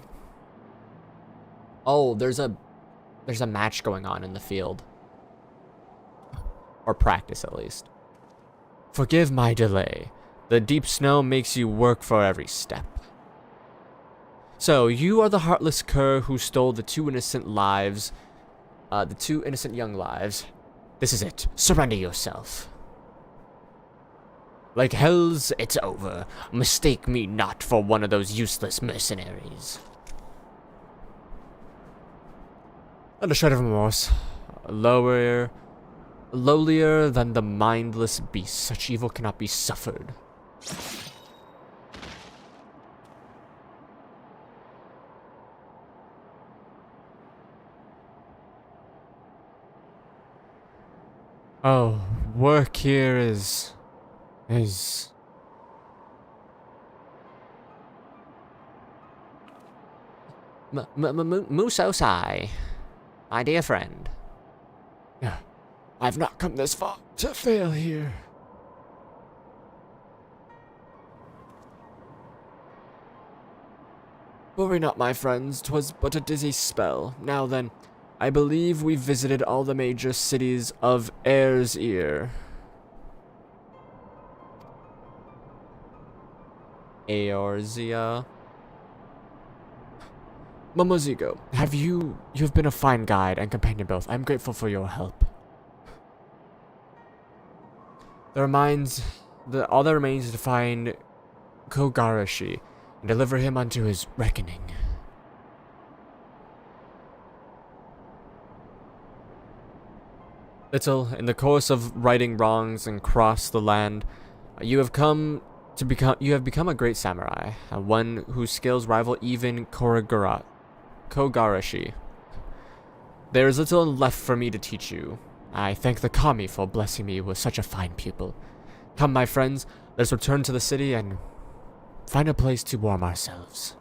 Oh, there's a match going on in the field. Or practice, at least. Forgive my delay. The deep snow makes you work for every step. So, you are the heartless cur who stole the two innocent young lives. This is it. Surrender yourself. Like hell's, it's over. Mistake me not for one of those useless mercenaries. Not a shred of remorse. Lowlier than the mindless beast. Such evil cannot be suffered. Oh, work here is Musosai, my dear friend. I've not come this far to fail here. Worry not, my friends, 'twas but a dizzy spell. Now then, I believe we've visited all the major cities of Eorzea. Eorzea. Momozigo, you have been a fine guide and companion both. I'm grateful for your help. All that remains is to find Kogarashi and deliver him unto his reckoning. Little, in the course of righting wrongs and cross the land, you have become a great samurai, and one whose skills rival even Kogarashi. There is little left for me to teach you. I thank the kami for blessing me with such a fine pupil. Come, my friends, let's return to the city and find a place to warm ourselves.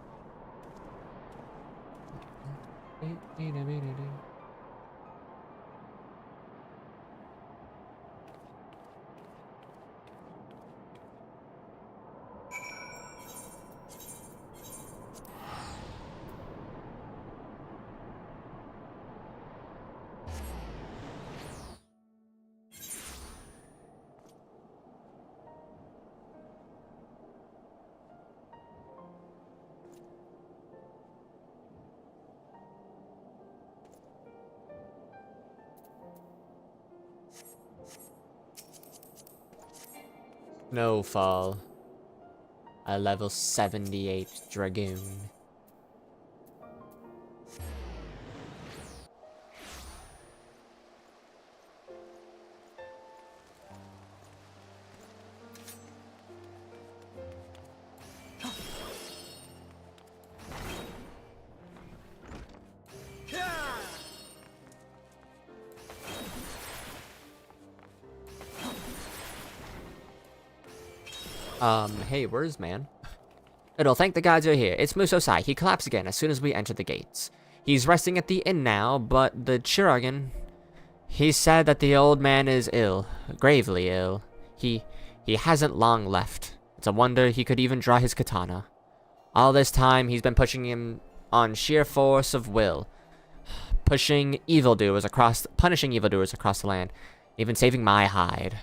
Snowfall. A level 78 Dragoon. Hey, where's man? It'll thank the gods you're here. It's Musosai. He collapsed again as soon as we entered the gates. He's resting at the inn now, but the Chirurgeon... He said that the old man is ill. Gravely ill. He hasn't long left. It's a wonder he could even draw his katana. All this time, he's been pushing him on sheer force of will. Punishing evildoers across the land. Even saving my hide.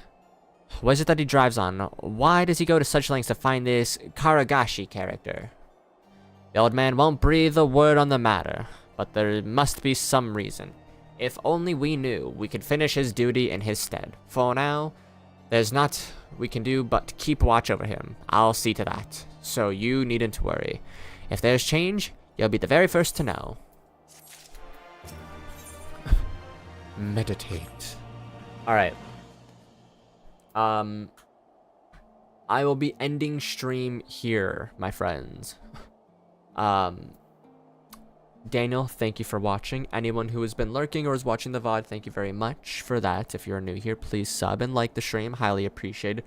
What is it that he drives on? Why does he go to such lengths to find this Karagashi character? The old man won't breathe a word on the matter, but there must be some reason. If only we knew, we could finish his duty in his stead. For now, there's not we can do but keep watch over him. I'll see to that, so you needn't worry. If there's change, you'll be the very first to know. Meditate. Alright. I will be ending stream here, my friends. Daniel, thank you for watching. Anyone who has been lurking or is watching the VOD, thank you very much for that. If you're new here, please sub and like the stream. Highly appreciated.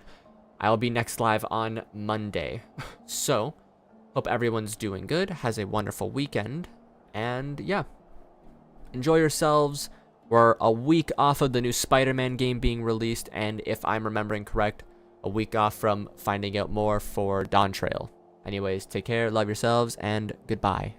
I will be next live on Monday. So, hope everyone's doing good, has a wonderful weekend, and yeah. Enjoy yourselves. We're a week off of the new Spider-Man game being released, and if I'm remembering correct, a week off from finding out more for Dawntrail. Anyways, take care, love yourselves, and goodbye.